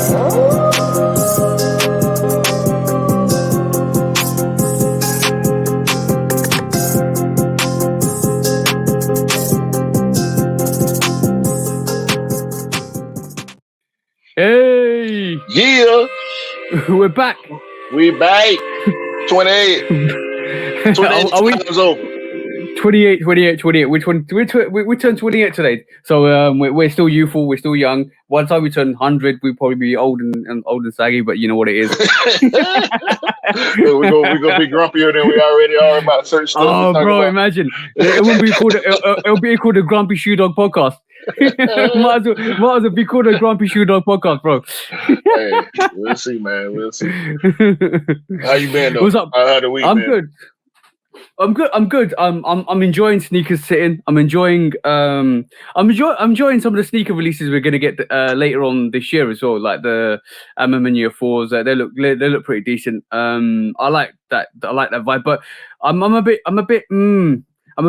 Hey! Yeah! We're back! We back! 28! 28 times over. 28. Which one? We turned 28 today. So we're still youthful, we're still young. By the time we turn 100, we'll probably be old and saggy, but you know what it is. We're gonna be grumpier than we already are about certain stuff. Oh, bro, imagine. It won't be called, it'll be called a Grumpy Shoe Dog podcast. might as well be called a Grumpy Shoe Dog podcast, bro. Hey, we'll see, man. We'll see. How you been, though? What's up? How the week I'm been? good. I'm good. I'm enjoying sneakers sitting. I'm enjoying some of the sneaker releases we're gonna get later on this year as well, like the Year 4s. They look pretty decent. I like that vibe, but I'm a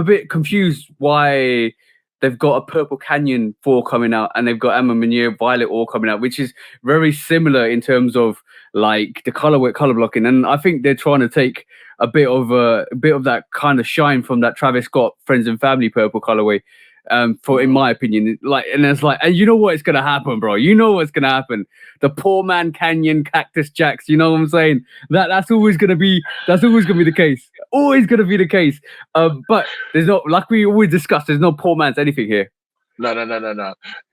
bit confused why they've got a Purple Canyon 4 coming out and they've got Year Violet all coming out, which is very similar in terms of like the color blocking, and I think they're trying to take a bit of that kind of shine from that Travis Scott Friends and Family purple colorway, in my opinion. And you know what is gonna happen, bro? You know what's gonna happen. The Poor Man Canyon Cactus Jacks. You know what I'm saying? That's always gonna be the case. Always gonna be the case. But there's not, like we always discuss, there's no poor man's anything here. No.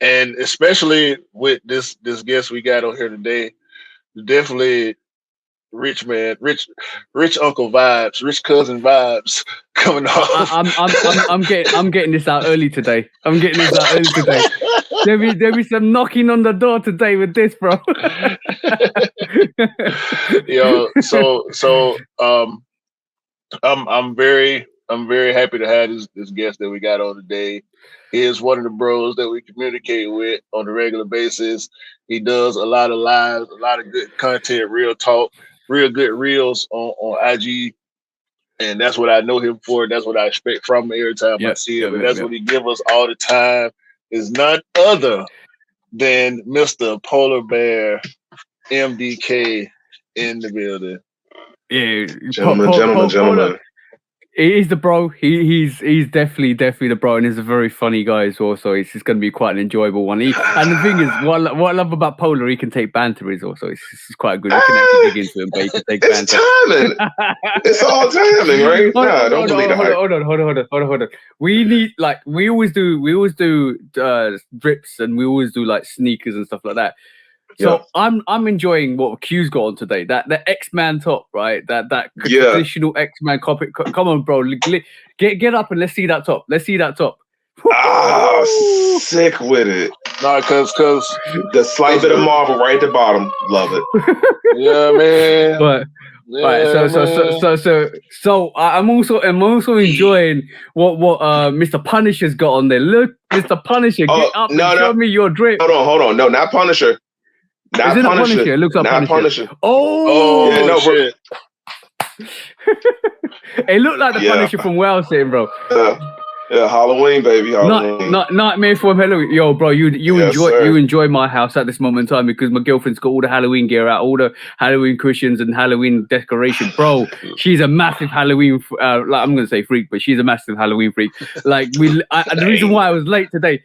And especially with this guest we got on here today, definitely rich uncle vibes, rich cousin vibes coming off. I'm getting this out early today. There'll be some knocking on the door today with this, bro. Yo, so I'm very happy to have this guest that we got on today. He is one of the bros that we communicate with on a regular basis. He does a lot of lives, a lot of good content, real talk, real good reels on IG. And that's what I know him for. That's what I expect from him every time I see him. And that's what he gives us all the time. Is none other than Mr. Polar Bear MDK in the building. Yeah, gentlemen. He's the bro. He's definitely the bro, and he's a very funny guy as well. So it's just going to be quite an enjoyable one. And the thing is, what I love about Polar, he can take banter as well. So it's quite good. You can actually dig into him, but he can take banter. Timing. It's all timing, right? Hold on. We always do drips, and we always do like sneakers and stuff like that. So I'm enjoying what Q's got on today. That X-Man top, right? That traditional X-Man copy. Come on, bro. Get up and let's see that top. Sick with it. No, cause the slight bit of marble right at the bottom. Love it. Yeah, man. But so I'm also enjoying what Mr. Punisher's got on there. Look, Mr. Punisher, get up and show me your drip. Hold on. No, not Punisher. Not Punisher. It looks like Punisher. Oh, yeah, no, shit. It looked like the Punisher from Wales, bro. Yeah, Halloween, baby. Halloween. Nightmare from Halloween. Yo, bro, you enjoy my house at this moment in time because my girlfriend's got all the Halloween gear out, all the Halloween cushions and Halloween decoration. Bro, she's a massive Halloween. I'm gonna say freak, but she's a massive Halloween freak. Like the reason why I was late today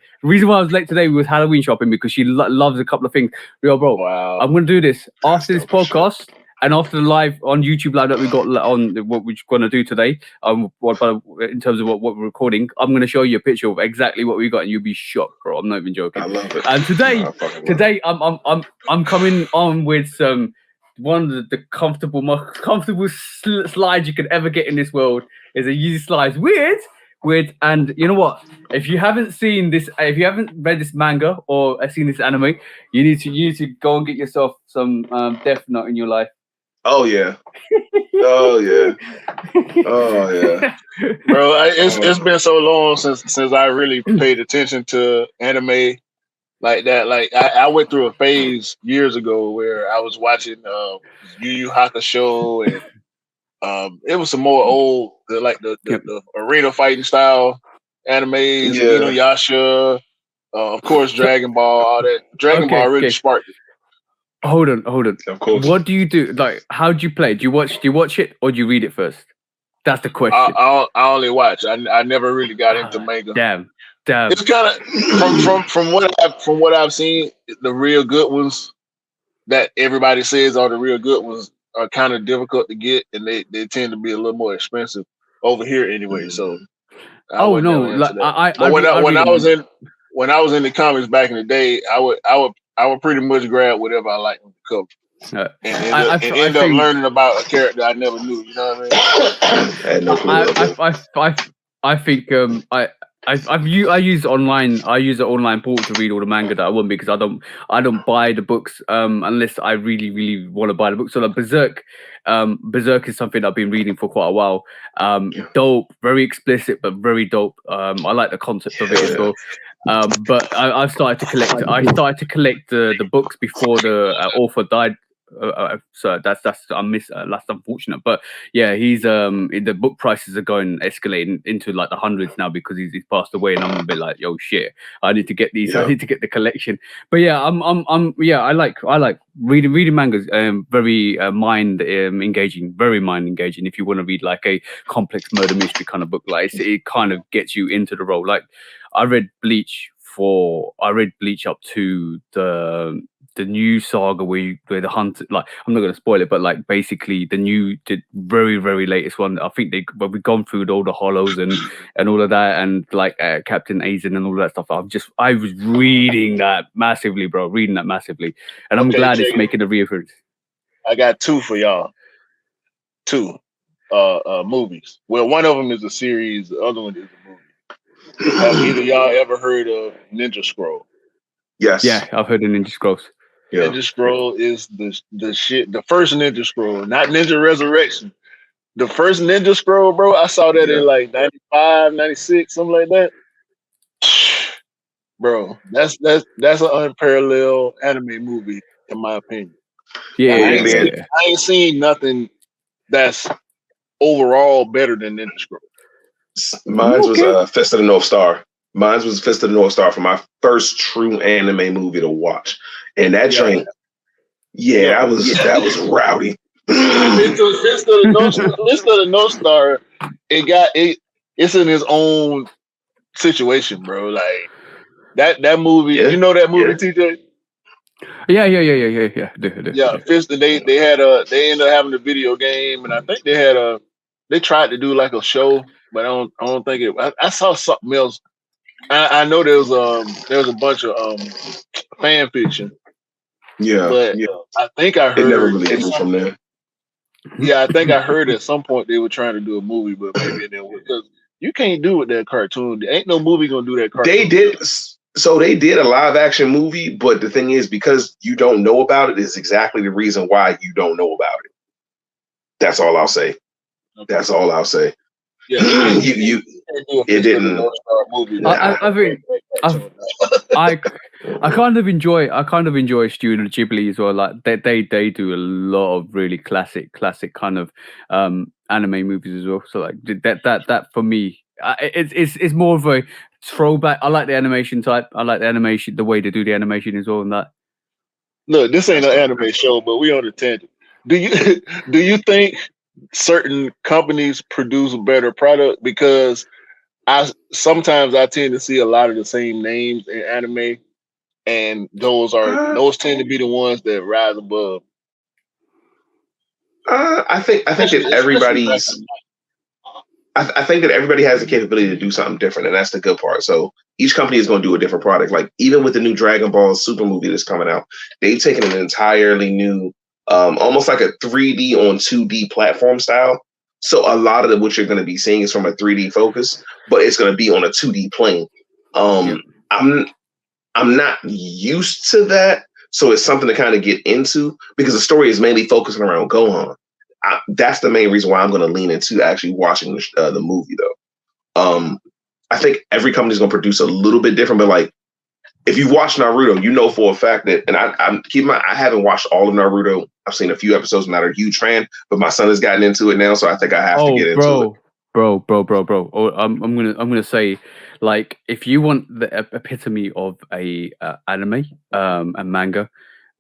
was Halloween shopping because she loves a couple of things. Yo, bro, wow. I'm gonna do this after this podcast. And after the live on YouTube live that we got on what we're going to do today, in terms of what we're recording, I'm going to show you a picture of exactly what we got, and you'll be shocked, bro. I'm not even joking. I love it. And today, I'm coming on with one of the most comfortable slides you could ever get in this world is a Yeezy slides with, and you know what? If you haven't seen this, if you haven't read this manga or seen this anime, you need to go and get yourself some Death Note in your life. Oh yeah. Bro, it's been so long since I really paid attention to anime like that. Like I went through a phase years ago where I was watching Yu Yu Hakusho, and it was some more old the arena fighting style animes, Inuyasha, of course Dragon Ball, all that. Dragon Ball really sparked it. Hold on. Of course. What do you do? Like, how do you play? Do you watch it or do you read it first? That's the question. I only watch. I never really got into manga. Damn. It's kind of from what I've seen, the real good ones that everybody says are the real good ones are kind of difficult to get, and they tend to be a little more expensive over here anyway. So I Oh was no, never into like that. I But when read I was them. when I was in the comics back in the day, I would pretty much grab whatever I liked on the cover and end up think learning about a character I never knew. You know what I mean? I had no clue about that. I think I use online. I use an online portal to read all the manga that I want because I don't buy the books unless I really want to buy the book. So like Berserk is something I've been reading for quite a while. Dope, very explicit but very dope. I like the concept of it as well. But I've started to collect. I started to collect the books before the author died. So that's that's unfortunate. But yeah, he's the book prices are escalating into like the hundreds now because he's passed away, and I'm a bit like, yo, shit, I need to get these. I need to get the collection. But yeah, I like reading mangas. Very mind engaging, very mind engaging. If you want to read like a complex murder mystery kind of book, like it kind of gets you into the role. Like I read Bleach up to the new saga where the hunt, like I'm not going to spoil it, but like basically the very latest one. I think we've gone through all the hollows and all of that, and like Captain Aizen and all that stuff. I was reading that massively, bro, and I'm glad it's making a reappearance. I got two for y'all. Two movies. Well, one of them is a series. The other one is a movie. Have either y'all ever heard of Ninja Scroll? Yes. Yeah, I've heard of Ninja Scrolls. Yeah. Ninja Scroll is the shit. The first Ninja Scroll, not Ninja Resurrection. The first Ninja Scroll, bro. I saw that in like 95, 96, something like that. Bro, that's an unparalleled anime movie, in my opinion. Yeah, I ain't seen nothing that's overall better than Ninja Scroll. Mine was Fist of the North Star. Mine was Fist of the North Star for my first true anime movie to watch, and that joint, that was rowdy. Fist of the North Star, it's in its own situation, bro. Like that movie, you know that movie, TJ? Yeah. Yeah, Fist. They ended up having a video game, and I think they tried to do like a show, but I don't think it. I saw something else. I know there was a bunch of fan fiction. Yeah, but I think I heard it never really grew from there. Yeah, I think I heard at some point they were trying to do a movie, but maybe it didn't work because you can't do it with that cartoon. There ain't no movie gonna do that cartoon. They did. So they did a live action movie, but the thing is, because you don't know about it, is exactly the reason why you don't know about it. That's all I'll say. Okay. That's all I'll say. Yeah, it didn't. I kind of enjoy Studio Ghibli as well. Like they do a lot of really classic kind of anime movies as well. So like that for me, it's more of a throwback. I like the animation type. I like the way they do the animation as well. And that. Look, this ain't an anime show, but we on a tangent. Do you think certain companies produce a better product? Because sometimes I tend to see a lot of the same names in anime, and those tend to be the ones that rise above. I think that I think that everybody has the capability to do something different, and that's the good part. So each company is going to do a different product. Like even with the new Dragon Ball Super movie that's coming out, they've taken an entirely new, almost like a 3D on 2D platform style. So a lot of what you're going to be seeing is from a 3D focus, but it's going to be on a 2D plane. I'm not used to that, so it's something to kind of get into because the story is mainly focusing around Gohan. That's the main reason why I'm going to lean into actually watching the movie, though. I think every company is going to produce a little bit different, but like if you watch Naruto, you know for a fact that, and I haven't watched all of Naruto. I've seen a few episodes. I'm not a huge fan, but my son has gotten into it now, so I think I have to get into it. Bro. Oh, I'm gonna say, like, if you want the epitome of a anime and manga,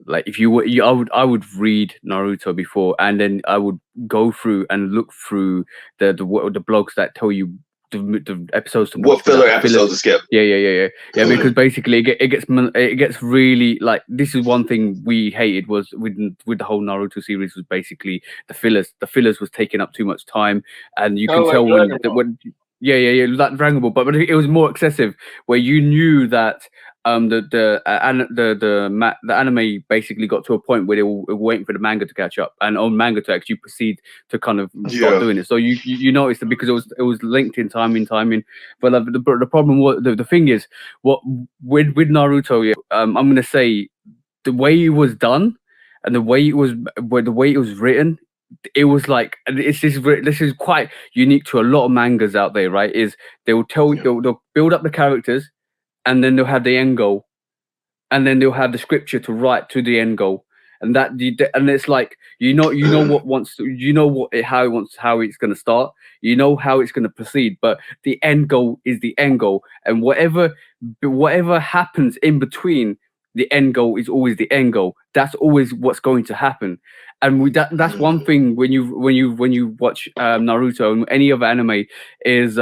Like if I would read Naruto before, and then I would go through and look through the blogs that tell you the episodes to watch What filler without the fillers. episodes to skip? Yeah. Because basically it gets really like, this is one thing we hated was with the whole Naruto series, was basically the fillers. The fillers was taking up too much time, and you can Kinda like tell Dragon Ball. when like Dragon Ball, but it was more excessive, where you knew that the anime basically got to a point where they were waiting for the manga to catch up, and on manga to actually proceed to kind of start doing it. So you noticed that, because it was linked in timing. But the problem was, the thing is, what with Naruto, I'm gonna say, the way it was done and the way it was written, it was like, and this is quite unique to a lot of mangas out there, right? Is they will they'll build up the characters, and then they'll have the end goal, and then they'll have the scripture to write to the end goal, and and it's like, what wants to, how it's going to start, how it's going to proceed, but the end goal is the end goal, and whatever happens in between the end goal is always the end goal. That's always what's going to happen. And that's one thing when you watch Naruto and any other anime, is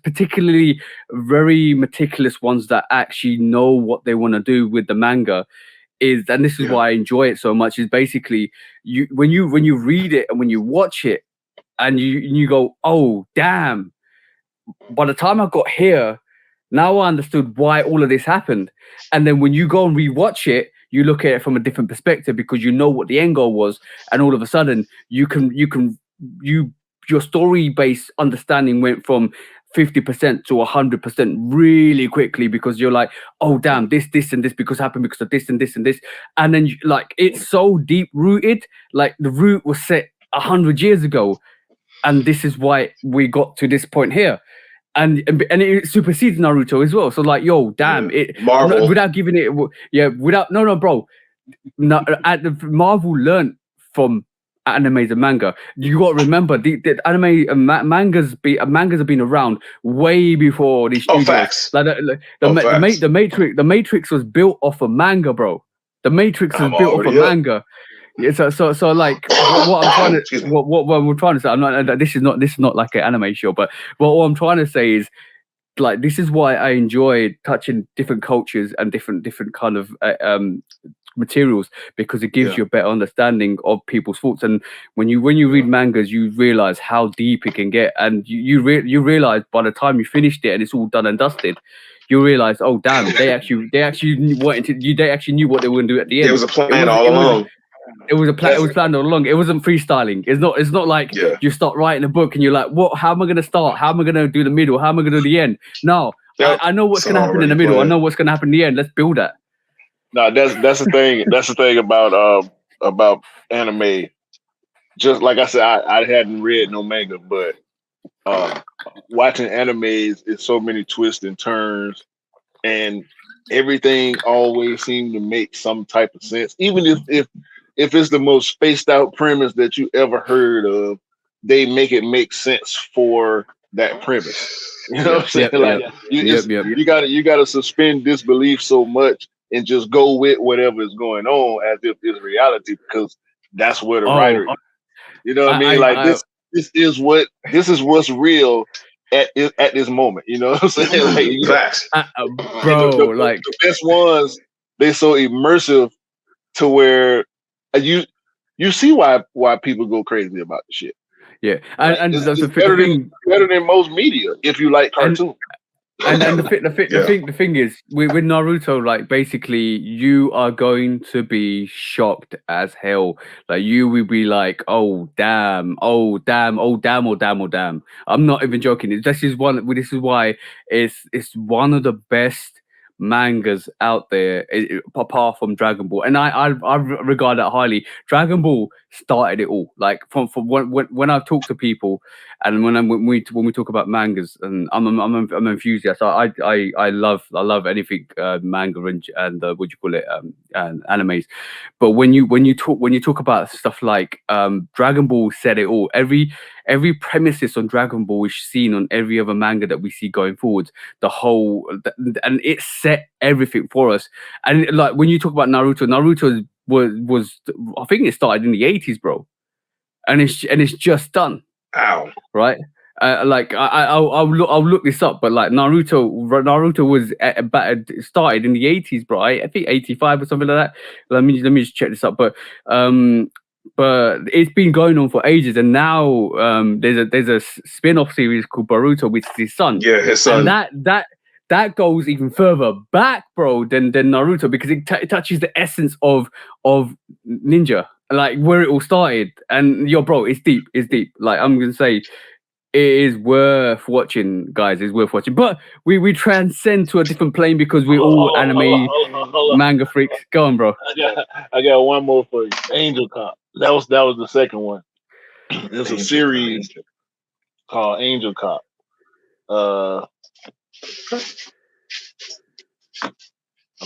particularly very meticulous ones that actually know what they want to do with the manga, and this is why I enjoy it so much, is basically, when you read it and when you watch it, and you go, oh damn, by the time I got here, now I understood why all of this happened. And then when you go and rewatch it, you look at it from a different perspective, because you know what the end goal was, and all of a sudden your story based understanding went from 50% to 100% really quickly, because you're like, oh damn, this and this because happened because of this and this and this, and then like, it's so deep rooted, like the root was set 100 years ago, and this is why we got to this point here. And it supersedes Naruto as well. So like, yo, damn it, Marvel. without giving it, without no, bro. Marvel learned from animes and manga. You got to remember, the anime mangas have been around way before these studios. Facts. Like the Matrix was built off a manga, bro. The Matrix was built off a manga. Yeah, so like, what I'm trying to what we're trying to say, I'm not, this is not like an anime show, but what I'm trying to say is, like, this is why I enjoy touching different cultures and different kind of materials, because it gives you a better understanding of people's thoughts. And when you read mangas, you realize how deep it can get, and you realize by the time you finished it and it's all done and dusted, you realize, oh damn, they actually knew what they were going to do at the end. There was a plan all along. It was planned all along. It wasn't freestyling. It's not like you start writing a book and you're like, what? How am I going to start? How am I going to do the middle? How am I going to do the end? No, I know what's going to happen in the middle. I know what's going to happen in the end. Let's build that. No, that's the thing. That's the thing about anime. Just like I said, I hadn't read no manga, but watching animes is so many twists and turns, and everything always seems to make some type of sense, even if it's the most spaced out premise that you ever heard of. They make it make sense for that premise. You know what I'm saying? You gotta suspend disbelief so much and just go with whatever is going on as if it's reality, because that's where the writer is. You know what I mean? This is what's real at this moment. You know what I'm saying? Like, facts, bro. The best ones, they're so immersive to where you see why people go crazy about the shit. Yeah, right? and it's better than most media if you like cartoons. And the thing is, with Naruto, like, basically, you are going to be shocked as hell. Like, you will be like, oh damn, oh damn, oh damn, oh damn, oh damn. I'm not even joking. This is why it's one of the best mangas out there, apart from Dragon Ball, and I regard that highly. Dragon Ball started it all. Like, from when I talk to people, and when we talk about mangas, and I'm an enthusiast. I love anything manga and what do you call it, and animes. But when you talk about stuff like Dragon Ball said it all. every premises on Dragon Ball is seen on every other manga that we see going forward. And it set everything for us. And like when you talk about Naruto was I think it started in the 80s, bro, and it's just done. Ow. Right. Like I'll look this up, but like Naruto was started in the 80s, bro. I think 85 or something like that. Let me just check this up. But it's been going on for ages, and now there's a spin-off series called Boruto, which is his son. Yeah, his son. And that goes even further back, bro, than Naruto, because it touches the essence of ninja, like where it all started. And bro, it's deep. Like I'm gonna say, it is worth watching, guys. It's worth watching. But we transcend to a different plane because we're all anime manga freaks. Go on, bro. I got one more for you. Angel Cop. That was the second one. It's a series called Angel Cop. I'm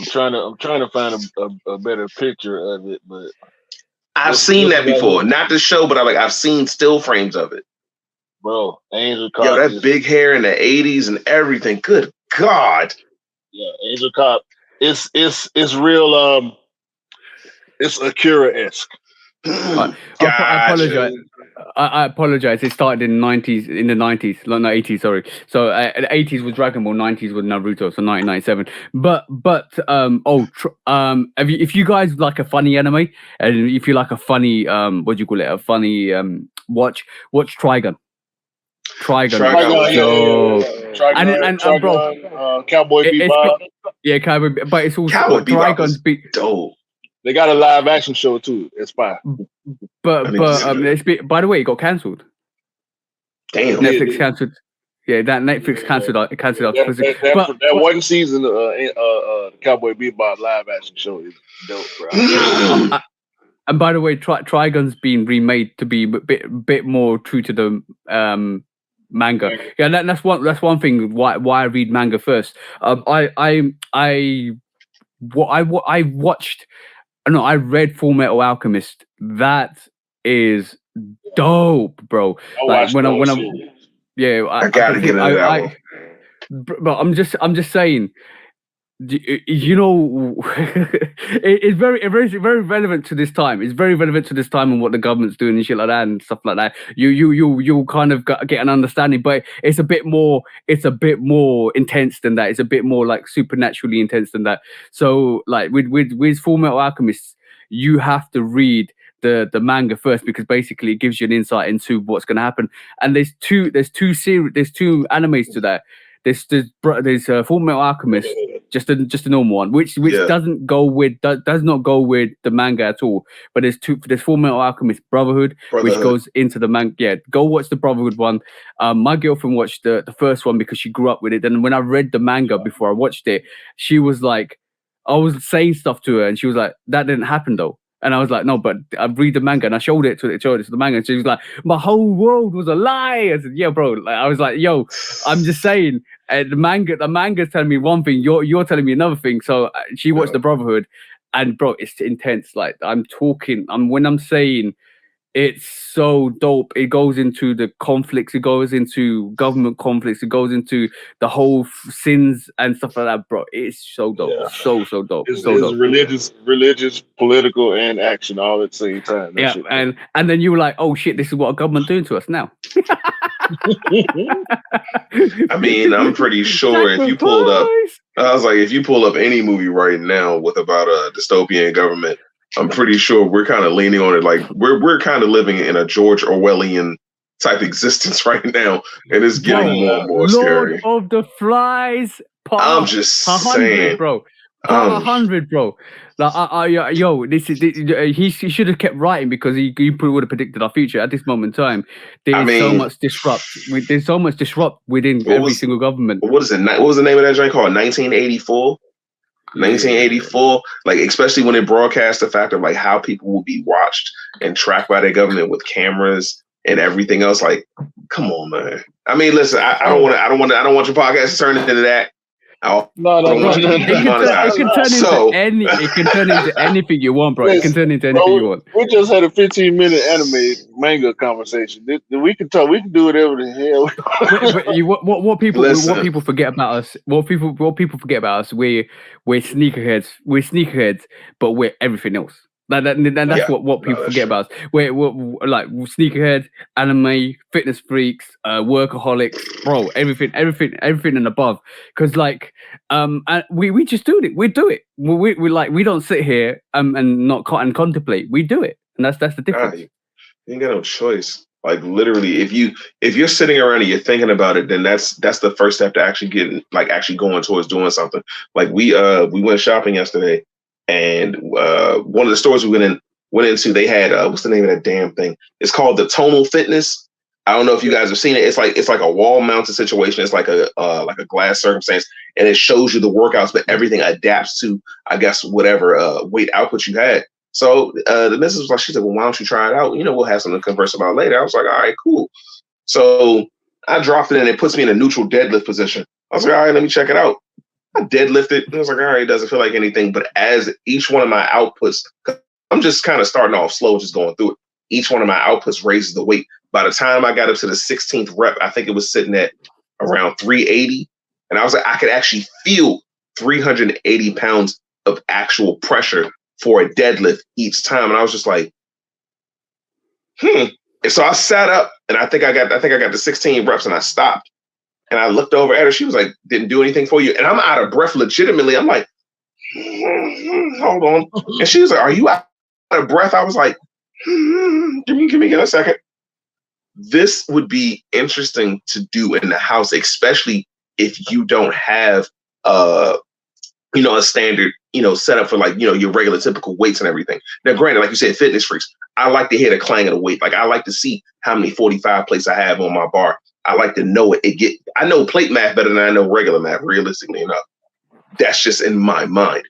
trying to find a better picture of it, but I've seen that before. Not the show, but I've seen still frames of it. Bro, Angel Cop. Yo, that big hair in the 80s and everything. Good God. Yeah, Angel Cop. It's real. It's Akira-esque. I apologize. I apologize. It started in the 90s, like no 80s. Sorry. So the 80s was Dragon Ball, 90s was Naruto. So 1997. But if you guys like a funny anime, and if you like a funny what do you call it? A funny watch Trigun. Trigun, bro, Cowboy Bebop. Yeah, Cowboy. But it's also Cowboy Trigun's dope. They got a live action show too. It's fine. But by the way, it got cancelled. Damn. Netflix cancelled. Yeah, that Netflix cancelled out. That one season Cowboy Bebop live action show is dope, bro. And by the way, Trigun's been remade to be a bit more true to the manga. Yeah, that's one thing why I read manga first. I watched. No, I read Full Metal Alchemist. That is dope, bro. I gotta get into that one. But I'm just saying. You know, it's very relevant to this time. It's very relevant to this time and what the government's doing and shit like that and stuff like that. You'll kind of get an understanding, but it's a bit more intense than that. It's a bit more like supernaturally intense than that. So like with Full Metal Alchemist, you have to read the manga first, because basically it gives you an insight into what's going to happen. And there's two animes to that. There's Full Metal Alchemist, just a normal one, which does not go with the manga at all. But there's Full Metal Alchemist Brotherhood, which goes into the manga. Yeah, go watch the Brotherhood one. My girlfriend watched the first one because she grew up with it. And when I read the manga before I watched it, she was like, I was saying stuff to her, and she was like, "That didn't happen though." And I was like, no, but I read the manga, and I showed it to the manga, and she was like, my whole world was a lie. I said, yeah, bro. Like, I was like, yo, I'm just saying, the manga's telling me one thing, you're telling me another thing. So she watched the Brotherhood, and bro, it's intense. Like when I'm saying it's so dope. It goes into the conflicts. It goes into government conflicts. It goes into the whole sins and stuff like that, bro. It's so dope. Yeah. So dope. It's dope. religious, political, and action all at the same time. Yeah, and then you were like, oh shit, this is what our government doing to us now. I mean, I'm pretty sure if you pulled up, if you pull up any movie right now with about a dystopian government, I'm pretty sure we're kind of leaning on it. Like we're kind of living in a George Orwellian type existence right now, and it's getting more and more scary. Lord of the Flies. I'm just saying, bro. 100, bro. Like, he should have kept writing, because he probably would have predicted our future at this moment in time. There's so much disrupt. There's so much disrupt within every single government. What is it? What was the name of that joint called? 1984. 1984, like especially when it broadcast the fact of like how people will be watched and tracked by their government with cameras and everything else. Like, come on, man. I mean, listen, I don't want your podcast to turn into that. I No, don't want you to be demonetized. It can turn into anything you want, bro. It can turn into anything you want. We just had a 15-minute anime manga conversation. We can talk. We can do whatever the hell. What people forget about us? What people forget about us? We're sneakerheads. We're sneakerheads, but we're everything else. That's what people forget about us. We're like sneakerheads, anime, fitness freaks, workaholics, bro. Everything and above. Because and we just do it. We do it. We like, we don't sit here and not and contemplate. We do it, and that's the difference. You ain't got no choice. Like literally, if you're sitting around and you're thinking about it, then that's the first step to actually actually going towards doing something. Like we went shopping yesterday. And one of the stores we went into, they had what's the name of that damn thing? It's called the Tonal Fitness. I don't know if you guys have seen it. It's like a wall mounted situation. It's like a glass circumstance, and it shows you the workouts, but everything adapts to, I guess, whatever weight output you had. So the missus was like, she said, well, why don't you try it out? We'll have something to converse about later. I was like, all right, cool. So I dropped it and it puts me in a neutral deadlift position. I was like, all right, let me check it out. I deadlifted. I was like, all right, it doesn't feel like anything. But as each one of my outputs, I'm just kind of starting off slow, just going through it. Each one of my outputs raises the weight. By the time I got up to the 16th rep, I think it was sitting at around 380. And I was like, I could actually feel 380 pounds of actual pressure for a deadlift each time. And I was just like, And so I sat up and I think I got the 16 reps and I stopped. And I looked over at her. She was like, didn't do anything for you. And I'm out of breath legitimately. I'm like, hold on. And she was like, are you out of breath? I was like, give me a second. This would be interesting to do in the house, especially if you don't have a standard, setup for your regular typical weights and everything. Now, granted, like you said, fitness freaks, I like to hear the clang of the weight. Like I like to see how many 45 plates I have on my bar. I like to know it. I know plate math better than I know regular math, realistically enough. That's just in my mind.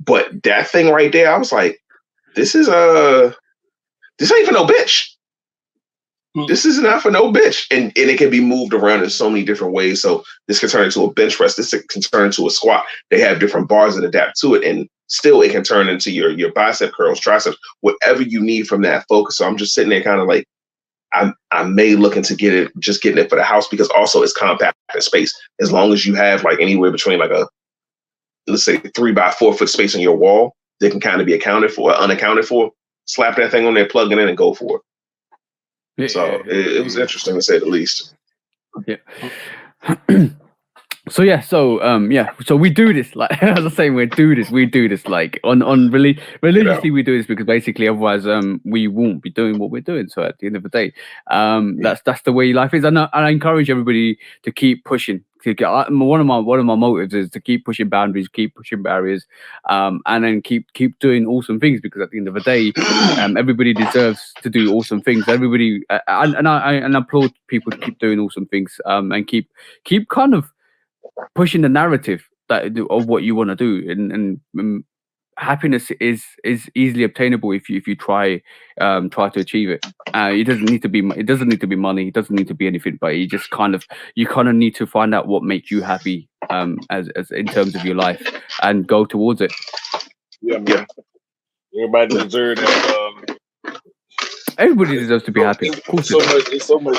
But that thing right there, I was like, this ain't for no bitch. This is not for no bitch. And it can be moved around in so many different ways. So this can turn into a bench press. This can turn into a squat. They have different bars that adapt to it. And still it can turn into your bicep curls, triceps, whatever you need from that focus. So I'm just sitting there kind of like, I may look into getting it for the house, because also it's compact in space. As long as you have like anywhere between like let's say 3 by 4 foot space on your wall, they can kind of be accounted for or unaccounted for. Slap that thing on there, plug it in, and go for it. Yeah, so it was interesting to say the least. Yeah. So we do this, like as I was saying, we do this like on religiously. We do this because basically otherwise we won't be doing what we're doing. So at the end of the day, that's the way life is. And I encourage everybody to keep pushing. One of my motives is to keep pushing boundaries, keep pushing barriers, and then keep doing awesome things, because at the end of the day, everybody deserves to do awesome things. Everybody, and I applaud people to keep doing awesome things, and keep kind of pushing the narrative of what you want to do, and happiness is easily obtainable if you try to achieve it. It doesn't need to be money. It doesn't need to be anything. But you kind of need to find out what makes you happy, as in terms of your life, and go towards it. Yeah, man. Everybody deserves that. Everybody deserves to be happy. Of course, it's so much.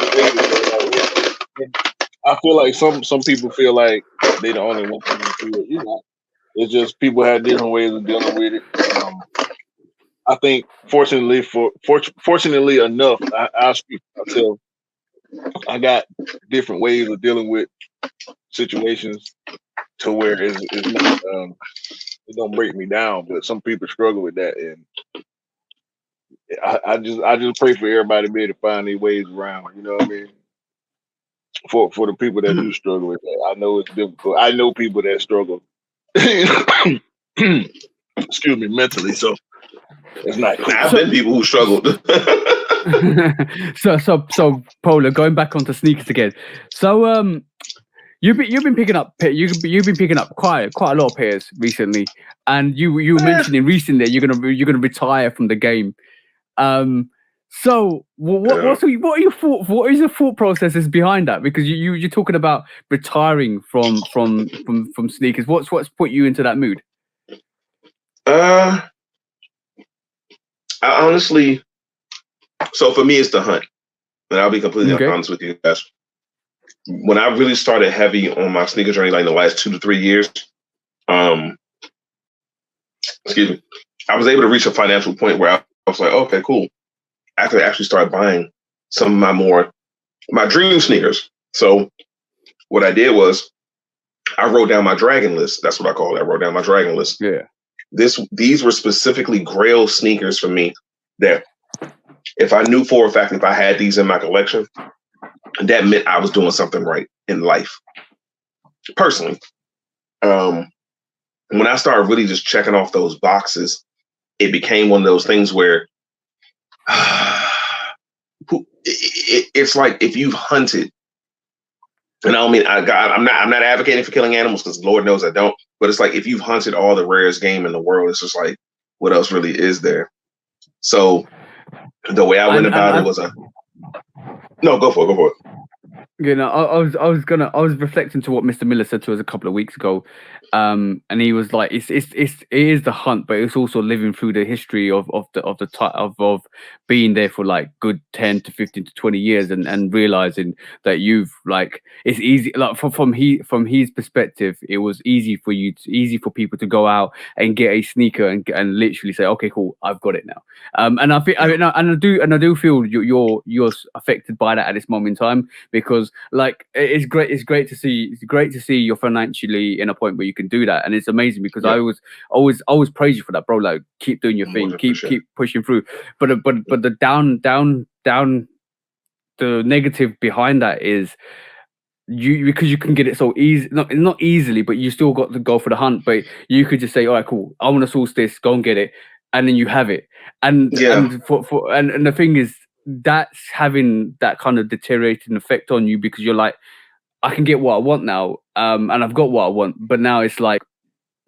I feel like some people feel like they the only one to do it. It's just people have different ways of dealing with it. I think fortunately enough, I'll speak myself. I got different ways of dealing with situations to where it's not, it don't break me down. But some people struggle with that, and I just pray for everybody to be able to find their ways around. You know what I mean? For the people that do struggle with that, I know it's difficult. I know people that struggle. Excuse me, mentally. So it's not cool. I've been people who struggled. so Polar, going back onto sneakers again. So you've been picking up quite a lot of pairs recently, and you were mentioning recently you're gonna retire from the game. So what what is your thought processes behind that? Because you're talking about retiring from sneakers. What's put you into that mood? I honestly, so for me, it's the hunt, and I'll be completely honest with you guys. When I really started heavy on my sneaker journey, like in the last 2 to 3 years, excuse me, I was able to reach a financial point where I was like, okay, cool. I could actually start buying some of my dream sneakers. So what I did was I wrote down my dragon list. That's what I call it. I wrote down my dragon list. Yeah. These were specifically Grail sneakers for me that if I knew for a fact if I had these in my collection, that meant I was doing something right in life. Personally. When I started really just checking off those boxes, it became one of those things where it's like if you've hunted, and I don't mean I'm not advocating for killing animals because Lord knows I don't, but it's like if you've hunted all the rarest game in the world, it's just like what else really is there? So the way I went about it was no, go for it. You know, I was reflecting to what Mr. Miller said to us a couple of weeks ago, and he was like, it is the hunt, but it's also living through the history of being there for like good 10 to 15 to 20 years and realizing that you've like it's easy like from his perspective, it was easy for people to go out and get a sneaker and literally say, okay, cool, I've got it now. And I think I do feel you're affected by that at this moment in time, because like it's great to see you're financially in a point where you can do that, and it's amazing because I always praise you for that, bro. Like keep doing your thing, keep pushing through, but the down the negative behind that is because you can get it so easy, not easily, but you still got to go for the hunt. But you could just say, all right, cool, I want to source this, go and get it, and then you have it. And and the thing is, that's having that kind of deteriorating effect on you, because you're like, I can get what I want now, and I've got what I want, but now it's like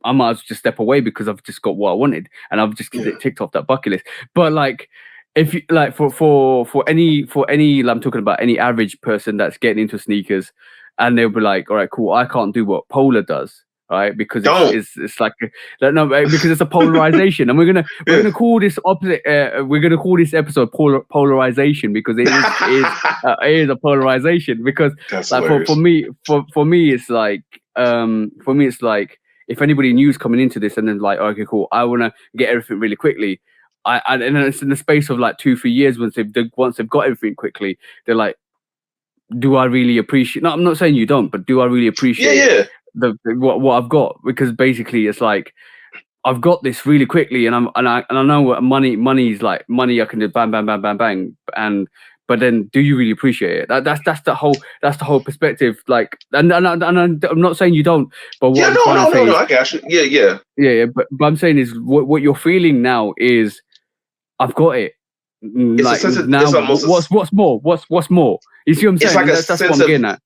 I might as well just step away because I've just got what I wanted and I've just ticked off that bucket list. But like, if you like for any like, I'm talking about any average person that's getting into sneakers, and they'll be like, all right, cool, I can't do what Polar does. Right, because it's like no, because it's a polarization, and we're gonna call this opposite. We're gonna call this episode Polarization, because it is a polarization. Because like for me, it's like if anybody new's coming into this and then like, okay, cool, I want to get everything really quickly. And it's in the space of like 2-3 years once they've got everything quickly, they're like, do I really appreciate? No, I'm not saying you don't, but do I really appreciate what I've got? Because basically, it's like I've got this really quickly, and I know what money's like. Money I can do bang bang bang bang bang, but then do you really appreciate it? That's the whole perspective. Like, and I'm not saying you don't, but what I'm trying to say is, I got you. Yeah. But I'm saying is what you're feeling now is, I've got it. Like now, what's more? What's more? You see what I'm saying? Like that's what I'm getting at.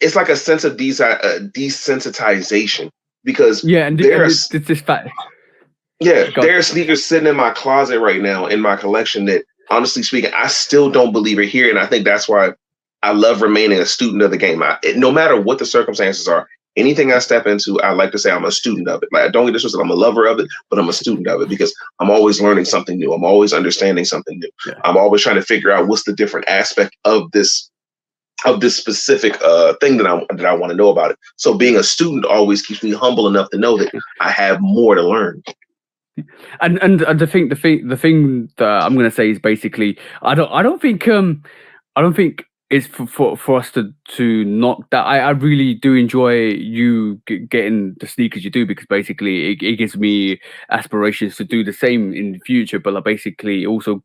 It's like a sense of desensitization, because there's this fact. Yeah, there are sneakers sitting in my closet right now in my collection that, honestly speaking, I still don't believe are here, and I think that's why I love remaining a student of the game. No matter what the circumstances are, anything I step into, I like to say I'm a student of it. Like, don't get this twisted, I'm a lover of it, but I'm a student of it, because I'm always learning something new. I'm always understanding something new. Yeah. I'm always trying to figure out what's the different aspect of this specific thing that I want to know about it. So being a student always keeps me humble enough to know that I have more to learn. And the thing that I'm going to say is basically, I don't think it's for us to knock that. I really do enjoy you getting the sneakers you do, because basically it gives me aspirations to do the same in the future. But like, basically it also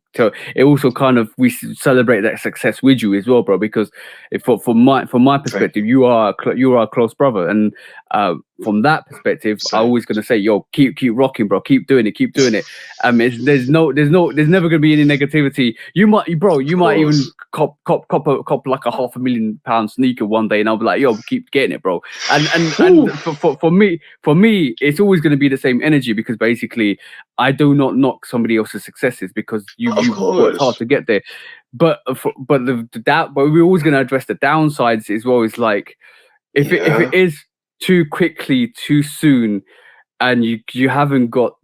kind of, we celebrate that success with you as well, bro, because from my perspective, you are a close brother, and from that perspective, I'm always gonna say, yo, keep rocking, bro, keep doing it. There's never gonna be any negativity. You might even cop like a £500,000 sneaker one day, and I'll be like, yo, keep getting it, bro. And for me, it's always gonna be the same energy, because basically, I do not knock somebody else's successes, because you worked hard to get there. But we're always gonna address the downsides as well. Is like, if it is too quickly, too soon, and you haven't got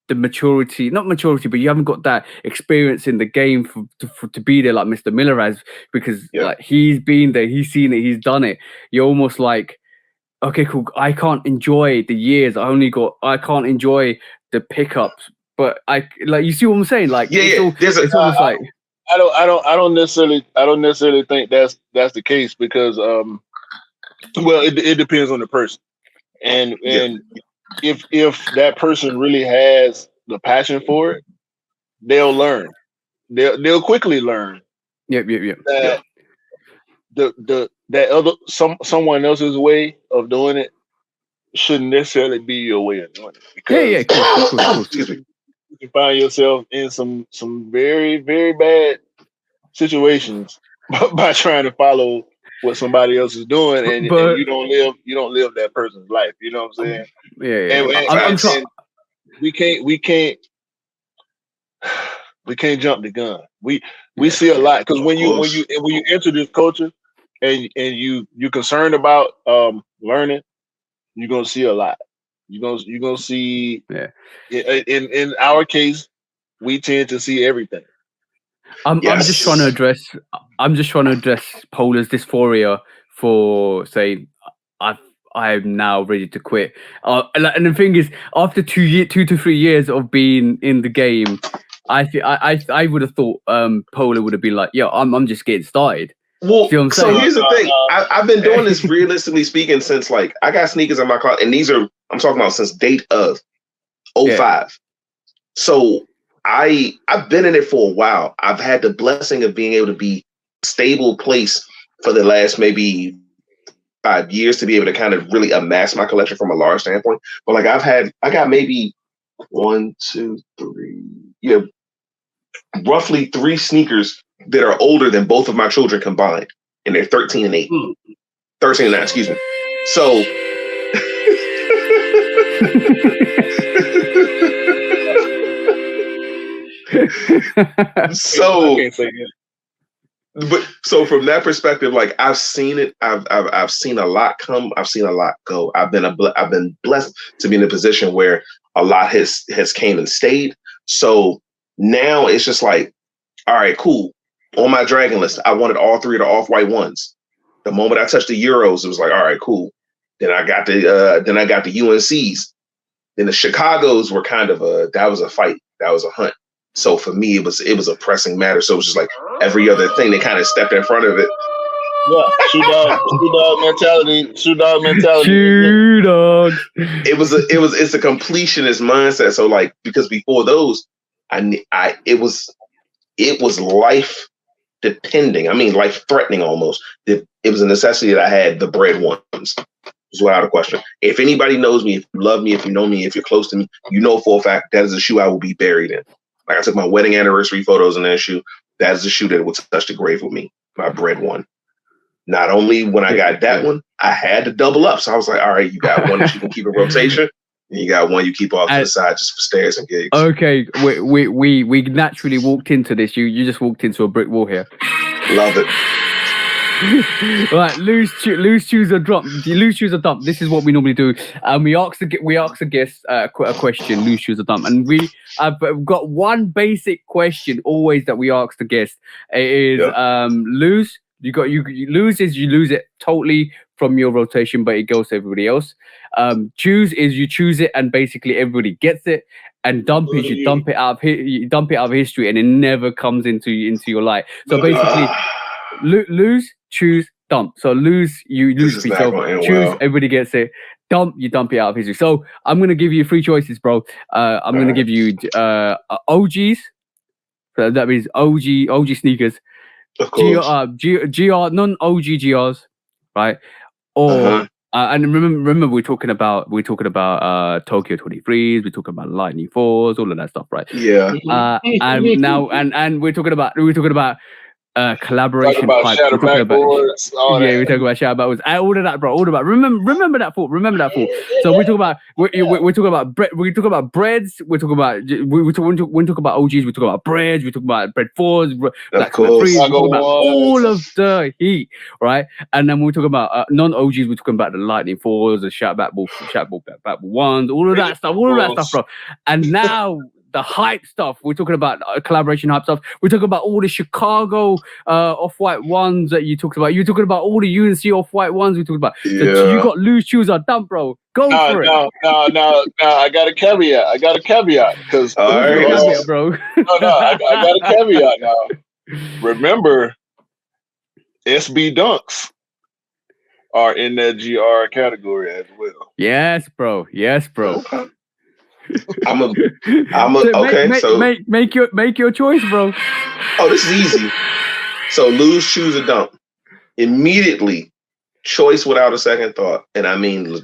the not maturity, but you haven't got that experience in the game to be there like Mr. Miller has, because like he's been there, he's seen it, he's done it. You're almost like, okay, cool. I can't enjoy the years. I can't enjoy the pickups. But you see what I'm saying? Like, it's almost like, I don't necessarily think that's the case, because well, it depends on the person, and if that person really has the passion for it, they'll learn. They'll quickly learn. That that other someone else's way of doing it shouldn't necessarily be your way of doing it, because of course. You find yourself in some very, very bad situations by trying to follow what somebody else is doing, and you don't live that person's life. You know what I'm saying? And we can't jump the gun. We see a lot, because when you enter this culture and you're concerned about learning, you're gonna see a lot. You're gonna see. In our case, we tend to see everything. I'm just trying to address Polar's dysphoria for saying I'm now ready to quit. And the thing is, after 2 to 3 years of being in the game, I would have thought Polar would have been like, yeah, I'm just getting started. Well, so here's the thing. I've been doing this, realistically speaking, since like I got sneakers in my closet, and I'm talking about since date of 05. So I've been in it for a while. I've had the blessing of being able to be stable place for the last maybe 5 years to be able to kind of really amass my collection from a large standpoint. But like I got maybe 1, 2, 3, roughly 3 sneakers that are older than both of my children combined, and they're 13 and 8. 13 and 9, excuse me. So so from that perspective, like I've seen it, I've seen a lot come, I've seen a lot go. I've been blessed to be in a position where a lot has came and stayed. So now it's just like, all right, cool. On my Dragon list, I wanted all 3 of the off-white ones. The moment I touched the Euros, it was like, all right, cool. Then I got the UNCs. Then the Chicagos were kind of that was a fight. That was a hunt. So for me, it was a pressing matter. So it was just like every other thing, they kind of stepped in front of it. Yeah, shoe dog mentality. Shoe dog. It's a completionist mindset. So like, because before those, it was life depending. I mean, life threatening almost. It was a necessity that I had the bread ones. It's without a question. If anybody knows me, if you love me, if you know me, if you're close to me, you know for a fact that is a shoe I will be buried in. Like I took my wedding anniversary photos in that shoe. That is the shoe that will touch the grave with me. My bread one. Not only when I got that one, I had to double up. So I was like, all right, you got one that you can keep in rotation, and you got one you keep off to the side just for stares and gigs. Okay, we naturally walked into this. You just walked into a brick wall here. Love it. Right, loose shoes or dump. Loose shoes or dump. This is what we normally do. We ask the guest a question. Loose shoes or dump, and I've got one basic question always that we ask the guest. It is lose. You lose is you lose it totally from your rotation, but it goes to everybody else. Choose is you choose it and basically everybody gets it. And dump is you dump it out of history and it never comes into your light. So basically, lose, choose, dump. So lose, you lose for yourself. Choose, everybody gets it. Dump, you dump it out of history. So I'm gonna give you 3 choices, bro. I'm gonna give you OGs. So that means OG sneakers. GR non-OG GRs, right? Or And remember, we're talking about Tokyo 23s. We're talking about Lightning 4s, all of that stuff, right? Yeah. And now, and we're talking about collaboration Talking about hype. shadow We're talking about backboards, all yeah, that. we're talking about shout backwards. All of that, bro. All of that. Remember that thought. Remember that thought. So we talk about we're talking about bread. We talk about breads. We talk about we talk about OGs. We talk about breads. We talk about bread 4s, Black Cement 3s. We talk about all of the heat, right? And then we talk about non OGs. We're talking about the Lightning 4s, the shout backball 1s, all of that stuff, bro. And now the hype stuff. We're talking about collaboration hype stuff. We're talking about all the Chicago off-white ones that you talked about. You're talking about all the UNC off-white ones we talked about. Yeah. So you got loose shoes are done, bro. Go for it. No. I got a caveat. Because All right. Caveat, bro. I got a caveat now. Remember, SB Dunks are in that GR category as well. Yes, bro. I'm a So okay. make your choice, bro. Oh, this is easy. So loose shoes or dump. Immediately, choice without a second thought, and I mean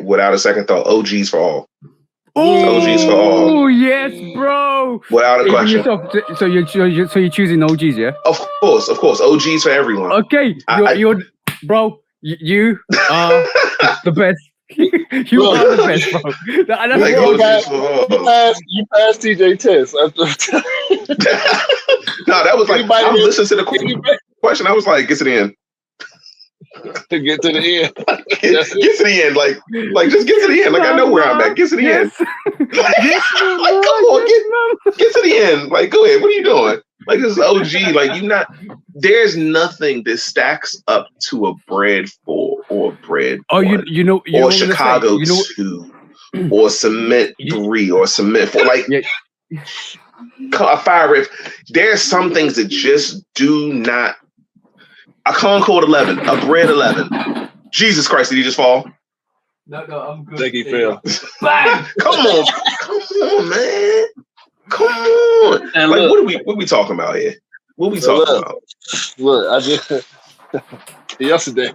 without a second thought. OGs for all. OGs for all. Oh yes, bro. Without a question. So you're choosing OGs, yeah? Of course. OGs for everyone. Okay, you're bro. You are the best. You are the best, bro. That's like you passed TJ test. No, that was like I'm listening to the question. I was like, get to the end. To get to the end. Get to the end. Like just get to the end. Like I know where I'm at. Get to the end. Like come on, get to the end. Like go ahead. What are you doing? Like this is OG. Like there's nothing that stacks up to a bread 4 or bread 1, or Chicago 2 or cement 3 or cement 4. Like a fire riff. There's some things that just do not. A Concord 11, a bread 11. Jesus Christ, did he just fall? No, I'm good. I think he fell. Come on, man. Come on. And like, look, what are we talking about here? What are we talking about? Look, I just yesterday.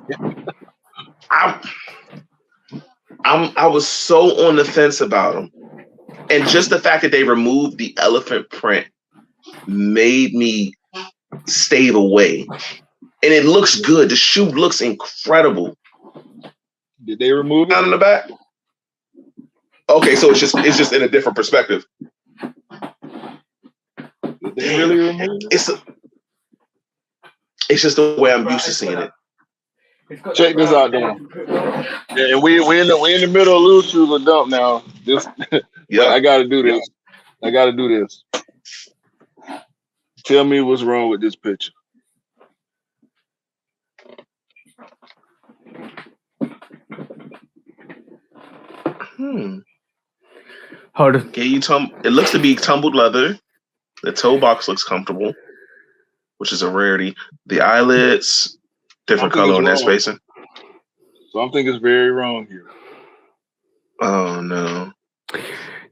I was so on the fence about them, and just the fact that they removed the elephant print made me stay away. And it looks good. The shoe looks incredible. Did they remove it? Down in the back? Okay, so it's just in a different perspective. Did they really remove it? It's just the way I'm used to seeing it. Check this out, though. Yeah, and we in the middle of loose shoes or dump now. Yeah, I gotta do this. Tell me what's wrong with this picture. Hold on. It looks to be tumbled leather. The toe box looks comfortable, which is a rarity. The eyelets, different color on that spacing. So I'm thinking it's very wrong here. Oh no.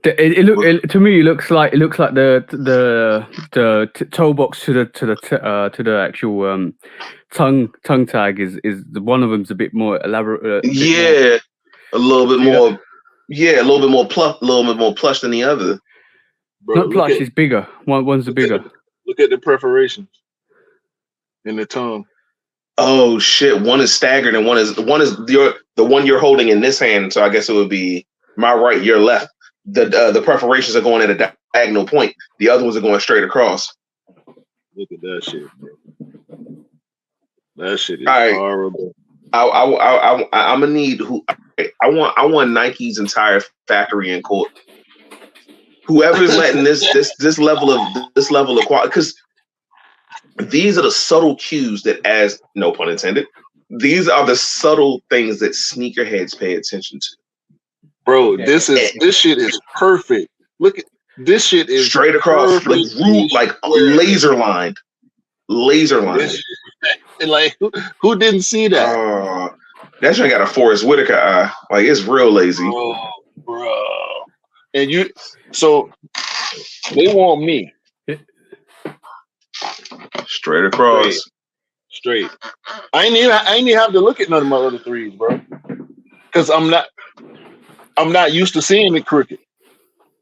To me, it looks like the toe box to the actual tongue tag is one of them's a bit more elaborate. A little bit more. Yeah, a little bit more plush than the other. Bro, not plush, it's bigger. One's bigger. Look at the perforations in the tongue. Oh shit! One is staggered, and one is the one you're holding in this hand. So I guess it would be my right, your left. The perforations are going at a diagonal point. The other ones are going straight across. Look at that shit, bro. That shit is horrible. I'm gonna need I want Nike's entire factory in court. Whoever's letting this level of quality, because these are the subtle cues that, as no pun intended, these are the subtle things that sneakerheads pay attention to. Bro, this shit is perfect. Look at this shit is straight across, like laser lined. And like who didn't see that? That shit got a Forrest Whitaker eye. Like it's real lazy. Bro. And so they want me. Straight across. Straight. I ain't even have to look at none of my other threes, bro. because I'm not used to seeing it crooked.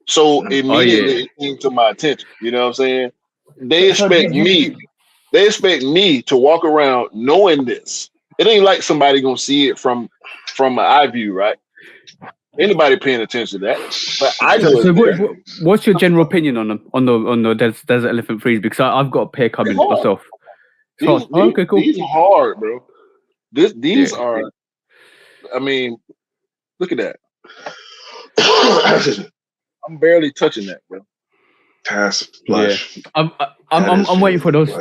So immediately it came to my attention. You know what I'm saying? They expect me to walk around knowing this. It ain't like somebody gonna see it from an eye view, right? Anybody paying attention to that? But I know it's there. What's your general opinion on them on the desert elephant freeze? Because I've got a pair coming myself. Okay, cool. These are hard, bro. These are. I mean, look at that. I'm barely touching that, bro. That's plush. Yeah. I'm waiting for those.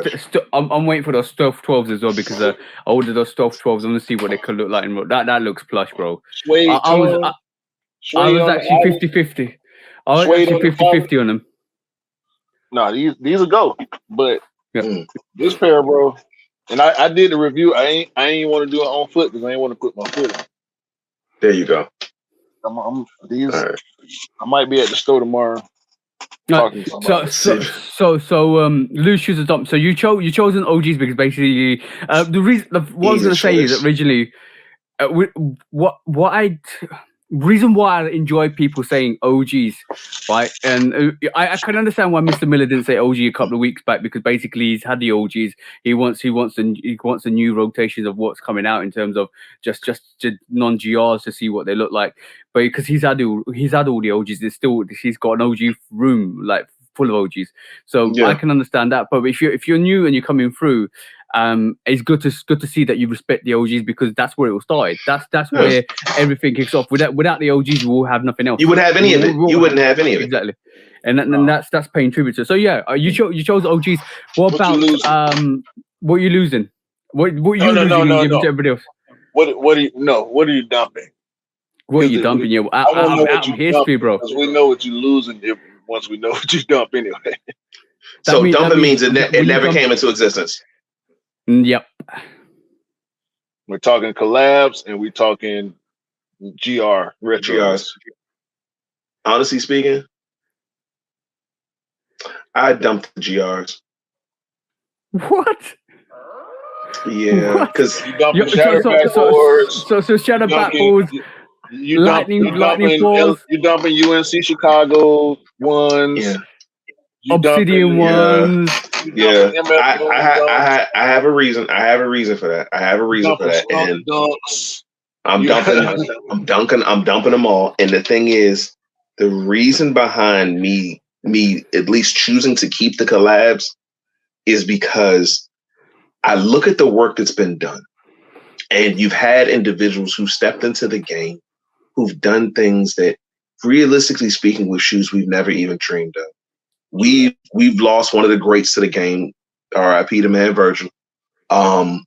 I'm waiting for those stealth 12s as well because I ordered those stealth 12s. I'm gonna see what they could look like. And that looks plush, bro. I was actually 50-50. I was actually 50-50 on them. No, these will go. But this pair, bro. And I did the review. I ain't want to do it on foot because I ain't want to put my foot on. There you go. I might be at the store tomorrow. No, so loose shoes are dump. So you chosen OGs because basically the reason what I was gonna say is that originally reason why I enjoy people saying OGs, right? And I can understand why Mr. Miller didn't say OG a couple of weeks back because basically he's had the OGs. He wants the new rotations of what's coming out in terms of just non-GRs to see what they look like. But because he's had all the OGs, he's got an OG room like full of OGs. So I can understand that. But if you're new and you're coming through, it's good to see that you respect the OGs because that's where it all started. That's where everything kicks off. Without the OGs, we will have nothing else. You wouldn't have any of it. You wouldn't have any of it. Exactly. And that's paying tribute to. So you chose OGs. What about what are you losing? What are you losing and giving to everybody else? What are you dumping? What are you dumping? Yeah, out of history, bro. Because we know what you're losing once we know what you dump anyway. So dumping means it never came into existence. Yep. We're talking collabs and we're talking GR retros. Honestly speaking, I dumped the GRs. What? Yeah, because you dumping shadow backboards. So shadow backboards. Lightning balls. You dumping UNC Chicago ones. Yeah. Obsidian ones. Yeah. I have a reason. I have a reason for that. And I'm dumping them all. And the thing is, the reason behind me at least choosing to keep the collabs is because I look at the work that's been done. And you've had individuals who stepped into the game, who've done things that, realistically speaking, with shoes we've never even dreamed of. We've lost one of the greats to the game, R.I.P. to Man Virgil. And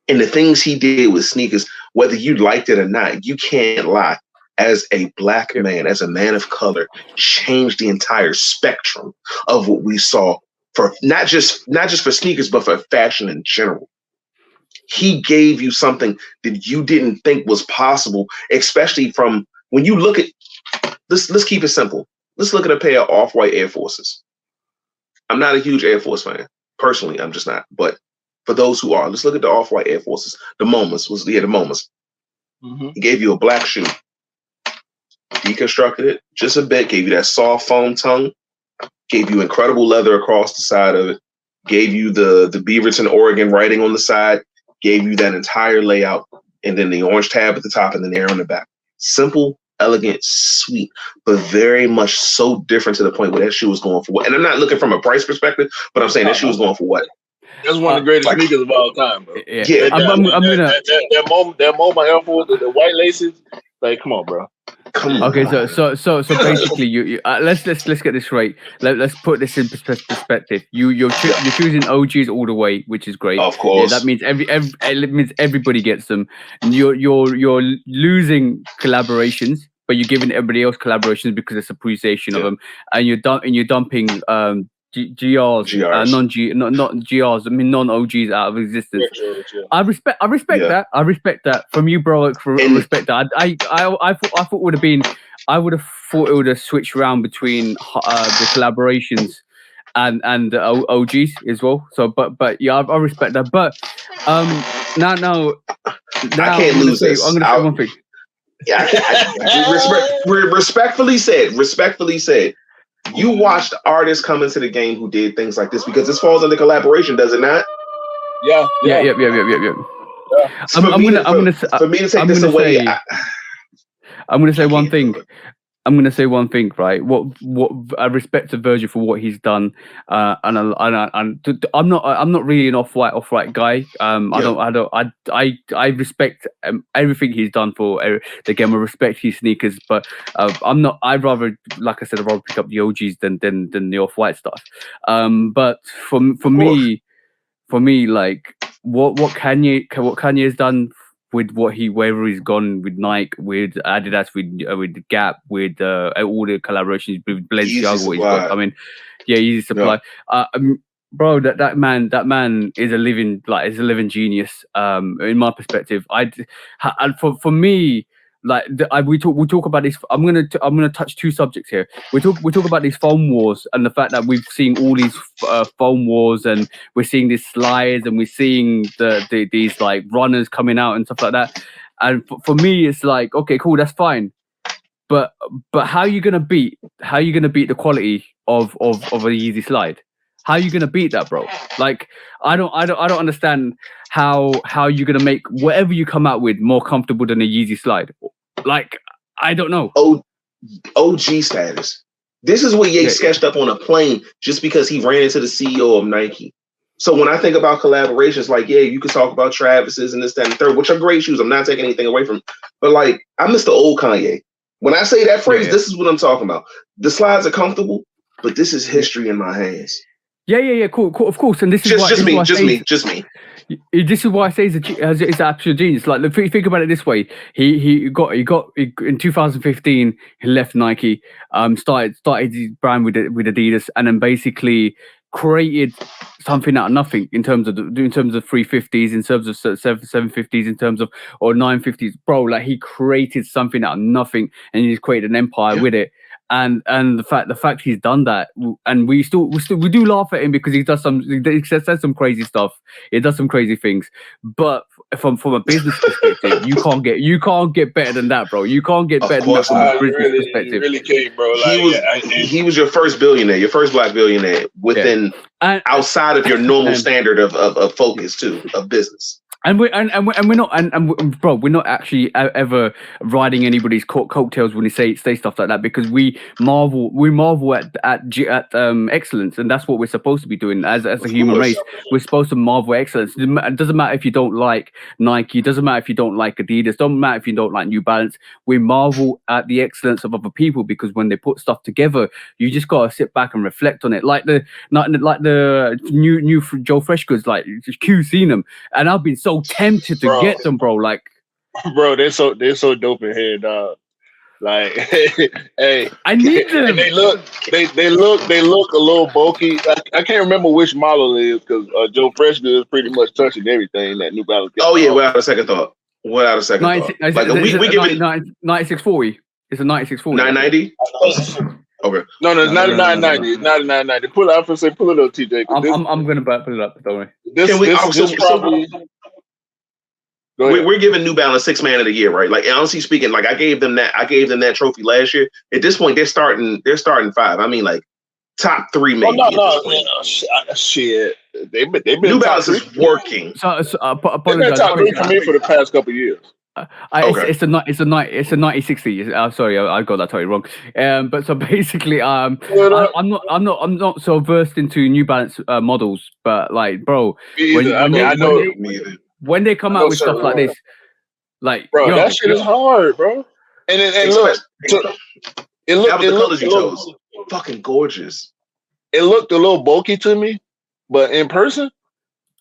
the things he did with sneakers, whether you liked it or not, you can't lie. As a black man, as a man of color, changed the entire spectrum of what we saw for not just for sneakers, but for fashion in general. He gave you something that you didn't think was possible, especially from when you look at let's keep it simple. Let's look at a pair of off-white Air Forces. I'm not a huge Air Force fan. Personally, I'm just not. But for those who are, let's look at the off-white Air Forces. The Moments. Mm-hmm. He gave you a black shoe. Deconstructed it just a bit. Gave you that soft foam tongue. Gave you incredible leather across the side of it. Gave you the Beaverton, Oregon writing on the side. Gave you that entire layout. And then the orange tab at the top and then the air on the back. Simple, elegant, sweet, but very much so different to the point where that shoe was going for what. And I'm not looking from a price perspective, but I'm saying that shoe was going for what. That's one of the greatest sneakers of all time, bro. Yeah. That moment Air Force, the white laces, like, come on, bro. Okay, so basically, you let's get this right. Let's put this in perspective. You're choosing OGs all the way, which is great. Of course, that means it means everybody gets them. And you're losing collaborations, but you're giving everybody else collaborations because it's appreciation of them, and you're dumping GRs, not GRs. I mean non-OGs out of existence. I respect that. I respect that from you, bro. Respect that. I thought would have been. I would have thought it would have switched around between the collaborations and OGs as well. So, but yeah, I respect that. But now I can't lose this. I'm gonna say one thing. Respectfully said, you watched artists come into the game who did things like this because this falls under collaboration, does it not? Yeah. For me to take this away, I'm gonna say one thing. I'm going to say one thing, right? What I respect to Virgil for what he's done, and I'm not really an off-white guy. I respect everything he's done for the game. I respect his sneakers, but I'm not. I'd rather, like I said, I'd rather pick up the OGs than the off-white stuff. But for me, like what Kanye has done with wherever he's gone with Nike, with Adidas, with Gap, with all the collaborations with Balenciaga, what he's got coming. Yeah, Yeezy Supply. Yeah. Bro, that man is a living genius. In my perspective, for me, like we talk about this. I'm gonna touch two subjects here. We talk about these foam wars and the fact that we've seen all these foam wars, and we're seeing these slides, and we're seeing these like runners coming out and stuff like that. And for me, it's like, okay, cool, that's fine. But how are you gonna beat the quality of a Yeezy slide? How are you gonna beat that, bro? Like, I don't understand how you're gonna make whatever you come out with more comfortable than a Yeezy slide. Like, I don't know. OG status. This is what Ye sketched up on a plane just because he ran into the CEO of Nike. So when I think about collaborations, like, yeah, you can talk about Travis's and this, that, and the third, which are great shoes. I'm not taking anything away from, but like, I miss the old Kanye. When I say that phrase, this is what I'm talking about. The slides are comfortable, but this is history in my hands. Yeah, cool, of course. And this is just me. This is why I say he's absolute genius. Like, think about it this way: he got in 2015. He left Nike, started his brand with Adidas, and then basically created something out of nothing in terms of 350s, in terms of 750s, in terms of or 950s. Bro, like, he created something out of nothing, and he's created an empire with it. And the fact he's done that, and we do laugh at him because he says some crazy stuff. He does some crazy things, but from a business perspective, you can't get better than that, bro. You can't get better than that from a business perspective. You really can't, bro. Like, he was your first billionaire, your first black billionaire within outside of your normal standard of focus too of business. And we're not, bro, we're not actually ever riding anybody's coattails when they say stuff like that, because we marvel at excellence, and that's what we're supposed to be doing as a human race. We're supposed to marvel at excellence. It doesn't matter if you don't like Nike, it doesn't matter if you don't like Adidas, it doesn't matter if you don't like New Balance. We marvel at the excellence of other people, because when they put stuff together, you just gotta sit back and reflect on it. Like the new Joe Freshgoods, like Q seen them, and I've been so tempted to get them, bro. Like, bro, they're so dope in here, dog. Like, hey, I need them. And they look a little bulky. I can't remember which model it is, because Joe Freshgood is pretty much touching everything that New Balance. Oh yeah, without a second thought. Like we give it 9640. It's a 9640. 990. Okay. No, it's not a 990. It's not a 990. Pull it up, TJ. I'm gonna pull it up. Don't worry. We're giving New Balance 6 Man of the Year, right? Like, honestly speaking, like I gave them that trophy last year. At this point, they're starting 5. I mean, like, top 3 maybe. Shit. They've been New Balance is working. So they've been top 3 for me for the past couple of years. It's a 9060. Sorry, I got that totally wrong. But so basically, I'm not so versed into New Balance models, but like, bro, when they come out with stuff like this, like, bro, that shit is hard, bro. And look, it looked fucking gorgeous. It looked a little bulky to me, but in person,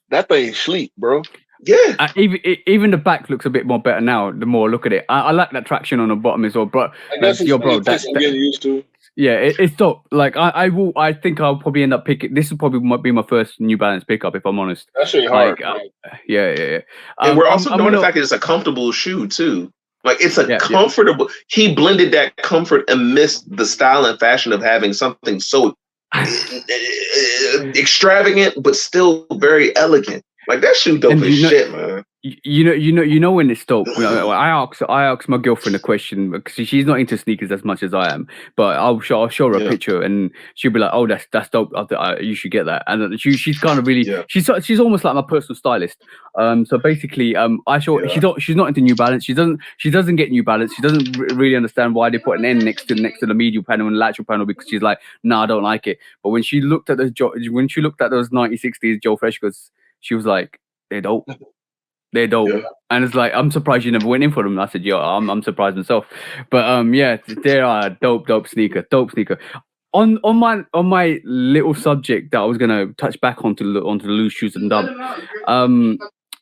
that thing's sleek, bro. Yeah, even the back looks a bit more better now. The more I look at it, I like that traction on the bottom as well. But that's getting used to. Yeah, it's dope. Like, I think I'll probably end up picking. This might be my first New Balance pickup, if I'm honest. That's really hard. Yeah. And we're also doing the fact that it's a comfortable shoe too. Like, it's a comfortable. Yeah. He blended that comfort amidst the style and fashion of having something so extravagant but still very elegant. Like that shoe dope And as shit, man. You know when it's dope. I asked my girlfriend a question because she's not into sneakers as much as I am. But I'll show her a picture and she'll be like, "Oh, that's dope. You should get that." And she's kind of really she's almost like my personal stylist. So basically, she's not into New Balance. She doesn't get New Balance. She doesn't really understand why they put an N next to the medial panel and the lateral panel because she's like, "Nah, I don't like it." But when she looked at those 1960s Joe Freshgoods, she was like, "They're dope. They're dope." Yeah. And it's like, I'm surprised you never went in for them. And I said, "Yo, I'm surprised myself." But yeah, they are dope sneaker. On my little subject that I was gonna touch back onto the loose shoes and dump.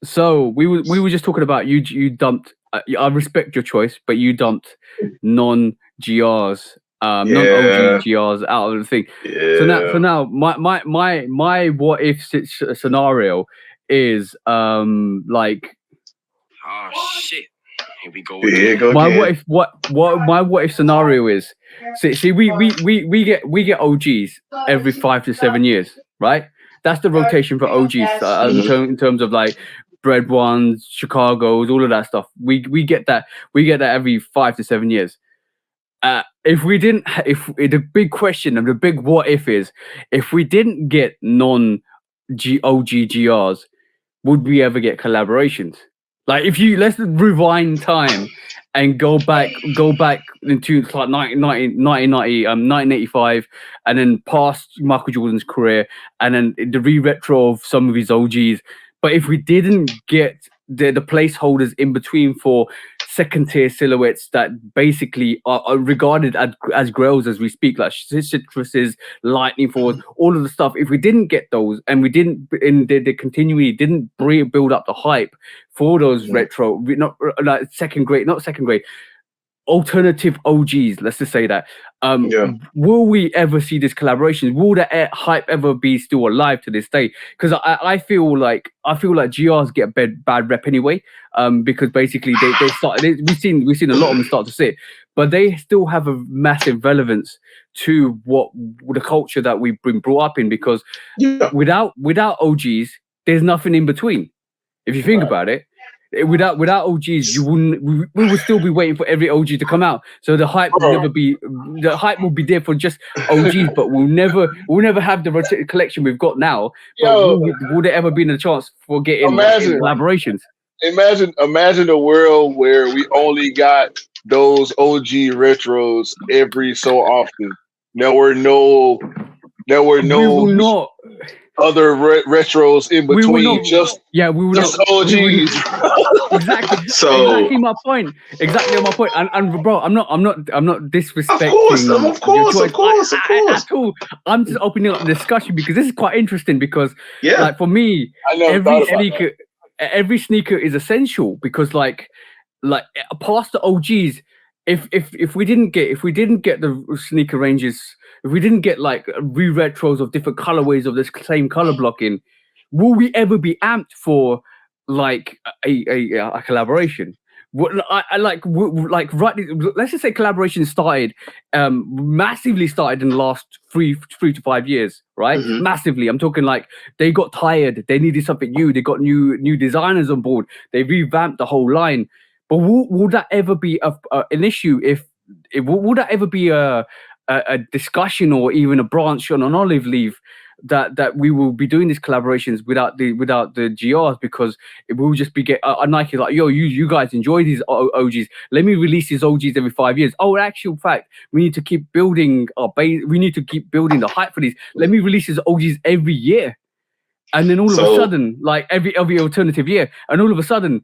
So we were just talking about you dumped. I respect your choice, but you dumped non GRs, non OG GRs out of the thing. Yeah. So now my what if scenario is like, oh shit, here we go Here again. go my again. my what if scenario is, see we get OGs every 5 to 7 years, right? That's the rotation for OGs in terms of like Bread Ones, Chicago's, all of that stuff. We get that every 5 to 7 years. If the big question and the big what if is, if we didn't get non OG GRs, would we ever get collaborations? Like, if you let's rewind time and go back into like 1985, and then past Michael Jordan's career, and then the re-retro of some of his OGs. But if we didn't get the placeholders in between for second tier silhouettes that basically are regarded as grails as we speak, like Citruses, Lightning Force, all of the stuff. If we didn't get those, and we didn't, and they continually didn't build up the hype for those retro, not like second grade, alternative OGs, let's just say that. Will we ever see this collaboration? Will the hype ever be still alive to this day? Because I feel like GRs get a bad rep anyway. Because basically they started. We've seen a lot of them start to sit, but they still have a massive relevance to what the culture that we've been brought up in. Because without OGs, there's nothing in between. If you think about it. Without OGs, we would still be waiting for every OG to come out. So the hype will never be. The hype will be there for just OGs, but we'll never have the collection we've got now. But will there ever be a chance for getting collaborations? Imagine a world where we only got those OG retros every so often. There were no other retros in between. Just OGs. Exactly. Exactly my point. And bro, I'm not disrespecting. Of course. At all. I'm just opening up the discussion because this is quite interesting. Because like for me, every sneaker is essential because like past the OGs. If we didn't get the sneaker ranges, if we didn't get like re-retros of different colorways of this same color blocking, will we ever be amped for like a collaboration? Let's just say collaboration started massively started in the last 3 to 5 years, right? Massively. I'm talking like they got tired, they needed something new, they got new designers on board, they revamped the whole line. But will that ever be an issue? Will that ever be a discussion or even a branch on an olive leaf that we will be doing these collaborations without the GRs? Because it will just be a Nike like, yo, you guys enjoy these OGs. Let me release these OGs every 5 years. Oh, in actual fact, we need to keep building our base. We need to keep building the hype for these. Let me release these OGs every year. And then all of a sudden, like every alternative year, and all of a sudden,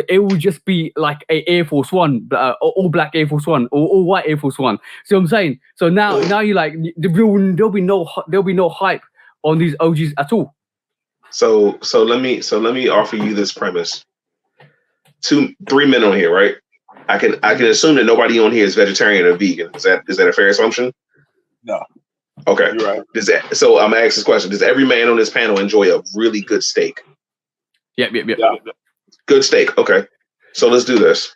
it will just be like a Air Force One, all black Air Force One, or all white Air Force One. See what I'm saying? So now you like there'll be no hype on these OGs at all. So let me offer you this premise. 3 men on here, right? I can assume that nobody on here is vegetarian or vegan. Is that a fair assumption? No. Okay. You're right. So I'm gonna ask this question: does every man on this panel enjoy a really good steak? Yep. Good steak. Okay. So let's do this.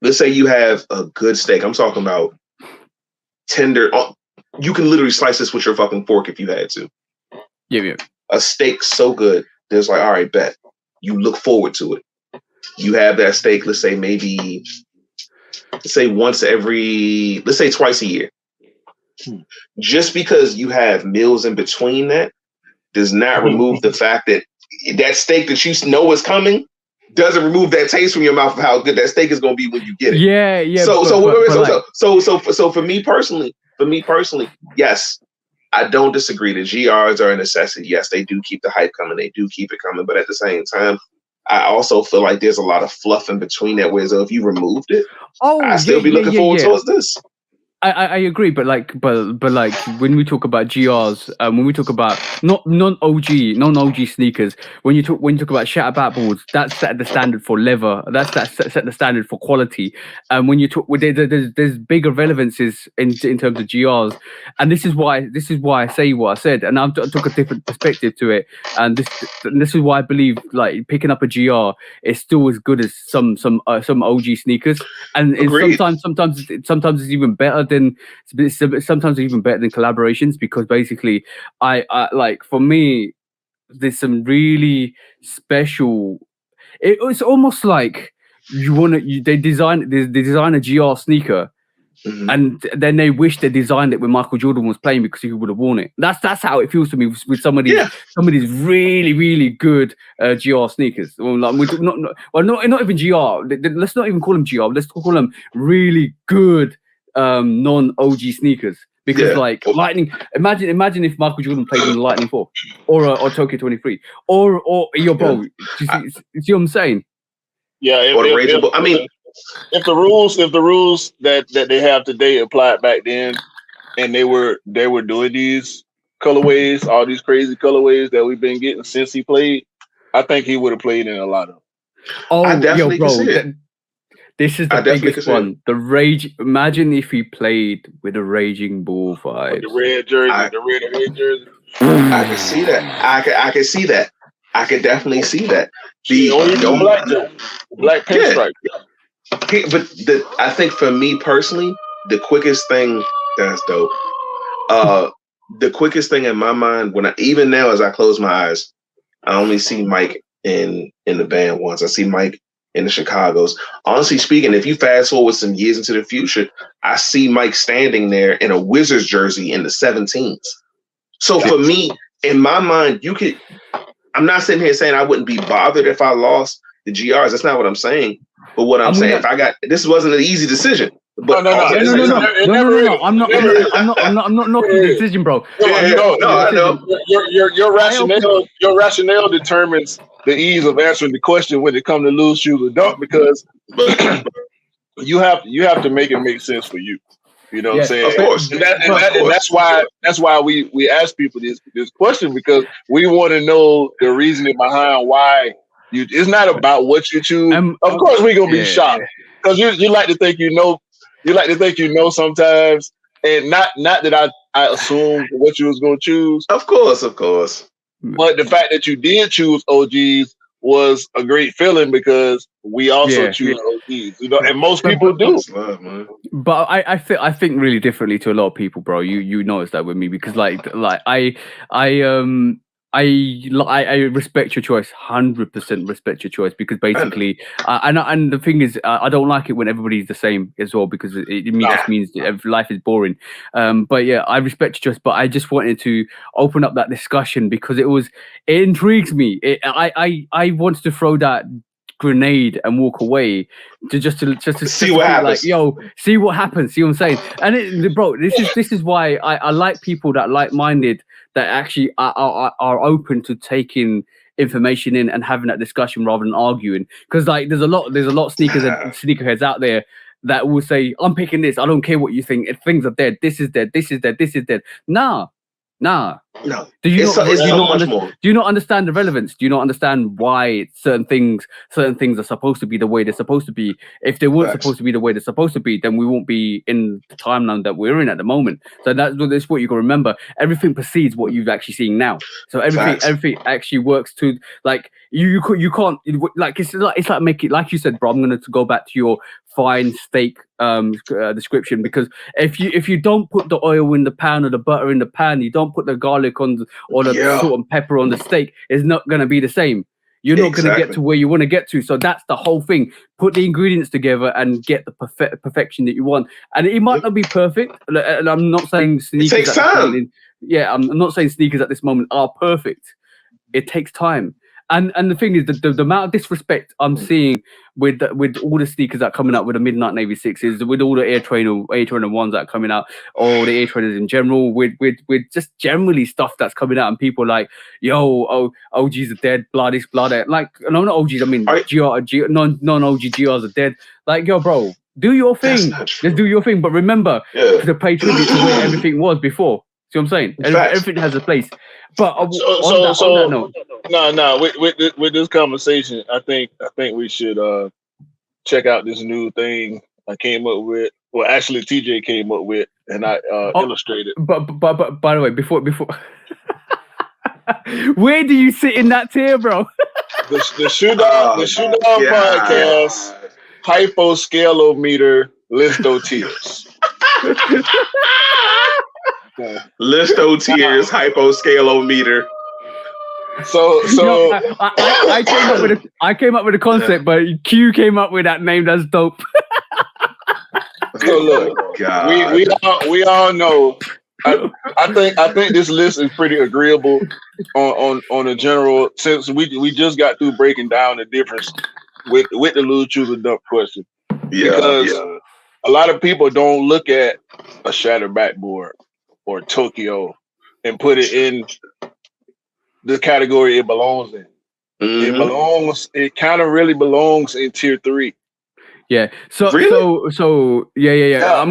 Let's say you have a good steak. I'm talking about tender. You can literally slice this with your fucking fork if you had to. Yeah. A steak so good there's like, all right, bet. You look forward to it. You have that steak, let's say twice a year. Just because you have meals in between that does not remove the fact that that steak that you know is coming doesn't remove that taste from your mouth of how good that steak is going to be when you get it. Yeah. So for me personally, yes, I don't disagree. The GRs are a necessity. Yes, they do keep the hype coming. They do keep it coming. But at the same time, I also feel like there's a lot of fluff in between that. Whereas if you removed it, I'd still be looking forward towards this. I agree, but like when we talk about GRs, when we talk about non OG sneakers, when you talk about shatter backboards, that set the standard for leather. That's set the standard for quality. And when you talk, there's bigger relevances in terms of GRs, and this is why I say what I said, and I took a different perspective to it, and this is why I believe like picking up a GR is still as good as some OG sneakers, and sometimes it's even better than sometimes even better than collaborations, because basically I like, for me, there's some really special. It's almost like they design a GR sneaker, and then they wish they designed it when Michael Jordan was playing because he would have worn it. That's how it feels to me with some of these really, really good GR sneakers. Well, like, not even GR. Let's not even call them GR. Let's call them really good non-OG sneakers. Because like Lightning, imagine if Michael Jordan played in the Lightning 4 or Tokyo 23 or your bro. Do you see what I'm saying? Yeah, if the rules that they have today applied back then, and they were doing these colorways, all these crazy colorways that we've been getting since he played, I think he would have played in a lot of them. Oh, I definitely bro, can see it. This is the biggest one. The rage. Imagine if he played with a Raging Bull vibes. The red jersey, the red away jersey. I can see that. I can see that. I can definitely see that. Black pinstripe. But I think for me personally, the quickest thing, that's dope. The quickest thing in my mind, even now as I close my eyes, I only see Mike in the band once. I see Mike in the Chicagos. Honestly speaking, if you fast forward some years into the future, I see Mike standing there in a Wizards jersey in the 17s. So for me, in my mind, I'm not sitting here saying I wouldn't be bothered if I lost the GRs. That's not what I'm saying. But what I'm saying, this wasn't an easy decision. But no. I'm not knocking the decision, bro. I know. Your rationale determines the ease of answering the question when it comes to lose shoes or dunk, because you have to make it make sense for you. You know what I'm saying? Of course. And that's why we ask people this question, because we want to know the reasoning behind why it's not about what you choose. Of course we're gonna be shocked, because you like to think you know sometimes, and not that I assumed what you was gonna choose. Of course. But the fact that you did choose OGs was a great feeling, because we also choose OGs, and most people do. But I think really differently to a lot of people, bro. You notice that with me, because like I respect your choice, 100% respect your choice, because basically, and the thing is, I don't like it when everybody's the same as well, because it just means that life is boring. But yeah, I respect your choice, but I just wanted to open up that discussion because it intrigues me. I wanted to throw that grenade and walk away to just to see what happens. Like, see what happens. See what I'm saying? And bro, this is why I like people that like-minded, that actually are open to taking information in and having that discussion rather than arguing. Because like there's a lot of sneakerheads out there that will say, I'm picking this, I don't care what you think, if things are dead, this is dead. Nah. No. Do you not understand the relevance? Do you not understand why certain things are supposed to be the way they're supposed to be? If they weren't supposed to be the way they're supposed to be, then we won't be in the timeline that we're in at the moment. So that's what you got to remember. Everything precedes what you've actually seen now. So everything actually works to, like, you can't, like, it's like make it, like you said, bro. I'm going to go back to your fine steak description, because if you don't put the oil in the pan or the butter in the pan, you don't put the garlic on or the salt and pepper on the steak, it's not going to be the same. You're not going to get to where you want to get to. So that's the whole thing. Put the ingredients together and get the perfection that you want. And it might not be perfect. And I'm not saying sneakers. It takes time. I'm not saying sneakers at this moment are perfect. It takes time. And the thing is, the amount of disrespect I'm seeing with all the sneakers that are coming out with the Midnight Navy 6s, with all the Air Trainer 1s that are coming out, or the Air Trainers in general, with just generally stuff that's coming out, and people like, yo, OGs are dead, blah this, blah that. Like, no, not OGs, I mean, non-OG GRs are dead. Like, yo, bro, do your thing. Just do your thing. But remember to pay tribute to where everything was before. See what I'm saying? Everything has a place. But on that note, with this conversation, I think we should check out this new thing I came up with. Well, actually, TJ came up with, and I illustrated. But by the way, before where do you sit in that tier, bro? the Shoot Dog podcast hyposcalometer listo tiers. Listo tiers, hyposcalometer. So I came up with a concept, but Q came up with that name. That's dope. So look, we all know. I think this list is pretty agreeable on a general, since we just got through breaking down the difference with the Lil Chuba Dump question. Because a lot of people don't look at a shattered backboard or Tokyo and put it in the category it belongs in. It kind of really belongs in tier 3. Yeah. So really? So yeah.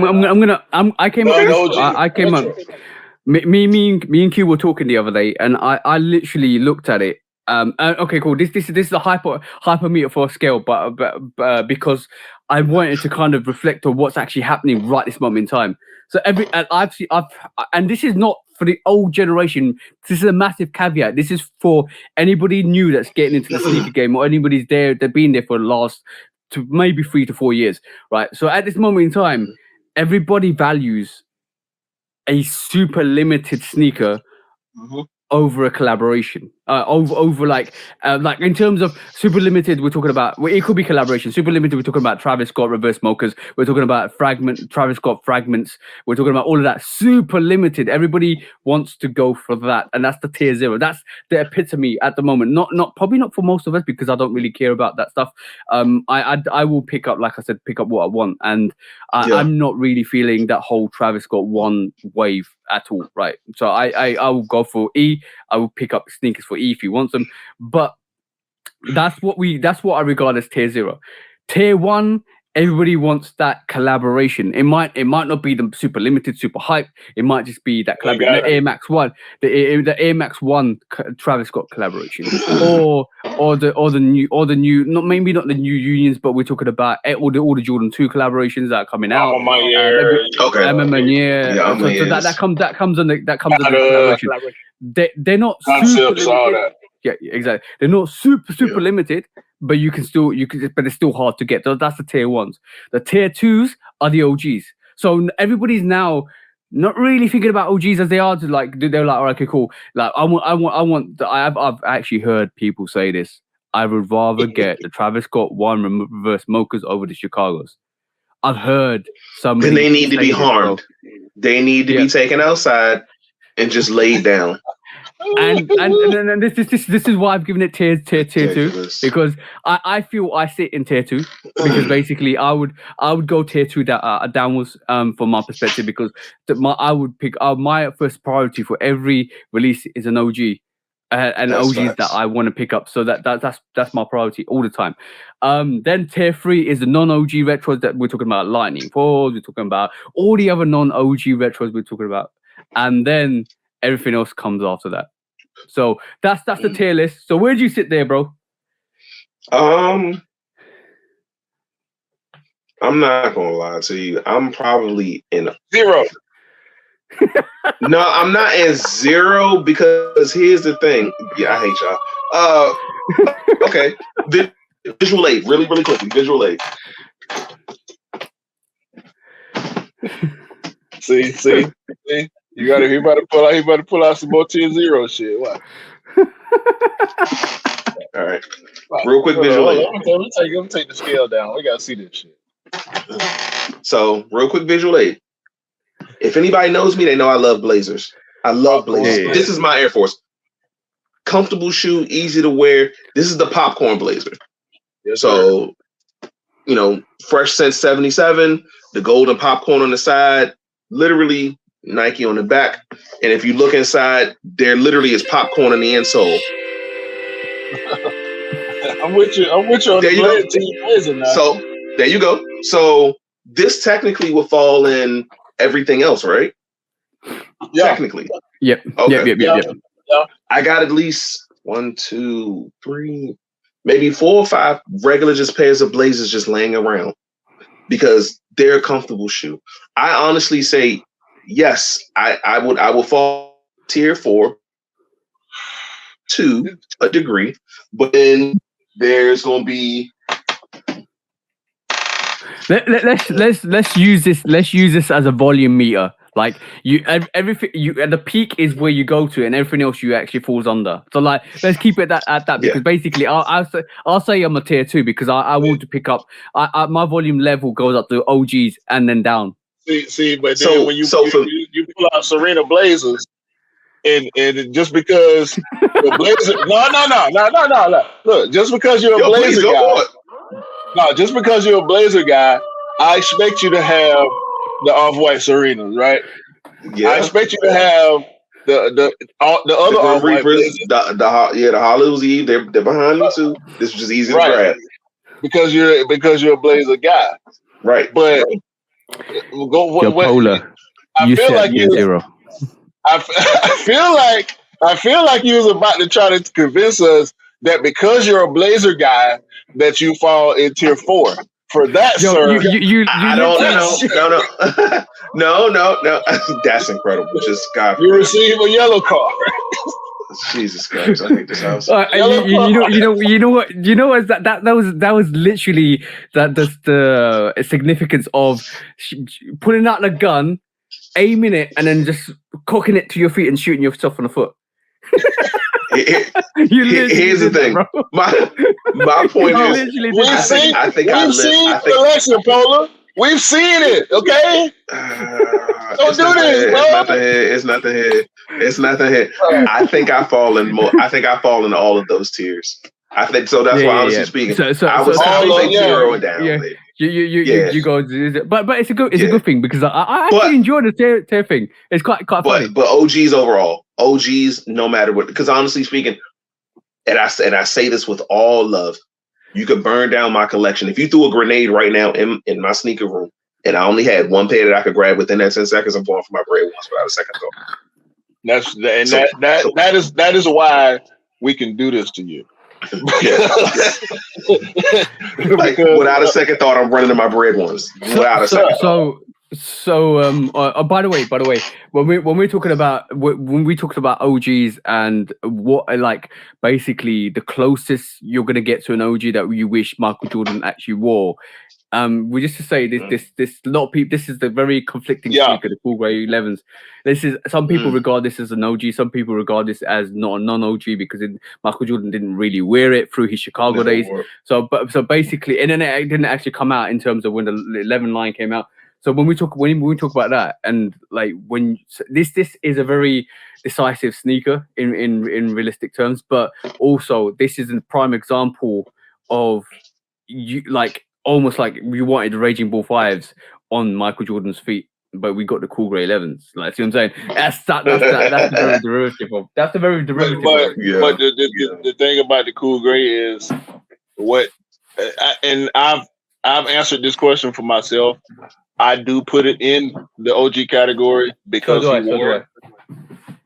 I came up. Me and Q were talking the other day, and I literally looked at it. Okay, cool. This is a hypermeter for a scale, but because I wanted to kind of reflect on what's actually happening right this moment in time. So and this is not for the old generation. This is a massive caveat. This is for anybody new that's getting into the sneaker game, or anybody's there. They've been there for the last maybe 3 to 4 years, right? So at this moment in time, everybody values a super limited sneaker over a collaboration, over like in terms of super limited, we're talking about, it could be collaboration. Super limited, we're talking about Travis Scott reverse mochas, we're talking about Travis Scott fragments, we're talking about all of that. Super limited, everybody wants to go for that, and that's the tier 0. That's the epitome at the moment. Probably not for most of us, because I don't really care about that stuff. I will pick up, like I said, pick up what I want, and I'm not really feeling that whole Travis Scott 1 wave at all, right? So I will go for E. I will pick up sneakers for E if he wants them, but that's what I regard as tier 0. Tier 1, everybody wants that collaboration. It might not be the super limited, super hype. It might just be that collaboration. The Air Max 1, the Air Max 1 Travis Scott collaboration, or the new, maybe not the new unions, but we're talking about all the Jordan 2 collaborations that are coming out. So that comes under collaboration. They're not super limited. Yeah, exactly. They're not super limited, but but it's still hard to get. That's the tier 1s. The tier 2s are the OGs. So everybody's now not really thinking about OGs as they are to like. They're like, all right, okay, cool. Like I've actually heard people say this. I would rather get the Travis Scott 1 reverse mochas over the Chicagos. I've heard somebody. Then they need to be harmed. They need to be taken outside and just laid down. And this is why I've given it tier 2, because I feel I sit in tier 2, because basically I would go tier 2 downwards from my perspective, because I would pick my first priority for every release is an OG. And that's OGs facts that I want to pick up, so that's my priority all the time. Then tier 3 is the non-OG retros that we're talking about, Lightning 4s, we're talking about all the other non-OG retros we're talking about, and then everything else comes after that. So that's the tier list. So where do you sit there, bro? I'm not gonna lie to you. I'm probably in 0. No, I'm not in 0, because here's the thing. Yeah, I hate y'all. Okay. Visual aid, really quickly. Visual aid. See. You gotta. He about to pull out some more 10-0 shit. What? All right. Real quick visual aid. Let me take the scale down. We gotta see this shit. So, real quick visual aid. If anybody knows me, they know I love Blazers. I love Blazers. Yeah. This is my Air Force. Comfortable shoe, easy to wear. This is the popcorn Blazer. Yes, so, fresh since 77, the golden popcorn on the side, literally Nike on the back. And if you look inside, there literally is popcorn in the insole. I'm with you on the Blazer now. So, there you go. So, this technically will fall in everything else, right? Yeah. Technically. Yep. Okay. Yep. I got at least 1, 2, 3, maybe 4 or 5 regular just pairs of Blazers just laying around because they're a comfortable shoe. I honestly say yes. I will fall tier 4 to a degree, but then there's going to be. Let's use this. Let's use this as a volume meter. Like everything at the peak is where you go to, and everything else you actually falls under. So like, let's keep it at that because basically, I'll say I'm a tier 2 because I will pick up. My volume level goes up to OGs and then down. See, but then when you pull out Serena Blazers, and just because the Blazer, no. Look, just because you're a Blazer guy, just because you're a Blazer guy, I expect you to have the off-white Serenas, right? Yeah. I expect you to have the other off-white Blazers. The Hollows Eve, they're behind me too. This was just easy to grab. Because you're a Blazer guy. Right. But Polar. I feel like you I feel like you was about to try to convince us that because you're a Blazer guy that you fall in tier 4. For that, sir, I don't know. No. That's incredible. Just God. You receive a yellow card. Jesus Christ! I hate this house. You know what? That was literally the significance of putting out the gun, aiming it, and then just cocking it to your feet and shooting yourself on the foot. Here's the thing. My point is, I think we've seen election, Polar. We've seen it. Okay. Don't do this, bro. It's nothing here. I think I fall in all of those tiers. I think so. That's why, honestly speaking, I was zeroing down. Yeah. You go, but it's a good thing because I actually enjoy the tier thing. It's quite funny. But OGs overall, no matter what, because honestly speaking, and I say this with all love, you could burn down my collection if you threw a grenade right now in my sneaker room, and I only had one pair that I could grab within that 10 seconds. I'm going for my bread once without a second thought. That is why we can do this to you. Like without a second thought, I'm running to my bread ones. Without a second thought. By the way, when we talked about OGs and what like basically the closest you're gonna get to an OG that you wish Michael Jordan actually wore, we just to say this a lot of people. This is the very conflicting sneaker, the cool grey 11s. This is some people regard this as an OG, some people regard this as not a non-OG because Michael Jordan didn't really wear it through his Chicago days. So basically, and then it didn't actually come out in terms of when the 11 line came out. So when we talk about that, and like when this is a very decisive sneaker in realistic terms, but also this is a prime example of you like almost like we wanted the Raging Bull 5s on Michael Jordan's feet, but we got the cool grey 11s. Like, see what I'm saying? That's the very derivative of. That's the very derivative. But the thing about the cool grey is what, and I've answered this question for myself. I do put it in the OG category because he wore it.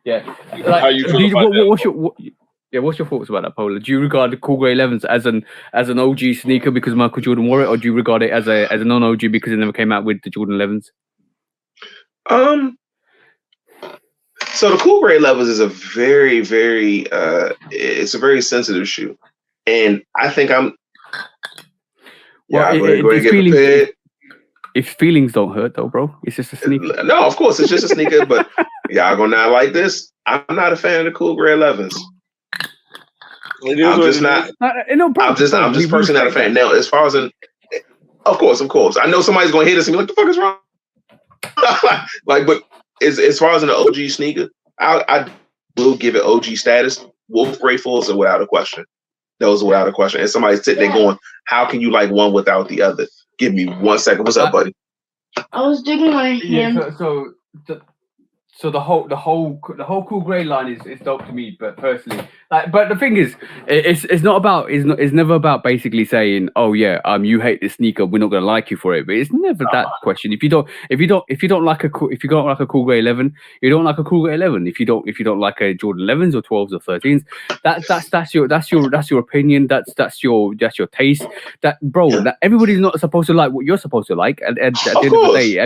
Yeah. How you feel about that? What's your thoughts about that, Polar? Do you regard the cool grey 11s as an OG sneaker because Michael Jordan wore it, or do you regard it as a non-OG because it never came out with the Jordan 11s? So the cool grey 11s is a very, very it's a very sensitive shoe, and I think I'm. Well, go ahead and get prepared. If feelings don't hurt, though, bro, it's just a sneaker. No, of course, it's just a sneaker, but y'all gonna not like this. I'm not a fan of the Cool Gray 11s. I'm just not. I'm just personally not a fan. Now, as far as of course. I know somebody's gonna hit us and be like, "The fuck is wrong?" Like, but as far as an OG sneaker, I will give it OG status. Wolf Grateful is without a question. Those are without a question. And somebody's sitting there going, "How can you like one without the other?" Give me 1 second. What's up, buddy? I was digging my hand. Yeah, so the whole Cool Grey line is dope to me, but personally, like, but the thing is, it's never about basically saying, oh yeah, you hate this sneaker, we're not gonna like you for it. But it's never that question. If you don't like a Cool Grey 11, you don't like a Cool Grey 11. If you don't like a Jordan 11s or 12s or 13s, that's your opinion. That's your taste. That, bro, that everybody's not supposed to like what you're supposed to like. And at the end of the day,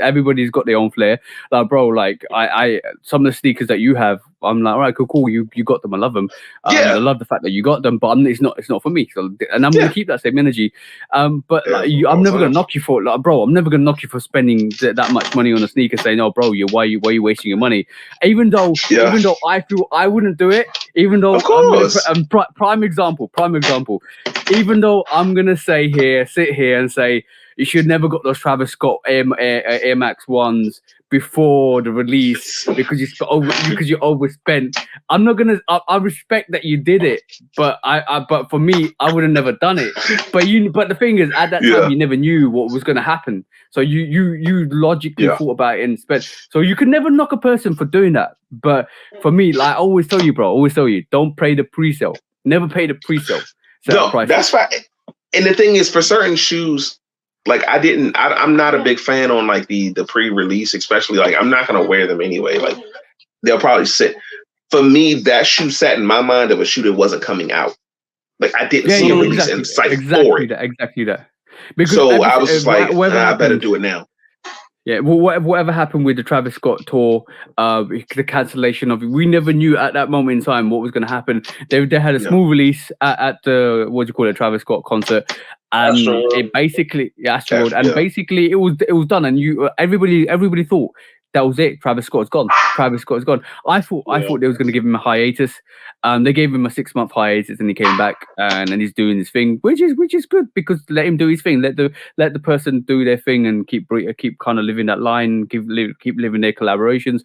everybody's got their own flair. Like, bro, like I some of the sneakers that you have, I'm like, all right, cool. You got them. I love them. I love the fact that you got them, but it's not for me. So, and I'm gonna keep that same energy. But like, I'm never gonna knock you for it, like, bro. I'm never gonna knock you for spending that much money on a sneaker. Saying, no, bro, why are you wasting your money? Even though I feel I wouldn't do it. Even though prime example. Even though I'm gonna sit here and say you should never got those Travis Scott Air Max 1s before the release because you overspent. I'm not gonna. I respect that you did it, but but for me, I would have never done it. But the thing is, at that time, you never knew what was gonna happen, so you logically thought about it and spent. So you could never knock a person for doing that. But for me, like I always tell you, bro, don't pay the pre-sale. Never pay the pre-sale. No, that's fine. And the thing is, for certain shoes, like I'm not a big fan on like the pre-release, especially like I'm not gonna wear them anyway. Like they'll probably sit. For me, that shoe sat in my mind of a shoe that wasn't coming out. Like I didn't see a release in sight for it. Exactly that. Because so I was just like, I better do it now. Yeah, well, whatever happened with the Travis Scott tour, the cancellation of it, we never knew at that moment in time what was going to happen. They had a small release at the Travis Scott concert, and it basically Astroworld, and basically it was done, and everybody thought that was it. Travis Scott's gone. I thought they was going to give him a hiatus. They gave him a 6-month hiatus, and he came back, and he's doing his thing, which is good because let him do his thing. Let the person do their thing and keep kind of living that line, keep living their collaborations.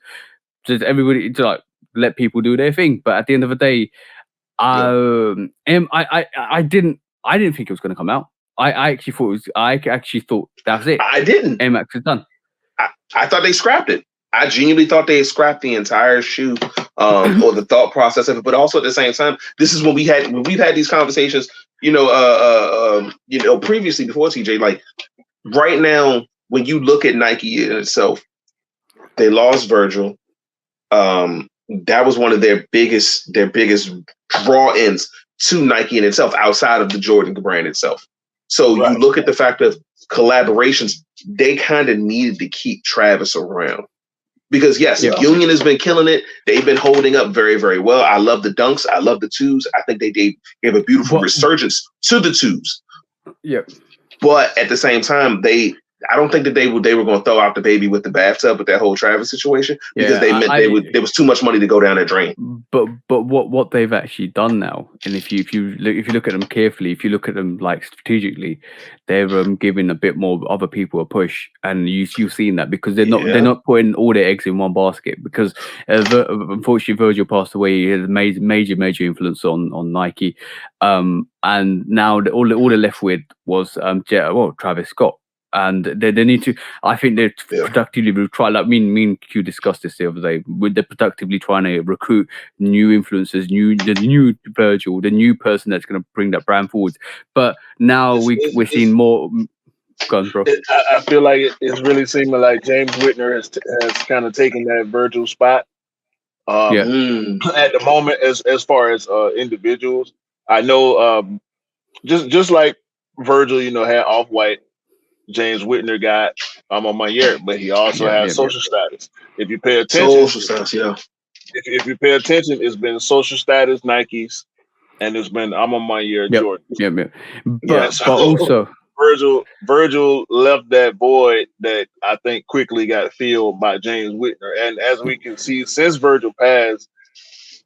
Just everybody to like let people do their thing. But at the end of the day, I didn't think it was going to come out. I actually thought that was it. I didn't. Max is done. I thought they scrapped it. I genuinely thought they had scrapped the entire shoe, or the thought process of it. But also at the same time, this is when we've had these conversations, previously before TJ. Like right now, when you look at Nike in itself, they lost Virgil. That was one of their biggest draw-ins to Nike in itself, outside of the Jordan brand itself. So you look at the fact of collaborations, they kind of needed to keep Travis around. Because Union has been killing it. They've been holding up very, very well. I love the dunks. I love the twos. I think they gave a beautiful resurgence to the twos. Yeah. But at the same time, I don't think that they were going to throw out the baby with the bathtub with that whole Travis situation, because there was too much money to go down that drain. But what they've actually done now, and if you look at them carefully, if you look at them like strategically, they're giving a bit more other people a push, and you've seen that because they're not putting all their eggs in one basket. Because unfortunately, Virgil passed away. He had a major influence on Nike, and now all they're left with was Travis Scott. And they need to. I think they're productively try. Like me and Q discussed this the other day. They're productively trying to recruit new influencers, the new Virgil, the new person that's going to bring that brand forward. But now we're seeing more. Guns, bro. I feel like it's really seeming like James Whitner has kind of taken that Virgil spot. At the moment, as far as individuals, I know just like Virgil, had Off-White. James Whitner got I'm on my year, but he also has social status. If you pay attention, social status, if you pay attention, it's been social status Nikes, and it's been I'm on my year Jordan. But also Virgil left that void that I think quickly got filled by James Whitner. And as we can see, since Virgil passed,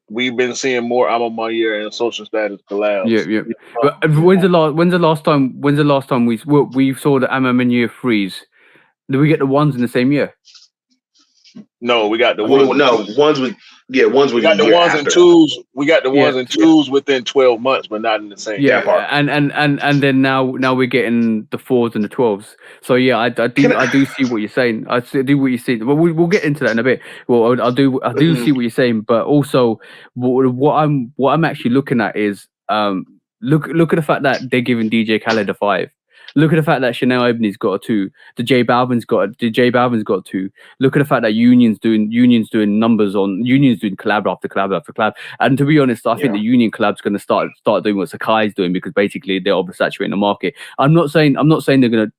we've been seeing more Amamanya and Social Status collabs. Yeah. But when's the last time we saw the Amamanya freeze? Did we get the ones in the same year? No, we got the ones with we got the ones and twos. We got the ones and twos within 12 months, but not in the same. Yeah, and then now we're getting the 4s and the 12s. So yeah, I do see what you're saying. I do what you're saying. Well, we'll get into that in a bit. Well, I do see what you're saying, but also what I'm actually looking at is look at the fact that they're giving DJ Khaled a 5. Look at the fact that Chanel Ebony's got a 2. The J Balvin's got a 2. Look at the fact that Union's doing numbers on Union's doing collab after collab after collab. And to be honest, I think the Union collab's going to start doing what Sakai's doing, because basically they're oversaturating the market. I'm not saying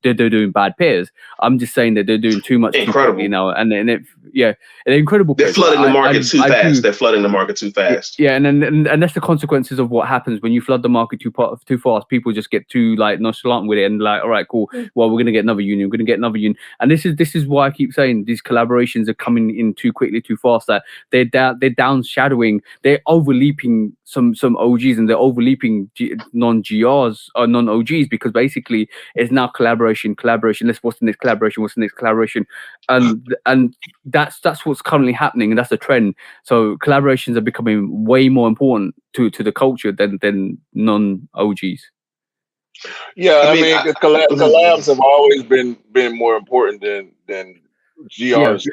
they're doing bad pairs. I'm just saying that they're doing too much too quickly now, and they're incredible. They're flooding the market too fast. They're flooding the market too fast. Yeah, and that's the consequences of what happens when you flood the market too fast. People just get too like nonchalant with it, and like, all right, cool. Well, we're gonna get another union. We're gonna get another union, and this is why I keep saying these collaborations are coming in too quickly, too fast. That they're downshadowing, they're overleaping some OGs, and they're overleaping non-GRs or non-OGs, because basically it's now collaboration. What's the next collaboration? And that's what's currently happening, and that's the trend. So collaborations are becoming way more important to the culture than non-OGs. Yeah, I mean collabs have always been more important than GRs,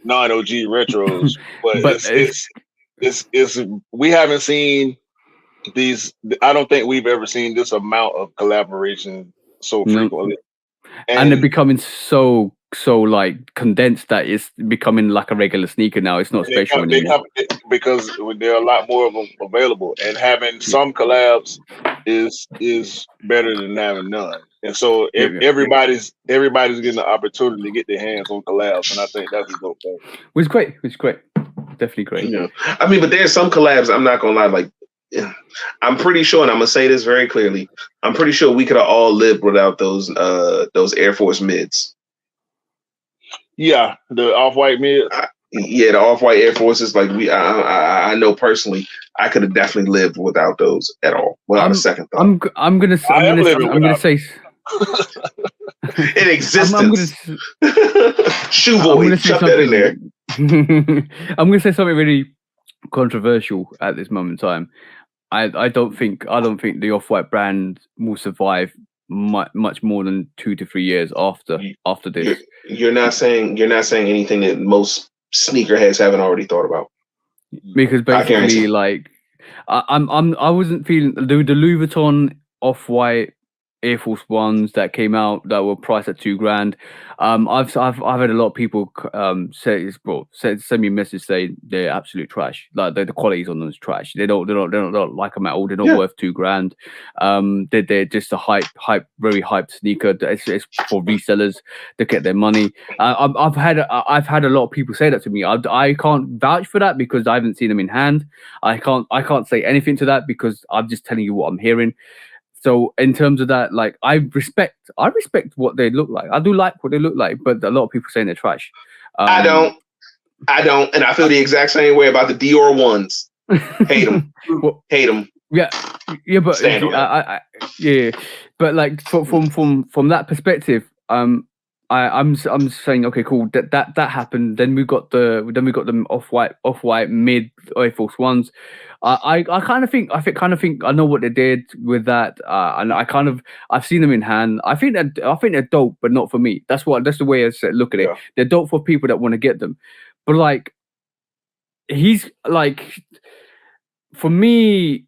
non-OG retros. But it's we haven't seen these. I don't think we've ever seen this amount of collaboration so frequently, and they're becoming so like condensed that it's becoming like a regular sneaker now. It's not special anymore, because there are a lot more of them available, and having some collabs is better than having none. And so everybody's getting the opportunity to get their hands on collabs, and I think that's a dope thing. It's great, definitely great. Yeah, I mean, but there's some collabs, I'm not gonna lie, like I'm pretty sure, and I'm gonna say this very clearly, I'm pretty sure we could have all lived without those Air Force mids. Yeah, the off-white mid. The off-white Air Forces, like I know personally, I could have definitely lived without those at all, without a second thought. I'm gonna say in existence. Shoe boy, chuck that in there. I'm gonna say something really controversial at this moment in time. I don't think the Off-White brand will survive much more than 2 to 3 years after this. You're not saying anything that most sneakerheads haven't already thought about. Because basically, like, I wasn't feeling the Louis Vuitton Off-White Air Force Ones that came out that were priced at $2,000. I've had a lot of people send me a message saying they're absolute trash. Like the qualities on them is trash. They don't like them at all. They're not worth $2,000. They're just a very hyped sneaker. It's for resellers to get their money. I've had a lot of people say that to me. I can't vouch for that because I haven't seen them in hand. I can't say anything to that because I'm just telling you what I'm hearing. So in terms of that, like I respect what they look like. I do like what they look like, but a lot of people saying they're trash. I don't, and I feel the exact same way about the Dior ones. Hate them, hate them. Yeah, but but like from that perspective, I'm saying okay, cool. That happened. Then we got the off-white mid Air Force Ones. I kind of think I know what they did with that, and I've seen them in hand. I think they're dope, but not for me. That's the way I look at it. They're dope for people that want to get them, but like he's like for me,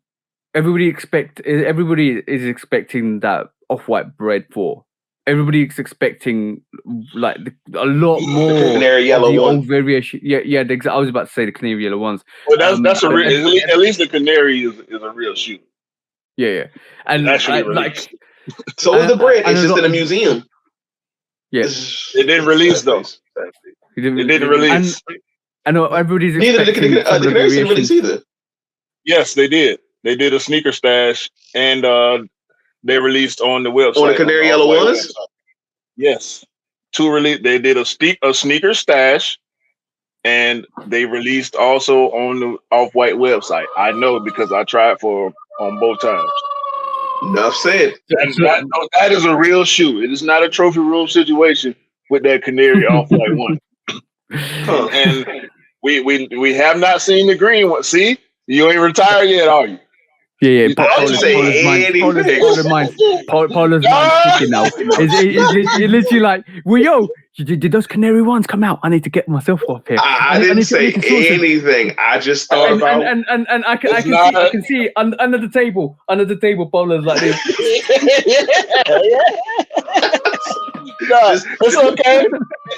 everybody is expecting that Off-White bread for. Everybody is expecting like a lot more canary yellow old variation. Yeah. I was about to say the canary yellow ones. Well, that's at least the canary is a real shoe. Yeah, and like so is the bread. It's just in a museum. Yeah, it didn't release though. It didn't release. I know everybody's expecting the canaries didn't release either. Yes, they did. They did a sneaker stash, and they released on the website. On the Canary Yellow ones? Yes. 2 release. They did a sneaker stash, and they released also on the Off-White website. I know because I tried on both times. Enough said. That is a real shoe. It is not a trophy room situation with that Canary Off-White one. Huh. And we have not seen the green one. See, you ain't retired yet, are you? Yeah. Paula's mind's ticking now. It's literally like, well, yo, did those Canary ones come out? I need to get myself off here. I didn't say anything. I just thought about. And I can see under the table. Paula's like this. No, it's okay.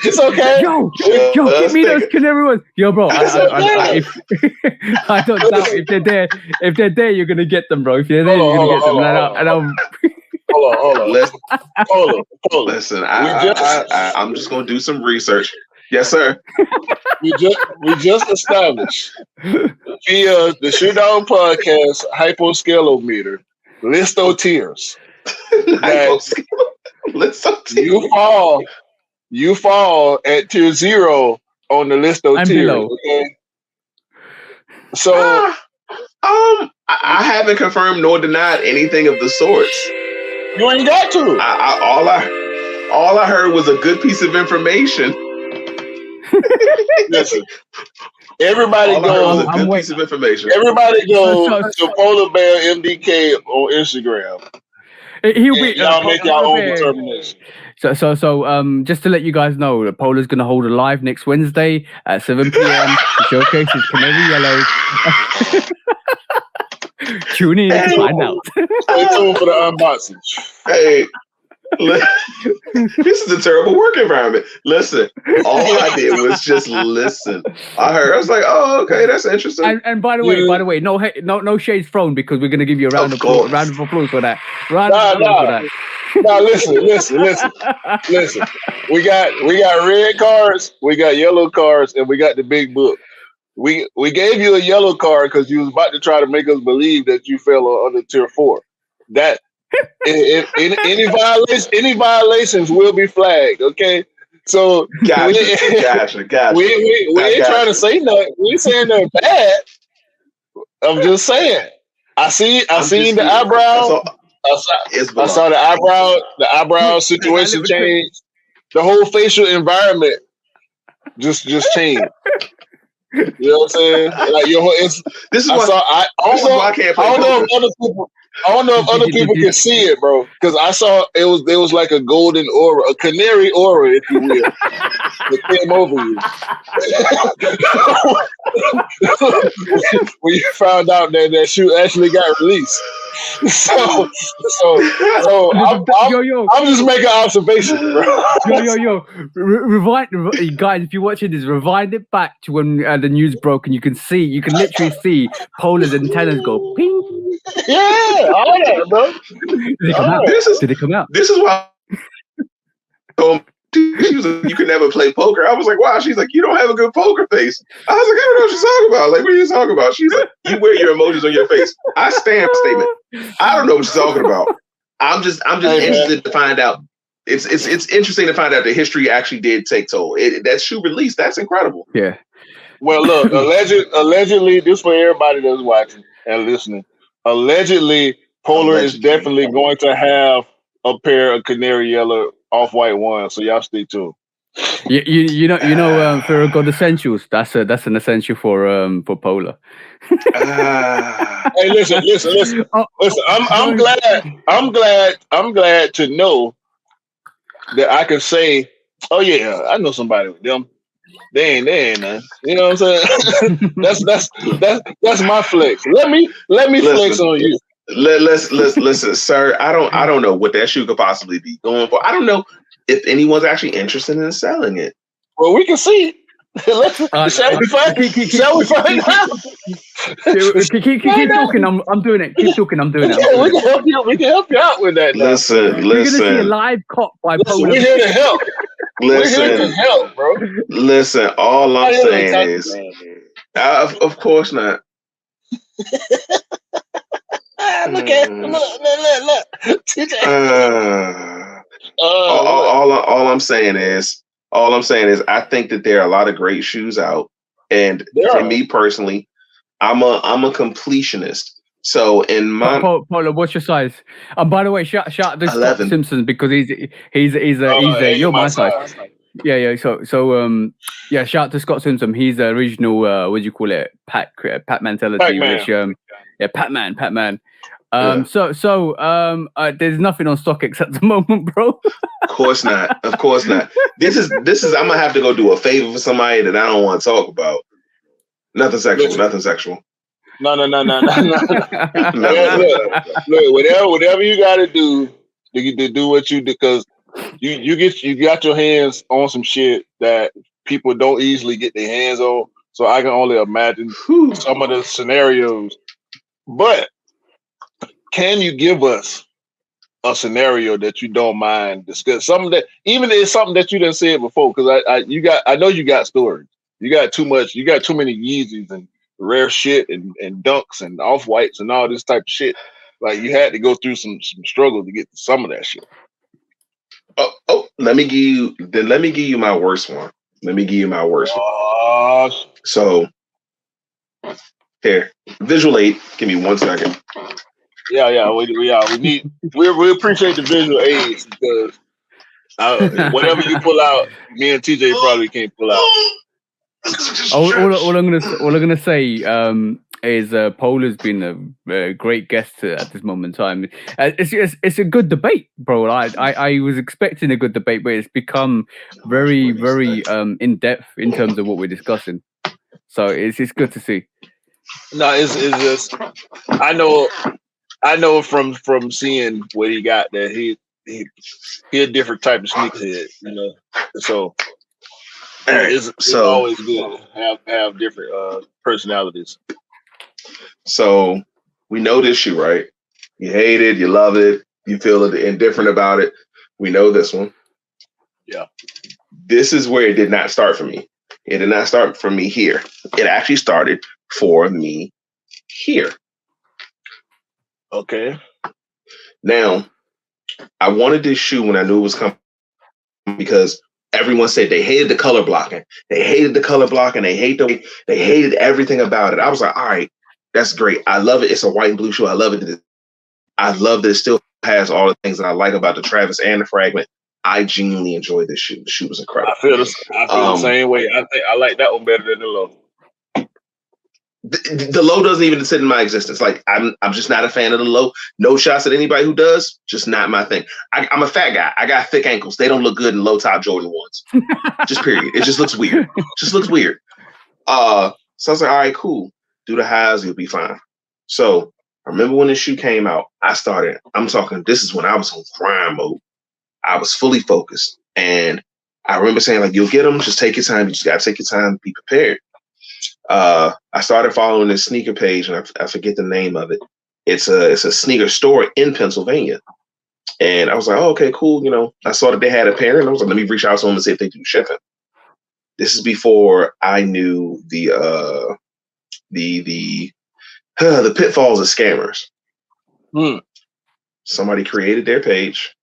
It's okay. Yo, give me those Canary ones. Yo, bro, I don't doubt if they're there, you're gonna get them, bro. If they're there, you're gonna get them. Hold on. Listen, I'm just gonna do some research. Yes, sir. We just established via the Shoot Down Podcast hyposcalometer listo tiers. You fall at tier 0 on the listo tier. Okay? So I haven't confirmed nor denied anything of the sorts. You ain't got to. All I heard was a good piece of information. Listen, everybody goes to PolarbrMDK on Instagram. He'll be. Y'all make your own determination. So, just to let you guys know, that Polar's going to hold a live next Wednesday at 7 p.m. to showcase his Canary Yellows. Tune in to find out. Stay tuned for the unboxing. Hey, this is a terrible work environment. Listen, all I did was just listen. I was like, oh, okay, that's interesting. And by the way, no shades thrown, because we're going to give you a round of applause for that. Now listen. We got red cards, we got yellow cards, and we got the big book. We gave you a yellow card because you was about to try to make us believe that you fell under tier 4. That if any violations will be flagged. Okay, so gotcha. We ain't trying to say nothing. We ain't saying nothing bad. I'm just saying. I seen the eyebrow. I saw the eyebrow situation change. The whole facial environment just changed. You know what I'm saying? Like I don't know if other people can see it, bro. Because I saw there was like a golden aura, a canary aura, if you will, that came over you when you found out that shoe actually got released. So I'm just making observations, bro. Rewind, guys. If you're watching this, rewind it back to when the news broke, and you can literally see Polar's antennas go ping. Yeah, all that, bro. Did it come out? This is why. She was like, you can never play poker. I was like, wow. She's like, you don't have a good poker face. I was like, I don't know what you're talking about. Like, what are you talking about? She's like, you wear your emojis on your face. I stand statement. I don't know what you're talking about. I'm just interested to find out. It's interesting to find out the history actually did take toll. That shoe release, that's incredible. Yeah. Well, look, allegedly, this for everybody that's watching and listening. Allegedly, Polar is definitely going to have a pair of canary yellow Off-White ones. So y'all stay tuned. You know, for God Essentials, that's an essential for Polar. Hey, listen. Listen, I'm glad to know that I can say, oh yeah, I know somebody with them. They ain't none. You know what I'm saying? that's my flex. Let me flex on you. Let's listen, sir. I don't know what that shoe could possibly be going for. I don't know if anyone's actually interested in selling it. Well, we can see. Shall we find out? Keep talking. I'm doing it. Keep talking. I'm doing it. Yeah, we can help you out with that. Listen. We're gonna see a live cop by Polar. We're here to help. We're here to help, bro. Listen, all I'm saying is, of course not. Look Okay, look. TJ. All I'm saying is, I think that there are a lot of great shoes out, and for me personally, I'm a completionist. So in my Polo, what's your size? And by the way, shout out to Scott 11. Simpson because he's Hey, you're my size. size. Yeah. So yeah, shout out to Scott Simpson. He's the original what do you call it? Pat mentality, Pac-Man. which yeah, Pat-Man. Yeah. So there's nothing on StockX at the moment, bro. Of course not. This is I'm gonna have to go do a favor for somebody that I don't want to talk about. Nothing sexual. No. No. Look, whatever you got to do to do what you do, because you got your hands on some shit that people don't easily get their hands on. So I can only imagine some of the scenarios. But can you give us a scenario that you don't mind discuss? Something that even if it's something that you didn't say before, because I know you got stories. You got too many Yeezys and rare shit and dunks and off-whites and all this type of shit. Like you had to go through some struggle to get to some of that shit. Let me give you my worst one. So here, visual aid. Give me 1 second. Yeah. We appreciate the visual aids because whatever you pull out, me and TJ probably can't pull out. All I'm gonna say is Polar's been a great guest at this moment in time. It's a good debate, bro. I was expecting a good debate, but it's become very in depth in terms of what we're discussing. So it's good to see. No, it's just I know from seeing what he got that he a different type of sneakerhead, you know. So it's always good to have different personalities. So we know this shoe, right? You hate it, you love it, you feel indifferent about it. We know this one. Yeah. This is where it did not start for me. It did not start for me here. It actually started for me here. Okay. Now, I wanted this shoe when I knew it was coming because everyone said they hated the color blocking. They hated everything about it. I was like, all right, that's great. I love it. It's a white and blue shoe. I love it. I love that it still has all the things that I like about the Travis and the Fragment. I genuinely enjoyed this shoe. The shoe was incredible. I feel the same way. I think I like that one better than the low. The low doesn't even sit in my existence. Like I'm just not a fan of the low. No shots at anybody who does. Just not my thing. I'm a fat guy. I got thick ankles. They don't look good in low top Jordan ones. Just period. It just looks weird. So I was like, all right, cool. Do the highs, you'll be fine. So I remember when this shoe came out, I'm talking, this is when I was on grind mode. I was fully focused. And I remember saying, like, you'll get them, just take your time. You just got to take your time, be prepared. I started following this sneaker page, and I forget the name of it. It's a sneaker store in Pennsylvania. And I was like, oh, okay, cool. You know, I saw that they had a pair, and I was like, let me reach out to them and see if they do shipping. This is before I knew the pitfalls of scammers. Somebody created their page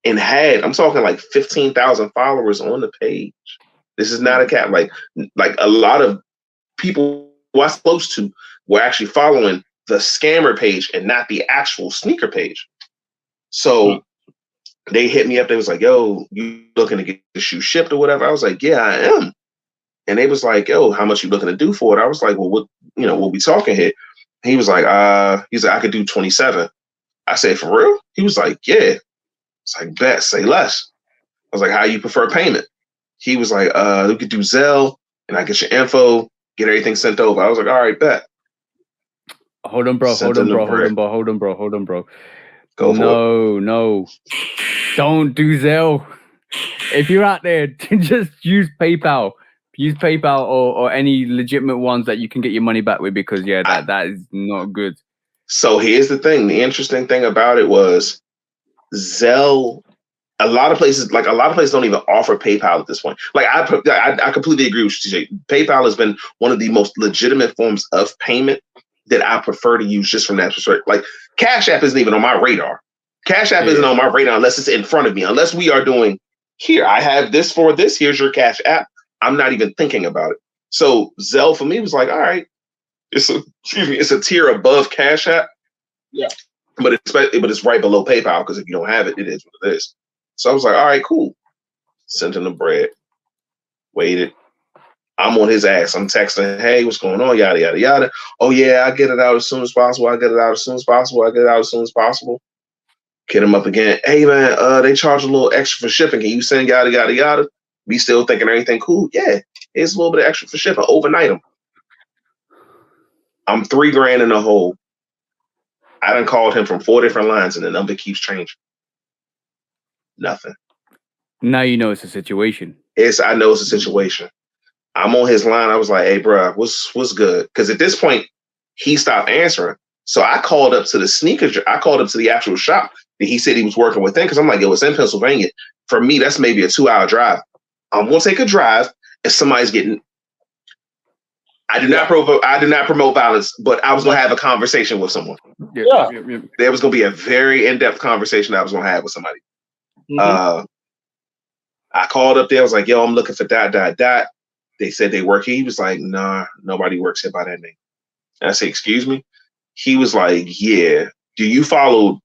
and I'm talking like 15,000 followers on the page. This is not a cap. Like a lot of people who I was close to were actually following the scammer page and not the actual sneaker page. So they hit me up. They was like, yo, you looking to get the shoe shipped or whatever? I was like, yeah, I am. And they was like, yo, how much you looking to do for it? I was like, well, what we talking here? He was like, I could do 27. I said, for real? He was like, yeah. It's like, bet, say less. I was like, how you prefer payment? He was like, we could do Zelle, and I get your info, get everything sent over. I was like, all right, bet. Hold on, bro. Go no. Don't do Zelle. If you're out there, just use PayPal. Use PayPal or any legitimate ones that you can get your money back with, because that is not good. So here's the thing. The interesting thing about it was Zelle. A lot of places don't even offer PayPal at this point. Like I completely agree with you, TJ. PayPal has been one of the most legitimate forms of payment that I prefer to use just from that perspective. Like Cash App isn't even on my radar. Cash App isn't on my radar unless it's in front of me. Unless we are doing, here, I have this for this. Here's your Cash App. I'm not even thinking about it. So Zelle for me was like, all right, it's a tier above Cash App. Yeah. But it's right below PayPal, because if you don't have it, it is what it is. So I was like, all right, cool. Sent him the bread. Waited. I'm on his ass. I'm texting, hey, what's going on? Yada, yada, yada. Oh, yeah, I get it out as soon as possible. I get it out as soon as possible. I get it out as soon as possible. Hit him up again. Hey, man, they charge a little extra for shipping. Can you send yada, yada, yada? We still thinking everything cool? Yeah, it's a little bit of extra for shipping. Overnight them. I'm $3,000 in the hole. I done called him from 4 different lines, and the number keeps changing. Nothing. Now you know it's a situation. I know it's a situation. I'm on his line. I was like, hey, bro, what's good? Because at this point, he stopped answering. So I called up to the actual shop that he said he was working within, because I'm like, yo, it's in Pennsylvania. For me, that's maybe a 2-hour drive. I'm going to take a drive if somebody's getting... I do not promote violence, but I was going to have a conversation with someone. Yeah. There was going to be a very in-depth conversation I was going to have with somebody. I called up there. I was like, yo, I'm looking for ... They said they work here. He was like, nah, nobody works here by that name. And I said, excuse me? He was like, yeah. Do you follow ...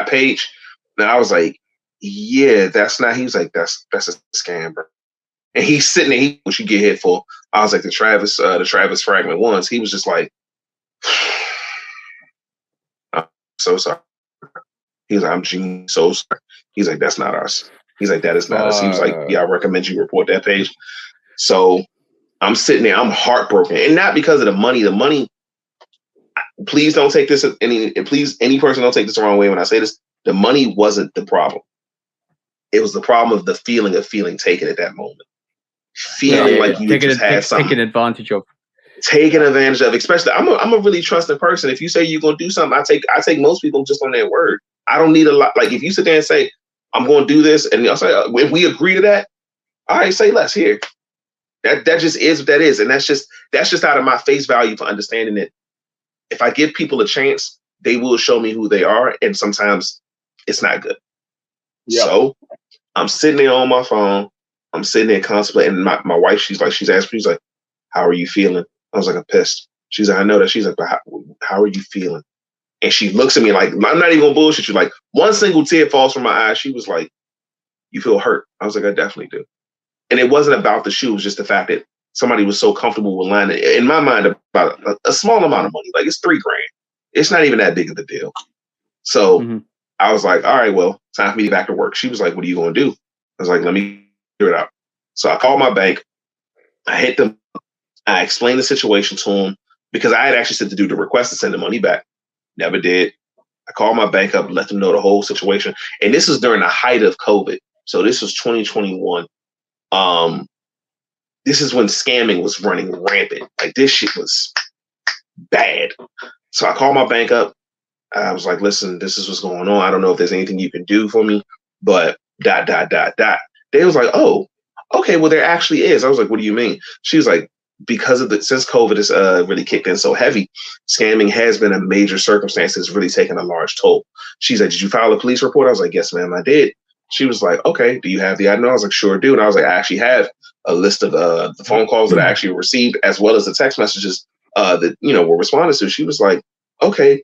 page? And I was like, yeah, that's not... He was like, that's a scam, bro. And he's sitting there, what you get hit for? I was like, the Travis Fragment ones. He was just like, I'm so sorry. He was like, I'm so sorry. He's like, that's not us. He's like, that is not us. He was like, yeah, I recommend you report that page. So I'm sitting there, I'm heartbroken. And not because of the money. The money, please don't take this, any person don't take this the wrong way when I say this. The money wasn't the problem. It was the problem of the feeling of feeling taken at that moment. Feeling like you just had something. Taken advantage of. Taking advantage of, especially I'm a really trusting person. If you say you're gonna do something, I take most people just on their word. I don't need a lot. Like if you sit there and say, I'm gonna do this, and I'll say, if we agree to that, all right, say less here. That just is what that is. And that's just out of my face value for understanding that if I give people a chance, they will show me who they are. And sometimes it's not good. Yeah. So I'm sitting there on my phone. I'm sitting there contemplating. My wife, she's asking me, how are you feeling? I was like, I'm pissed. She's like, I know that. She's like, but how are you feeling? And she looks at me like, I'm not even gonna bullshit you. Like one single tear falls from my eye. She was like, you feel hurt? I was like, I definitely do. And it wasn't about the shoe. It was just the fact that somebody was so comfortable with lying. In my mind, about a small amount of money. Like it's $3,000. It's not even that big of a deal. So I was like, all right, well, time for me to get back to work. She was like, what are you going to do? I was like, let me figure it out. So I called my bank. I hit them. I explained the situation to them because I had actually sent the dude the request to send the money back. Never did. I called my bank up, let them know the whole situation. And this was during the height of COVID. So this was 2021. This is when scamming was running rampant. Like this shit was bad. So I called my bank up. I was like, listen, this is what's going on. I don't know if there's anything you can do for me, but ... They was like, oh, okay, well, there actually is. I was like, what do you mean? She was like, since COVID has really kicked in so heavy, scamming has been a major circumstance that's really taken a large toll. She's like, did you file a police report? I was like, yes, ma'am, I did. She was like, okay, do you have the ID? I was like, sure do. And I was like, I actually have a list of the phone calls that I actually received, as well as the text messages that, were responded to. She was like, okay,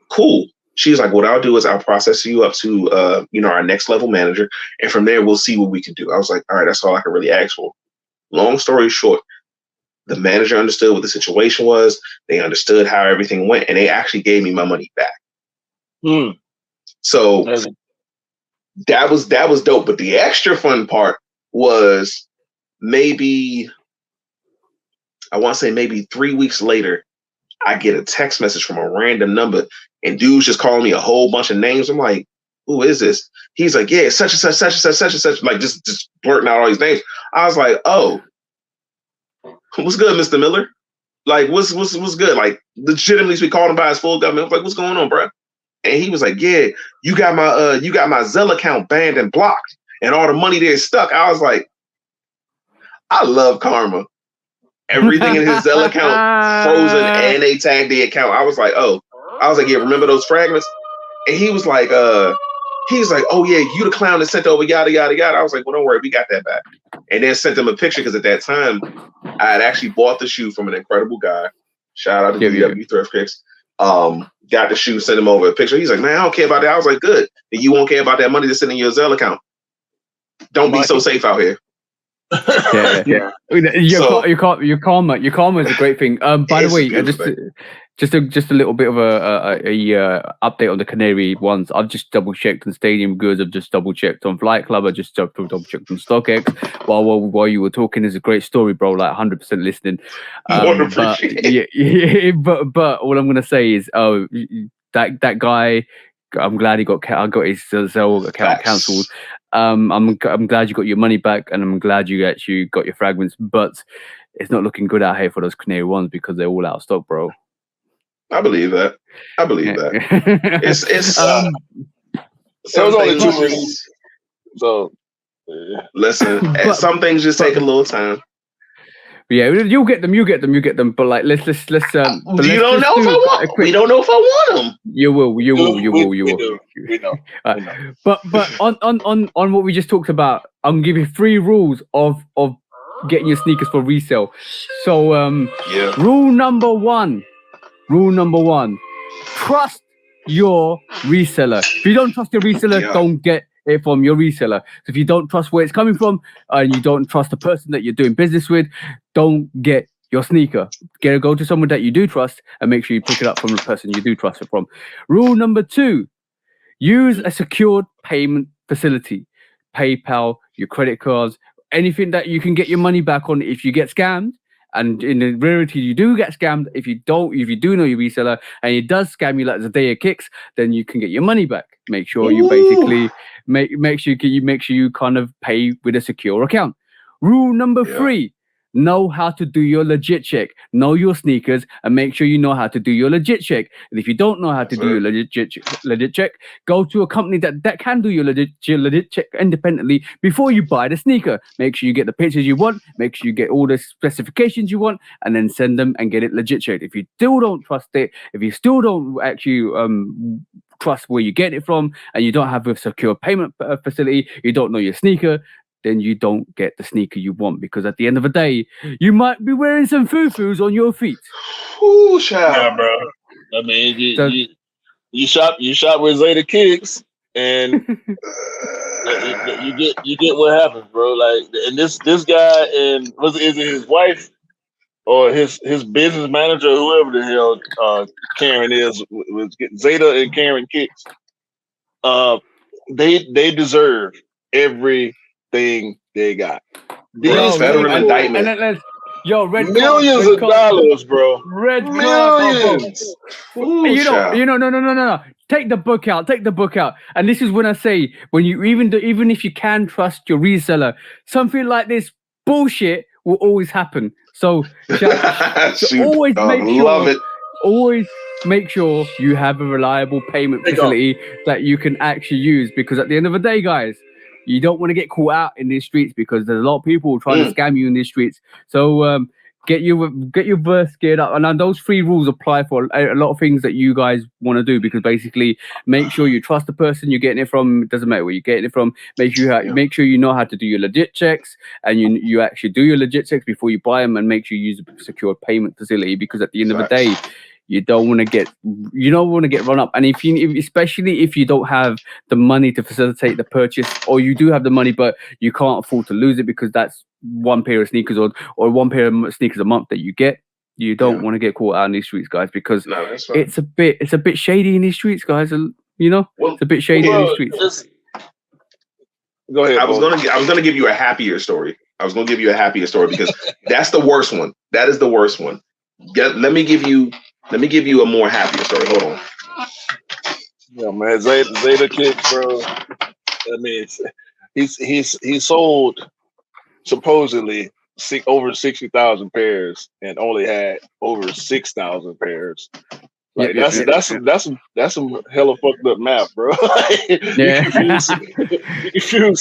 cool. She's like, what I'll do is I'll process you up to, our next level manager. And from there, we'll see what we can do. I was like, all right, that's all I can really ask for. Long story short, the manager understood what the situation was. They understood how everything went, and they actually gave me my money back. So that was dope. But the extra fun part was maybe 3 weeks later, I get a text message from a random number, and dude's just calling me a whole bunch of names. I'm like, who is this? He's like, yeah, such and such, such and such, such and such, like just blurting out all these names. I was like, oh, what's good, Mr. Miller? Like, what's good? Like, legitimately, we called him by his full government. I was like, what's going on, bro? And he was like, yeah, you got my Zelle account banned and blocked, and all the money there is stuck. I was like, I love karma. everything in his Zelle account frozen, and they tagged the account. I was like, yeah, remember those fragments? And he was like, oh yeah, you the clown that sent over yada yada yada. I was like, well, don't worry, we got that back. And then sent him a picture because at that time I had actually bought the shoe from an incredible guy. Shout out to DW Thrift Kicks. Got the shoe, sent him over a picture. He's like, man, I don't care about that. I was like, good. Then you won't care about that money that's sitting in your Zelle account. Don't be so safe out here. Yeah. Your karma is a great thing. By the way, just a little bit of a update on the Canary ones. I've just double checked on Stadium Goods. I've just double checked on Flight Club. I just double checked on StockX. While you were talking, is a great story, bro. Like 100% listening. But all I'm gonna say is, that guy. I'm glad I got his Zelle account cancelled. I'm glad you got your money back, and I'm glad you actually got your fragments. But it's not looking good out here for those Canary ones because they're all out of stock, bro. I believe that. It's there was only 2 releases. So listen, some things just take a little time. Yeah, you'll get them. But like, let's. We don't know if I want them. You will. We know. But on what we just talked about, I'm gonna give you 3 rules of getting your sneakers for resale. So rule number one, trust your reseller. If you don't trust your reseller, don't get it from your reseller. So if you don't trust where it's coming from, and you don't trust the person that you're doing business with, don't get your sneaker. Go to someone that you do trust and make sure you pick it up from the person you do trust it from. Rule number 2, use a secured payment facility. PayPal, your credit cards, anything that you can get your money back on if you get scammed. And in the rarity you do get scammed, if you do know your reseller and it does scam you like the day of Kicks, then you can get your money back. Make sure you basically make sure you kind of pay with a secure account. Rule number 3, know how to do your legit check. Know your sneakers and make sure you know how to do your legit check. And if you don't know how to do your legit check, go to a company that can do your legit check independently before you buy the sneaker. Make sure you get the pictures you want, make sure you get all the specifications you want, and then send them and get it legit checked. If you still don't trust it, if you still don't actually trust where you get it from, and you don't have a secure payment facility, you don't know your sneaker, then you don't get the sneaker you want, because at the end of the day, you might be wearing some foo-foos on your feet. Ooh, child. Yeah, bro. I mean, you shop with Zeta Kicks, and you get what happens, bro. Like, and this guy, and is it his wife or his business manager, whoever the hell Karen is, was Zeta and Karen Kicks. They deserve everything they got. These federal indictment. Millions of dollars, bro. Millions. No. Take the book out. And this is when I say, when you even if you can trust your reseller, something like this bullshit will always happen. So always make sure you have a reliable payment facility that you can actually use, because at the end of the day, guys, you don't want to get caught out in these streets, because there's a lot of people trying to scam you in these streets. So get your verse geared up, and those 3 rules apply for a lot of things that you guys want to do, because basically, make sure you trust the person you're getting it from. It doesn't matter where you're getting it from. Make sure you know how to do your legit checks, and you actually do your legit checks before you buy them, and make sure you use a secure payment facility, because at the end of the day, you don't want to get run up. And especially if you don't have the money to facilitate the purchase, or you do have the money but you can't afford to lose it, because that's one pair of sneakers or one pair of sneakers a month that you get. You don't want to get caught out in these streets, guys, because it's a bit shady in these streets, guys. It's a bit shady in these streets. Go ahead. I was gonna give you a happier story. Because that's the worst one. That is the worst one. Let me give you a more happier story. Hold on. Yeah, man, Zeta Kicks, bro. I mean, he sold supposedly over 60,000 pairs and only had over 6,000 pairs Like that's some hella fucked up math, bro. Yeah. You confuse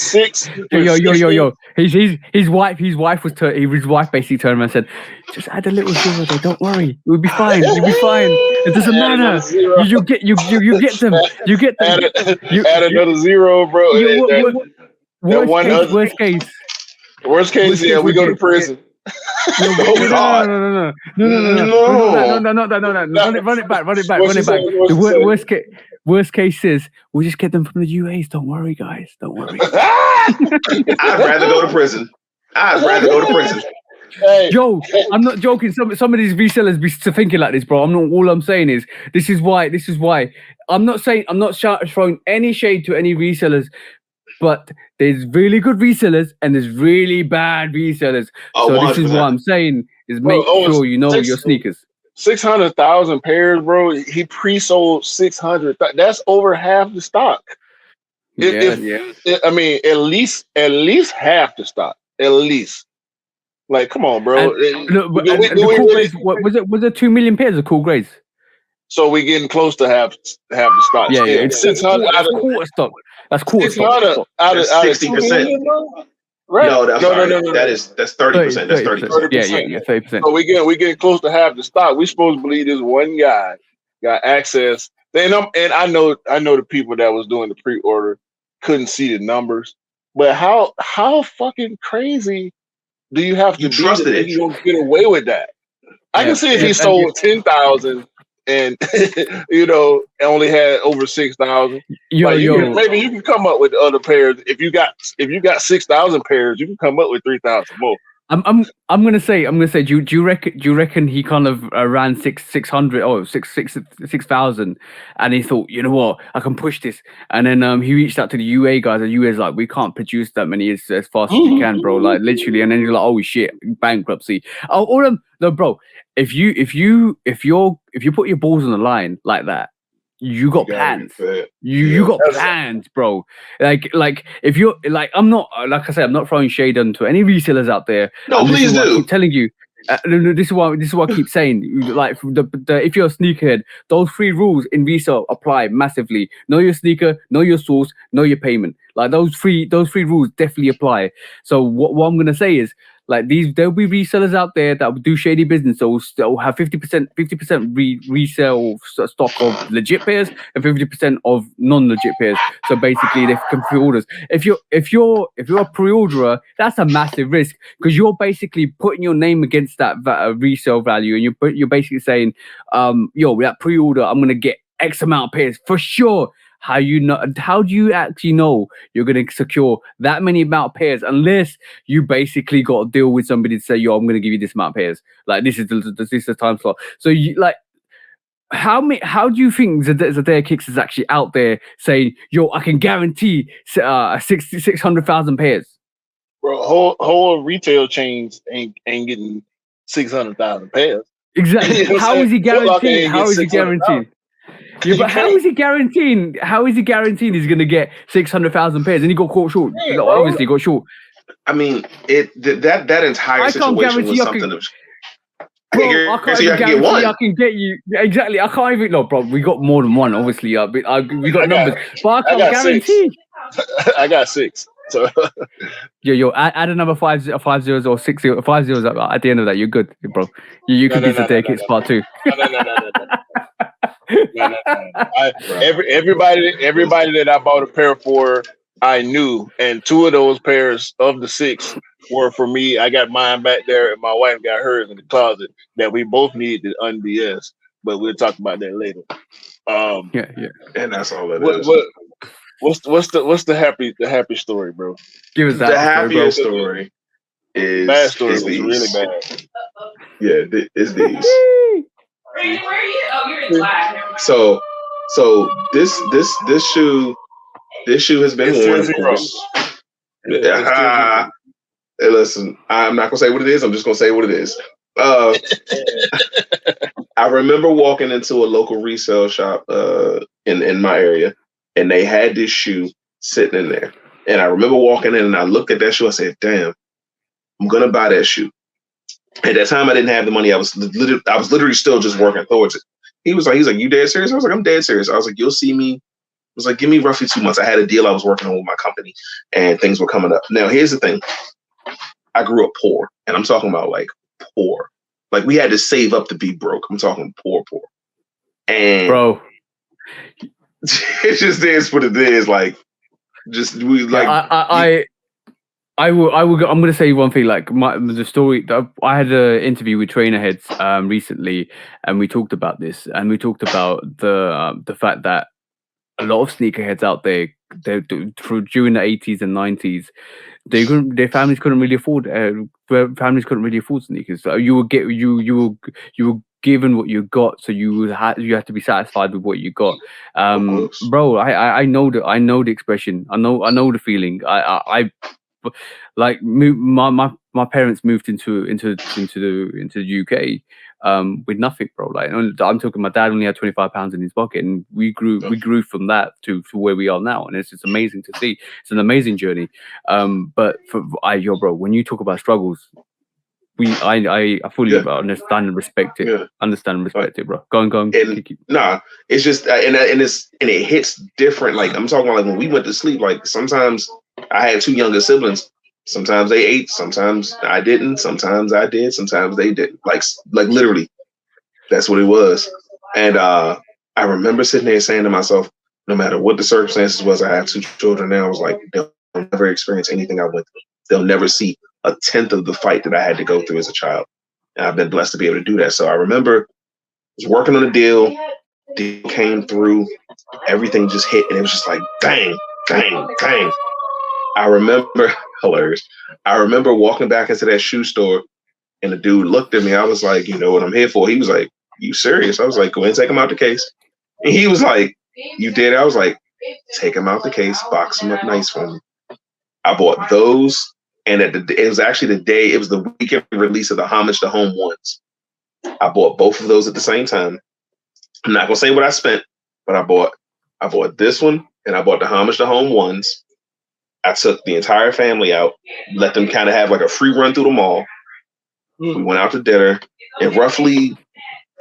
6 with Yo. 16. His wife basically turned around and said, "Just add a little zero there. Don't worry, we'll be fine. You'll be fine. It doesn't Add another matter. zero. You get them. You get them. Add another zero, bro. Worst case. Worst case, yeah, we go to prison. Oh God! No. Not that. Run it back. What's he saying? The worst case is we'll just get them from the UAs. Don't worry, guys. Don't worry. I'd rather go to prison. Hey. Yo, I'm not joking. Some of these resellers be thinking like this, bro. All I'm saying is this is why. I'm not throwing any shade to any resellers, but there's really good resellers and there's really bad resellers. Oh, so 100%. this is what I'm saying is make sure you know your sneakers. 600,000 pairs, bro. He pre-sold 600. That's over half the stock. I mean, at least half the stock. At least. Like, come on, bro. Was it 2 million pairs of cool grays? So we're getting close to half the stock. Yeah. It's 600. That's quarter stock. That's quarter stock. Out of 60%. Right? No, that's 30%. That's 30%. Yeah, 30%. So we getting close to half the stock. We supposed to believe this one guy got access. And I know the people that was doing the pre-order couldn't see the numbers, but how fucking crazy do you have to be that you don't get away with that? I can see if he sold 10,000 and only had over 6,000. Maybe you can come up with other pairs. If you got 6,000 pairs, you can come up with 3,000 more. I'm gonna say. Do you reckon he kind of ran 6,000, and he thought, you know what, I can push this, and then he reached out to the UA guys, and UA's like, we can't produce that many as fast as you can, bro. Like literally, and then you're like, oh shit, bankruptcy. No, bro. If you put your balls on the line like that, you got plans. You got plans, bro. Like if you're like, I'm not, like I said, I'm not throwing shade onto any resellers out there. No, please do. I keep telling you. This is what I keep saying. Like if you're a sneakerhead, those 3 rules in resale apply massively. Know your sneaker, know your source, know your payment. Like those three rules definitely apply. So what I'm gonna say is, like, there'll be resellers out there that will do shady business. So they'll have 50% resell stock of legit pairs and 50% of non-legit pairs. So basically, they can pre-orders. If you're a pre-orderer, that's a massive risk because you're basically putting your name against that resale value, and you're basically saying, that pre-order, I'm gonna get X amount of pairs for sure. How do you actually know you're going to secure that many amount of pairs unless you basically got to deal with somebody to say, yo, I'm going to give you this amount of pairs. Like this is the time slot. So you like, how do you think Zadea Kicks is actually out there saying, yo, I can guarantee 600,000 pairs? Bro, whole retail chains ain't getting 600,000 pairs. Exactly. You know how is he guaranteeing? How is he guaranteing? Yeah, but how is he guaranteeing? How is he guaranteeing he's gonna get 600,000 pairs? And he got caught short. Obviously, he got short. I mean, that entire situation was something. I can't even guarantee one. I can get you exactly. I can't even. No, bro. We got more than one. Obviously, we got numbers, but I can't guarantee. I got 6. So add another 5 zeros or 6 zeros, 5 zeros at the end of that. You're good, bro. You could be Zadea Kicks part 2. No. Everybody that I bought a pair for, I knew, and 2 of those pairs of the 6 were for me. I got mine back there, and my wife got hers in the closet that we both need to un-DS, but we'll talk about that later. And that's all it is. What's the happy story, bro? Give us that. The happiest story is bad story is was these. Really bad. Yeah, it's these. Where are you? Oh, you're in black. So this shoe has been worn, of course. Hey, listen, I'm not gonna say what it is. I'm just gonna say what it is. I remember walking into a local resale shop in my area, and they had this shoe sitting in there. And I remember walking in, and I looked at that shoe. I said, "Damn, I'm gonna buy that shoe." At that time, I didn't have the money. I was literally still just working towards it. He was like, you dead serious? I was like, I'm dead serious. I was like, you'll see me. I was like, give me roughly 2 months. I had a deal I was working on with my company, and things were coming up. Now, here's the thing. I grew up poor, and I'm talking about like poor. Like we had to save up to be broke. I'm talking poor. And bro, it just is what it is. Like, just we like. I will. I'm going to say one thing. Like the story. I had an interview with Trainer Heads recently, and we talked about this, and we talked about the fact that a lot of sneakerheads out there, during the 80s and 90s, their families couldn't really afford. Families couldn't really afford sneakers. So you were given what you got, so you had to be satisfied with what you got. Bro, I know the expression. I know the feeling. I like my parents moved into the UK with nothing, bro. Like I'm talking, my dad only had £25 in his pocket, and we grew from that to where we are now, and it's just amazing to see. It's an amazing journey. But bro, when you talk about struggles, I fully understand and respect it. Yeah. Understand and respect it, bro. Go on. Nah, it's just and it hits different. Like I'm talking about, like when we went to sleep. Like sometimes I had 2 younger siblings. Sometimes they ate. Sometimes I didn't. Sometimes I did. Sometimes they didn't. Like literally, that's what it was. And I remember sitting there saying to myself, no matter what the circumstances was, I have 2 children now. I was like, they'll never experience anything I went through. They'll never see a tenth of the fight that I had to go through as a child. And I've been blessed to be able to do that. So I remember was working on a deal came through, everything just hit, and it was just like bang. I remember hilarious. I remember walking back into that shoe store, and the dude looked at me. I was like, you know what I'm here for? He was like, you serious? I was like, go ahead and take him out the case. And he was like, you did? I was like, take him out the case, box him up nice for me. I bought those, and it was actually it was the weekend release of the Homage to Home ones. I bought both of those at the same time. I'm not gonna say what I spent, but I bought this one, and I bought the Homage to Home ones. I took the entire family out, let them kind of have like a free run through the mall. We went out to dinner, and roughly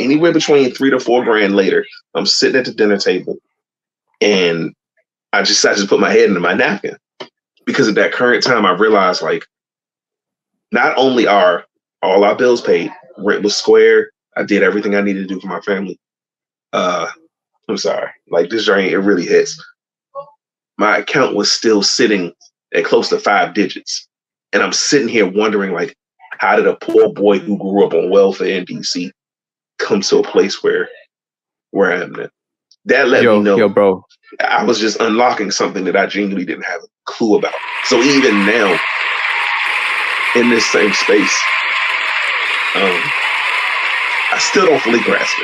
anywhere between $3 to $4 grand later, I'm sitting at the dinner table, and I just put my head into my napkin, because at that current time I realized, like, not only are all our bills paid, rent was square, I did everything I needed to do for my family. I'm sorry, like this journey, it really hits. My account was still sitting at close to 5 digits, and I'm sitting here wondering, like, how did a poor boy who grew up on welfare in DC come to a place where I am now? That let me know, bro, I was just unlocking something that I genuinely didn't have a clue about. So even now, in this same space, I still don't fully grasp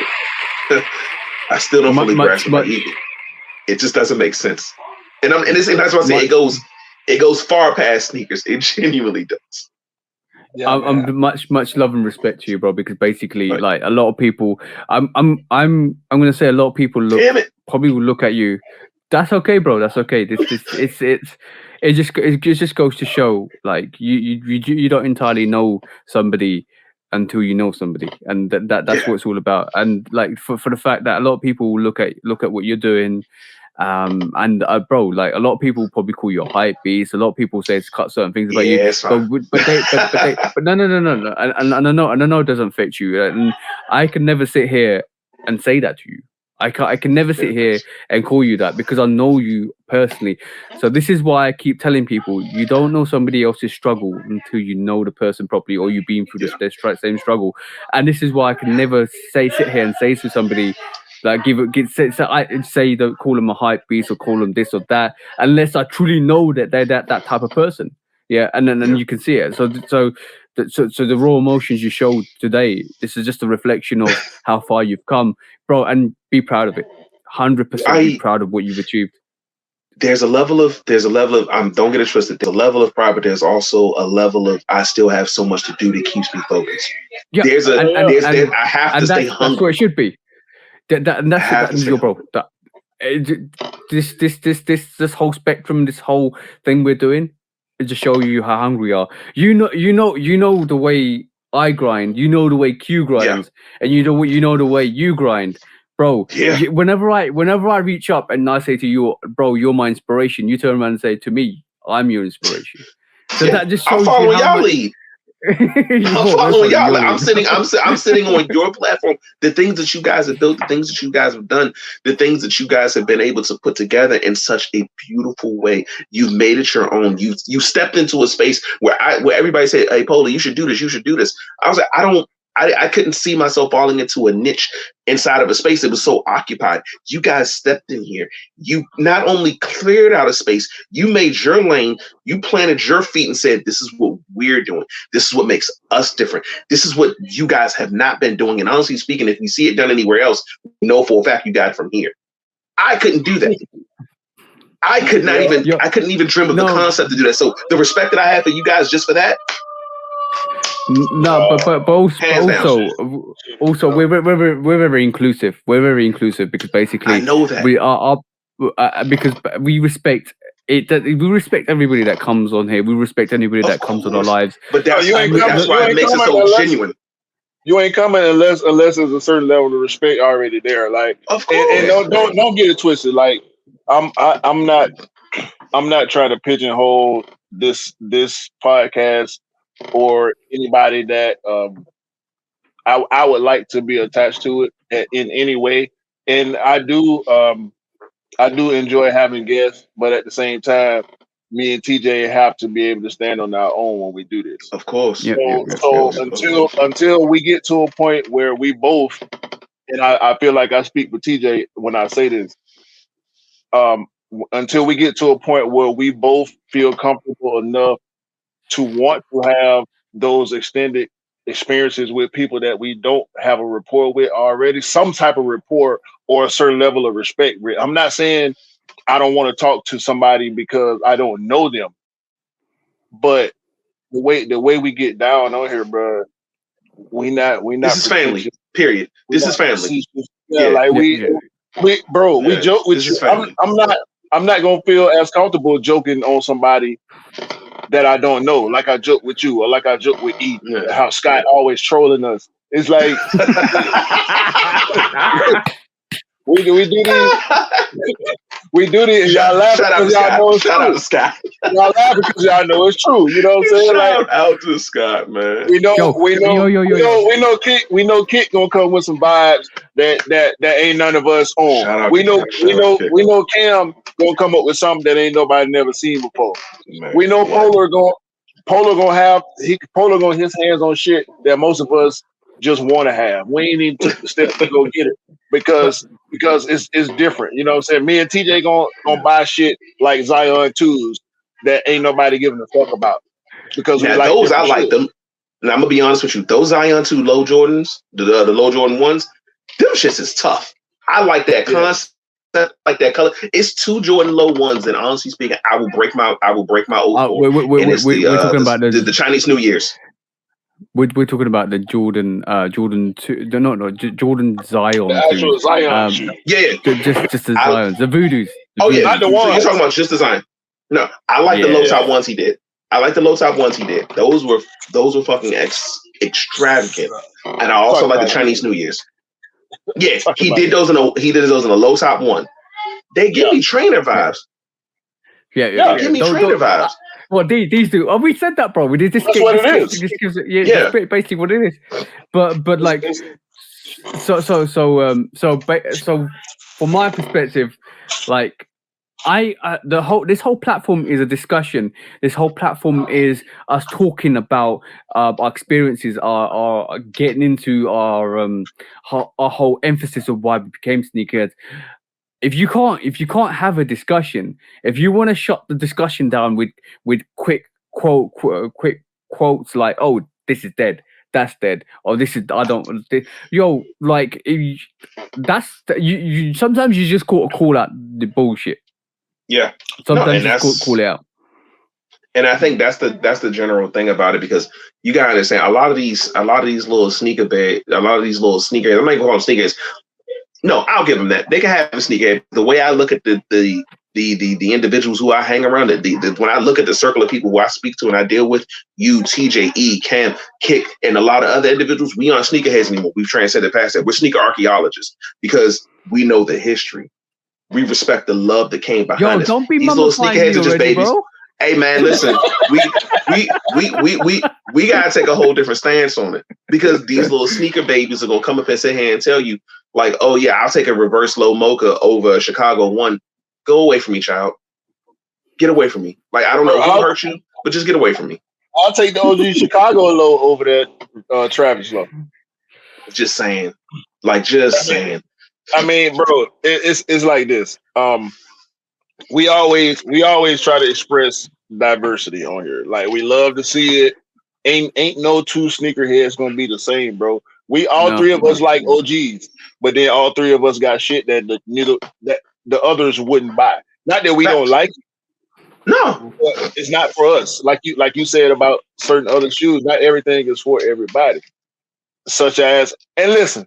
it. I still don't fully grasp it. It just doesn't make sense. And that's what I say. It goes far past sneakers. It genuinely does. Yeah, I'm much love and respect to you, bro, because basically, like, a lot of people, I'm gonna say a lot of people probably will look at you. That's okay, bro. That's okay. It just goes to show, like, you don't entirely know somebody until you know somebody, and that's what it's all about. And like for the fact that a lot of people will look at what you're doing. And bro, like, a lot of people probably call you a hype beast. A lot of people say it's cut certain things about you, but no, and I know it doesn't affect you. And I can never sit here and say that to you. I can never sit here and call you that, because I know you personally. So this is why I keep telling people, you don't know somebody else's struggle until you know the person properly, or you've been through the same struggle. And this is why I can never sit here and say to somebody, like, I say, don't call them a hype beast or call them this or that, unless I truly know that they're that type of person. Yeah, and then you can see it. So the raw emotions you showed today, this is just a reflection of how far you've come, bro, and be proud of it. 100% be proud of what you've achieved. There's a level of don't get it twisted. There's a level of pride, but there's also a level of, I still have so much to do that keeps me focused. Yeah, I have to stay hungry. That's where it should be. That's your bro. This whole spectrum, this whole thing we're doing, is to show you how hungry we are. You know the way I grind. You know the way Q grinds, and you know the way you grind. bro. Yeah. Whenever I reach up and I say to you, bro, you're my inspiration, you turn around and say to me, I'm your inspiration. So that just shows I'm following you how y'all much. lead. I'm following y'all. I'm sitting on your platform. The things that you guys have built, the things that you guys have done, the things that you guys have been able to put together in such a beautiful way. You've made it your own. You stepped into a space where everybody said, "Hey, Pola, you should do this. You should do this." I was like, I couldn't see myself falling into a niche inside of a space that was so occupied. You guys stepped in here. You not only cleared out a space, you made your lane, you planted your feet and said, this is what we're doing. This is what makes us different. This is what you guys have not been doing. And honestly speaking, if we see it done anywhere else, we know for a fact you got it from here. I couldn't do that. I couldn't even dream of the concept to do that. So the respect that I have for you guys just for that. No, but also we're very inclusive. We're very inclusive because basically I know that we are because we respect it. We respect everybody that comes on here. We respect anybody that comes on our lives. But that's why it makes it so genuine. You ain't coming unless there's a certain level of respect already there. Like, of course, and don't get it twisted. Like, I'm not trying to pigeonhole this podcast or anybody that I would like to be attached to it in any way. And I do enjoy having guests, but at the same time, me and TJ have to be able to stand on our own when we do this. Of course. So until we get to a point where we both, and I feel like I speak with TJ when I say this, until we get to a point where we both feel comfortable enough to want to have those extended experiences with people that we don't have a rapport with already, some type of rapport or a certain level of respect. I'm not saying I don't want to talk to somebody because I don't know them, but the way we get down on here, bro, we not. This is family. Period. This is family. We joke with you. I'm not gonna feel as comfortable joking on somebody that I don't know, like I joke with you, or like I joke with E. How Scott always trolling us. It's like we do these. We do this, and y'all laugh because y'all know it's true. Shout out to Scott. Y'all laugh because y'all know it's true. You know what I'm saying? Shout out to Scott, man. We know Kick gonna come with some vibes that ain't none of us on. We know Cam gonna come up with something that ain't nobody never seen before. Man, we know Polar gonna his hands on shit that most of us just want to have. We ain't even took the step to go get it because it's different. You know what I'm saying? Me and TJ gonna buy shit like Zion 2s that ain't nobody giving a fuck about. Because now, those I like them. Now I'm gonna be honest with you. Those Zion 2 low Jordans, the low Jordan 1s, them shits is tough. I like that concept, like that color. It's 2 Jordan low 1s, and honestly speaking, I will break my old we're talking about the Chinese New Year's. We're talking about the Jordan 2, Jordan Zion. The actual Zion. Just the Zions, the Voodoos. Not the ones. So you're talking about just the Zion. No, I like the low top ones he did. Those were fucking extravagant, and I also like the Chinese New Year's. Yeah, he did those in a low top one. They give me trainer vibes. Yeah. Give me trainer vibes. Well, these do. Oh, we said that, bro. We did this. That's what it is. This gives it, basically what it is. But like, so from my perspective, like, this whole platform is a discussion. This whole platform is us talking about our experiences, our getting into our whole emphasis of why we became sneakerheads. If you can't have a discussion, if you want to shut the discussion down with quick quotes like, "Oh, this is dead, that's dead," or "This is you sometimes you just call out the bullshit. Yeah, sometimes you just call it out. And I think that's the general thing about it, because you gotta understand a lot of these little sneakerheads. I'm not even gonna call them sneakers. No, I'll give them that. They can have a sneakerhead. The way I look at the the individuals who I hang around, when I look at the circle of people who I speak to and I deal with, you, TJE, Cam, Kick, and a lot of other individuals, we aren't sneakerheads anymore. We've transcended past that. We're sneaker archaeologists because we know the history. We respect the love that came behind us. Don't be These little sneakerheads are just babies. Bro. Hey man, listen, we gotta take a whole different stance on it because these little sneaker babies are gonna come up and sit here and tell you, like, oh yeah, I'll take a reverse low mocha over a Chicago 1. Go away from me, child. Get away from me. Like, I don't know who hurt you, but just get away from me. I'll take the OG Chicago low over that Travis low. Just saying. Like, just saying. I mean, bro, it's like this. We always try to express diversity on here. Like, we love to see it. Ain't no two sneakerheads gonna be the same, bro. We all three of us like OGs, but then all three of us got shit that the others wouldn't buy. Not that we don't like it. No, but it's not for us. Like you said about certain other shoes, not everything is for everybody. Such as, and listen.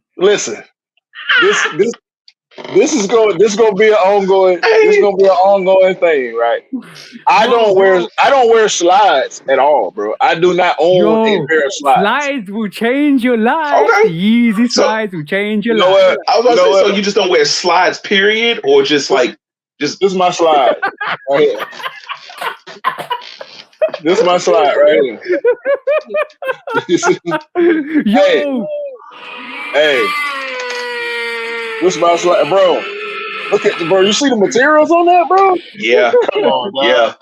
This is gonna be an ongoing thing, right? I don't wear slides at all, bro. I do not own a pair of slides. Slides will change your life. Okay. Yeezy slides will change your life. I was about to say, so you just don't wear slides, period, or just like this is my slide right here. This is my slide right here. Hey. This is my slide, bro. Look at bro. You see the materials on that, bro? Yeah. Come on, dog. Yeah.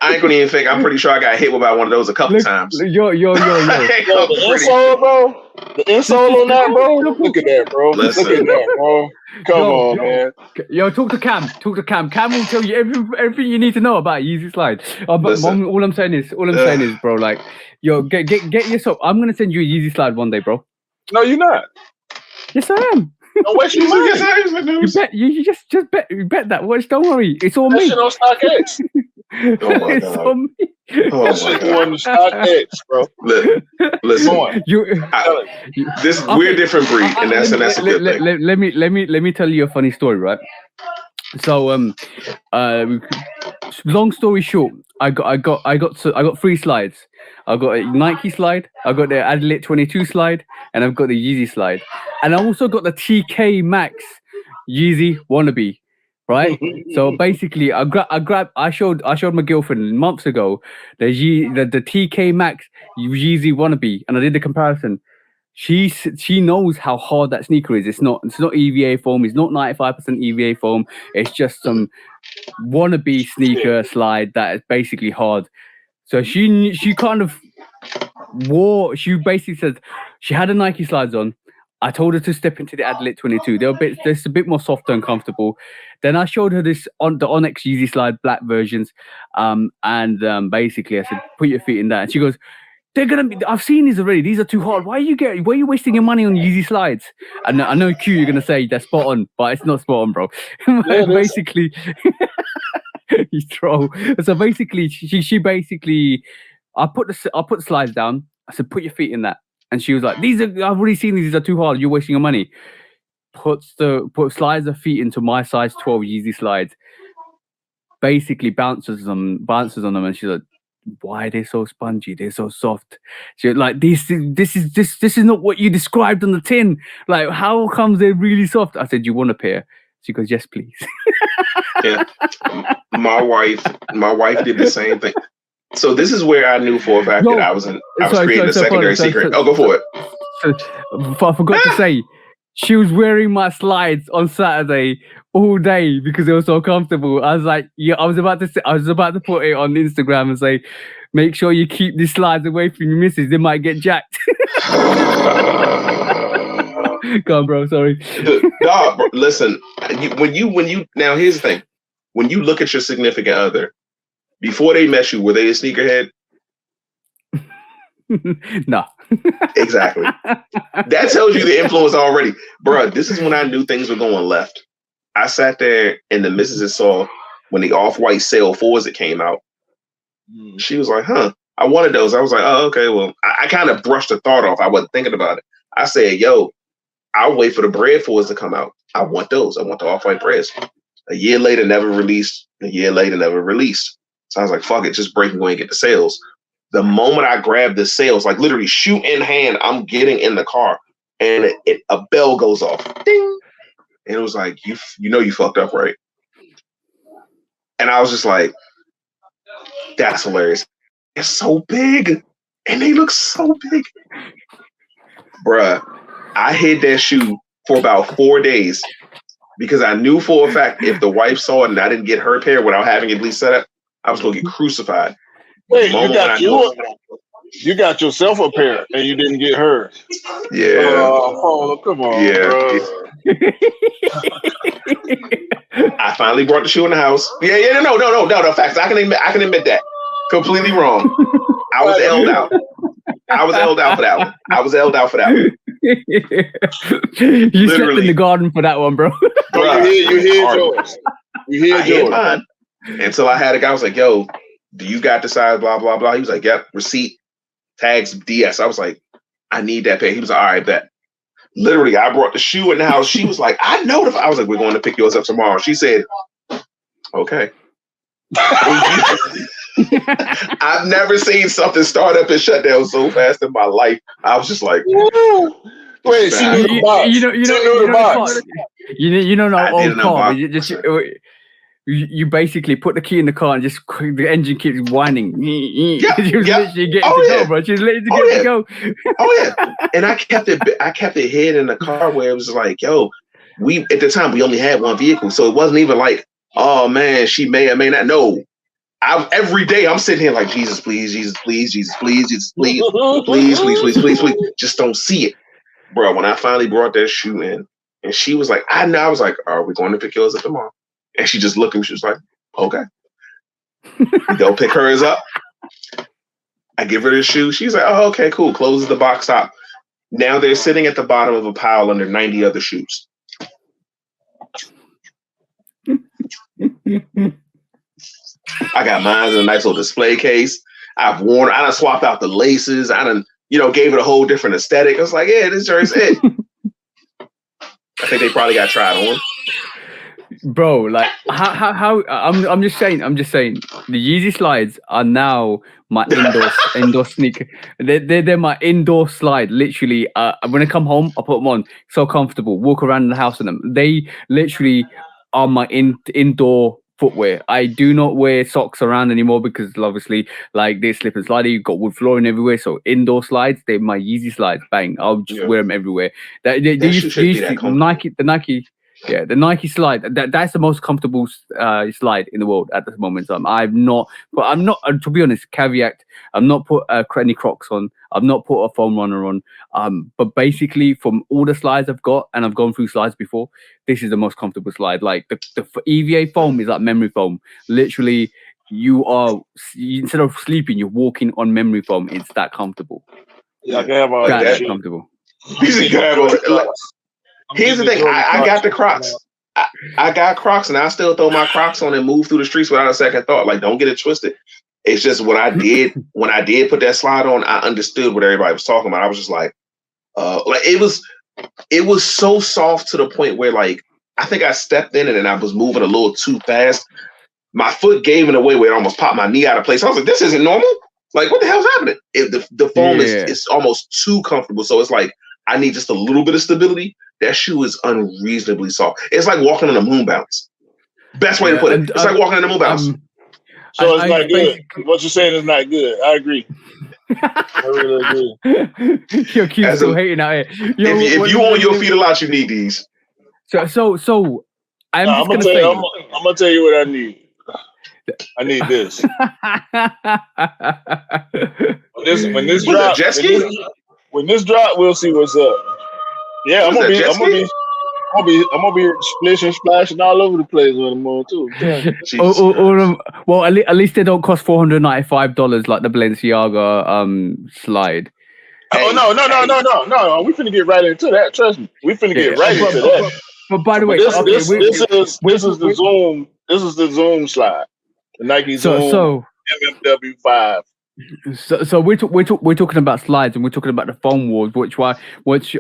I ain't gonna even think. I'm pretty sure I got hit with one of those a couple times. Yo. The insole, bro. The insole on that, bro. Look at that, bro. Listen. Look at that, bro. Come on, man. Yo, talk to Cam. Cam will tell you everything you need to know about Yeezy slide. But all I'm saying is, bro, like, yo, get yourself. I'm gonna send you a Yeezy slide one day, bro. No, you're not. Yes, I am. No, wait, You just bet that. Watch, don't worry. It's all that me. Shit on StockX. Oh my It's God. on me. Oh that shit on StockX, bro. Listen, we're a different breed, and that's a good thing. Let me tell you a funny story, right? So, long story short, I got 3 slides. I got a Nike slide, I got the Adelaide 22 slide, and I've got the Yeezy slide, and I also got the TK Max Yeezy wannabe. Right, so basically, I showed my girlfriend months ago the TK Max Yeezy wannabe, and I did the comparison. She knows how hard that sneaker is. It's not EVA foam. It's not 95% EVA foam. It's just some wannabe sneaker slide that is basically hard. So she kind of she basically said she had the Nike slides on. I told her to step into the Adelaide 22. They're a bit more softer and comfortable. Then I showed her the Onyx Yeezy slide black versions. And basically I said, put your feet in that. And she goes, they're gonna be. I've seen these already. These are too hard. Why are you wasting your money on Yeezy slides? And I know Q, you're gonna say they're spot on, but it's not spot on, bro. Basically, he's troll. So basically, she basically, I put the slides down. I said, put your feet in that, and she was like, I've already seen these are too hard. You're wasting your money. Slides her feet into my size 12 Yeezy slides. Basically bounces on them, and she's like, why are they so spongy? They're so soft. She's like, this is not what you described on the tin. Like, how comes they're really soft? I said, you want a pair? She goes, yes, please. Yeah. My wife did the same thing. So this is where I knew for a fact that I was creating a secondary secret. Go for it. I forgot to say, she was wearing my slides on Saturday all day because they were so comfortable. I was like, yeah, I was about to put it on Instagram and say, make sure you keep these slides away from your missus. They might get jacked. Go on, bro. Sorry. Dog, bro, listen. When you now here's the thing. When you look at your significant other, before they met you, were they a sneakerhead? No. Exactly. That tells you the influence already. Bruh, this is when I knew things were going left. I sat there and the missus saw when the off-white Sail 4s that came out. She was like, huh, I wanted those. I was like, oh, okay, well, I kind of brushed the thought off. I wasn't thinking about it. I said, yo, I'll wait for the bread 4s to come out. I want those. I want the off-white breads. A year later, never released. A year later, never released. So I was like, fuck it, just break and go and get the sales. The moment I grabbed the sales, like literally shoe in hand, I'm getting in the car, and a bell goes off. Ding. And it was like, you know you fucked up, right? And I was just like, that's hilarious. It's so big. And they look so big. Bruh, I hid that shoe for about 4 days because I knew for a fact if the wife saw it and I didn't get her pair without having it at least set up, I was going to get crucified. Wait, you got yourself a pair and you didn't get hers. Yeah. Oh, come on, bro. I finally brought the shoe in the house. Yeah, no. Facts. I can admit that. Completely wrong. I was L'd out. I was L'd out for that one. You slept in the garden for that one, bro. You hid yours. I hid mine. Until I had a guy, I was like, yo, do you got the size, blah, blah, blah. He was like, yep, receipt, tags, DS. I was like, I need that pair. He was like, all right, bet. Literally, I brought the shoe in the house. She was like, I notified. I was like, we're going to pick yours up tomorrow. She said, okay. I've never seen something start up and shut down so fast in my life. I was just like, wait, she knew the box. You know that old car. You basically put the key in the car and just the engine keeps whining. She was literally getting to go, bro. She was literally getting to go. And I kept it hid in the car where it was like, yo, at the time we only had one vehicle, so it wasn't even like, oh man, she may or may not. No, every day I'm sitting here like, Jesus, please, Jesus, please, Jesus, please, Jesus, please, please, please, please, please, please, just don't see it, bro. When I finally brought that shoe in, and she was like, I know, I was like, are we going to pick yours up tomorrow? And she just looked at me. She was like, okay. We go pick hers up. I give her the shoe. She's like, oh, okay, cool. Closes the box top. Now they're sitting at the bottom of a pile under 90 other shoes. I got mine in a nice little display case. I done swapped out the laces. I done, gave it a whole different aesthetic. I was like, yeah, this jersey's it. I think they probably got tried on. Bro, like how I'm just saying the Yeezy slides are now my indoor sneaker. They're my indoor slide. Literally, when I come home, I put them on. So comfortable. Walk around the house in them. They literally are my indoor footwear. I do not wear socks around anymore because obviously, like, they slip and slide. You've got wood flooring everywhere. So indoor slides, they're my Yeezy slides. Bang! I'll just wear them everywhere. They used the Nike. Yeah, the Nike slide. That's the most comfortable slide in the world at this moment in time. I'm not, to be honest, caveat, I'm not put any Crocs on. I've not put a foam runner on. But basically, from all the slides I've got, and I've gone through slides before, this is the most comfortable slide. Like the EVA foam is like memory foam. Literally, instead of sleeping, you're walking on memory foam. It's that comfortable. Yeah, I can have all that comfortable. Here's the thing. I got the Crocs. I got Crocs, and I still throw my Crocs on and move through the streets without a second thought. Like, don't get it twisted. It's just what I did when I did put that slide on. I understood what everybody was talking about. I was just like it was so soft to the point where, like, I think I stepped in it and I was moving a little too fast. My foot gave it away where it almost popped my knee out of place. I was like, this isn't normal. Like, what the hell's happening? The foam is almost too comfortable. So it's like, I need just a little bit of stability. That shoe is unreasonably soft. It's like walking on a moon bounce. Best way to put it. It's like walking on a moon bounce. So it's not good. What you're saying is not good. I agree. I really agree. Yo, Q's still hating out here. If you on your feet a lot, you need these. So I'm gonna tell you what I need. I need this. When this drop, we'll see what's up. Yeah, I'm gonna be splishing, splashing all over the place with them on too. Well, at least they don't cost $495 like the Balenciaga slide. Oh no! We finna get right into that. Trust me, we finna get right into that. But by the way, this is the Zoom slide, the Nike Zoom MMW5. So we're talking about slides, and we're talking about the foam wars, which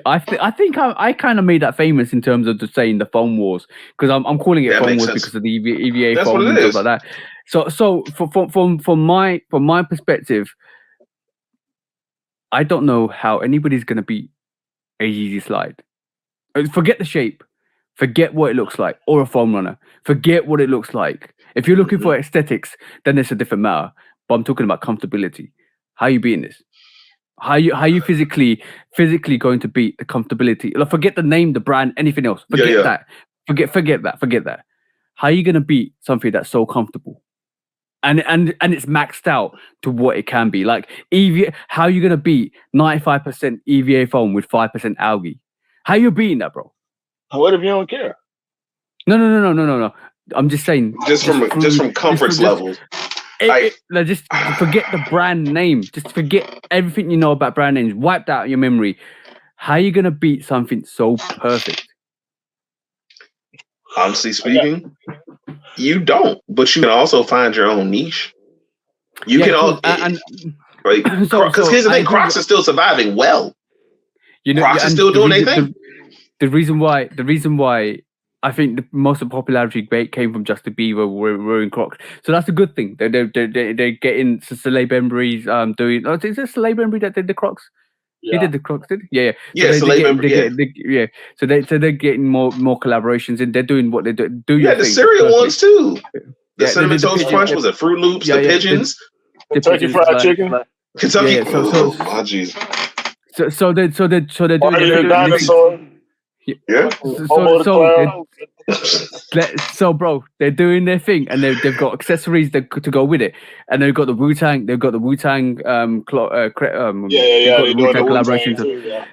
I think I kind of made that famous in terms of just saying the foam wars, because I'm calling it That foam makes wars sense. because of the EVA That's foam what it and stuff is. like that. So from my perspective, I don't know how anybody's gonna beat a Yeezy slide. Forget the shape, forget what it looks like, or a foam runner. Forget what it looks like. If you're looking for aesthetics, then it's a different matter. But I'm talking about comfortability. How are you beating this? How you physically going to beat the comfortability? Like, forget the name, the brand, anything else. Forget that. Forget that. How are you gonna beat something that's so comfortable? And it's maxed out to what it can be. Like EVA, how are you gonna beat 95% EVA foam with 5% algae? How you beating that, bro? What if you don't care? No. I'm just saying. Just from comfort levels. Just forget the brand name. Just forget everything you know about brand names. Wipe that out of your memory. How are you gonna beat something so perfect? Honestly speaking, you don't. But you can also find your own niche. You can all because here's the thing: Crocs are still surviving well. You know, Crocs are still doing their thing. The reason why I think the most of the popularity came from Justin Bieber wearing Crocs, so that's a good thing. They're getting Celeb Embry's doing. Oh, is it Celeb Embry that did the Crocs? Yeah. He did the Crocs, did he? Yeah. So they're getting more collaborations, and they're doing what they do. Yeah, the cereal ones too. The Cinnamon Toast Crunch, was it Fruit Loops, the Pigeons, the Kentucky Fried Chicken, Kentucky. Yeah. So they're doing dinosaur. Yeah. So bro, they're doing their thing, and they've got accessories to go with it, and they've got the Wu-Tang. They've got the Wu-Tang collaboration.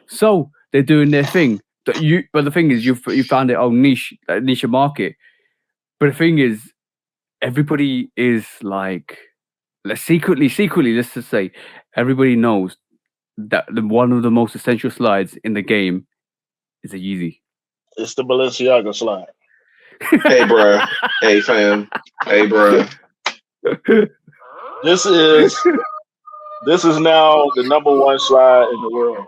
So they're doing their thing. But the thing is, you found their own niche market. But the thing is, everybody is like, secretly, let's just say, everybody knows that one of the most essential slides in the game is a Yeezy. It's the Balenciaga slide. Hey, bro. Hey, fam. Hey, bro. This is now the #1 slide in the world.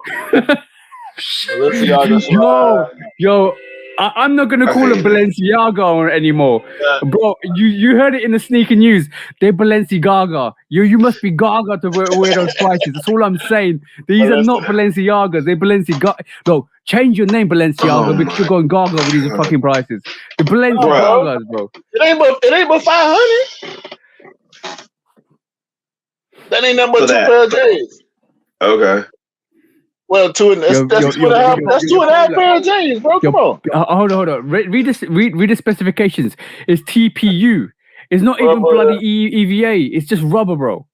Balenciaga slide. Yo, I'm not gonna call them Balenciaga anymore, bro. You heard it in the sneaker news. They're Balenciaga. You must be Gaga to wear those prices. That's all I'm saying. These are not Balenciagas. They're Balenciaga. No, change your name, Balenciaga, because you're going Gaga with these fucking prices. The Balenciagas, bro. It ain't but 500. That ain't nothing but 2 pair of J's. Okay. Well, that's 2.5 pair of J's, bro. Come on. Hold on. Read the specifications. It's TPU. It's not even bloody EVA. It's just rubber, bro.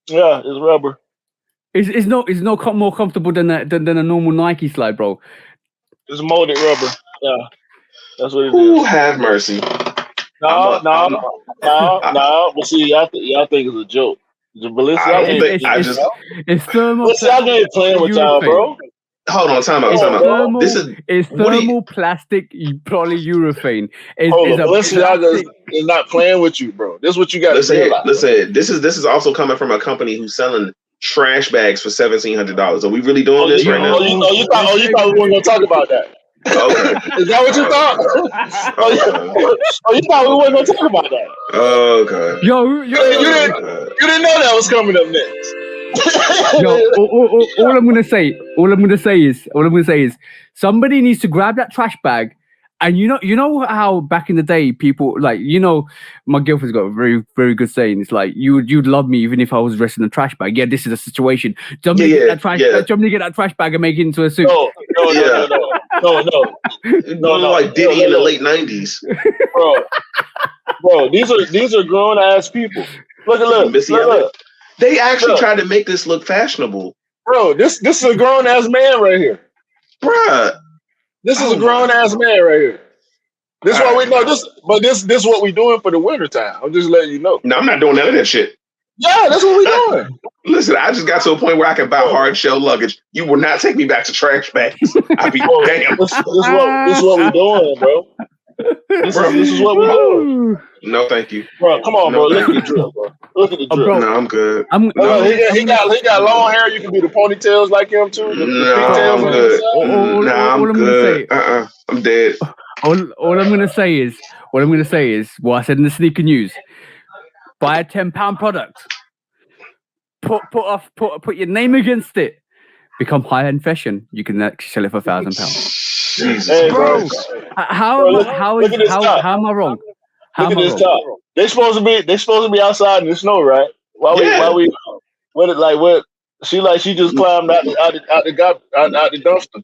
Yeah, it's rubber. It's not more comfortable than a normal Nike slide, bro. It's molded rubber. Yeah, that's what it is. Ooh, have mercy. No. But see, y'all think it's a joke. It's thermal. Y'all ain't playing with y'all, bro. Hold on, time out. It's thermal plastic polyurethane. Balenciaga is not playing with you, bro. This is what you got to realize. Listen, this is also coming from a company who's selling trash bags for $1,700. Are we really doing this right now? You thought we weren't gonna talk about that? Okay. Is that what you thought? You thought we weren't gonna talk about that? Okay. You didn't know that was coming up next. All I'm gonna say is somebody needs to grab that trash bag. And you know how back in the day people, like, my girlfriend's got a very, very good saying. It's like, you'd love me even if I was dressed in a trash bag. Yeah, this is a situation. Do you want me to get that trash bag and make it into a suit? No. Like Diddy in the late 90s. Bro, these are grown ass people. Look. They actually tried to make this look fashionable. Bro, this is a grown ass man right here. Bruh. This is a grown ass man right here. This is why we know this, but this is what we doing for the winter time. I'm just letting you know. No, I'm not doing none of that shit. Yeah, that's what we doing. Listen, I just got to a point where I can buy hard shell luggage. You will not take me back to trash bags. I'd be damn. This is what we doing, bro. This is what we doing. No, thank you. Bro, come on, bro. Look at the drill, bro. Look at the drip. bro. No, I'm good. I'm He got long hair. You can do the ponytails like him too. The No, pigtails I'm on good. the side. Nah, I'm good. I'm dead. all I'm gonna say is what I said in the sneaker news. Buy a £10 product. Put your name against it. Become high-end fashion. You can actually sell it for £1,000. Jesus Hey, Bro, Christ. how look at this top. am I wrong? How Look at am I this wrong? top. They supposed to be outside in the snow, right? What? She just climbed out the dumpster.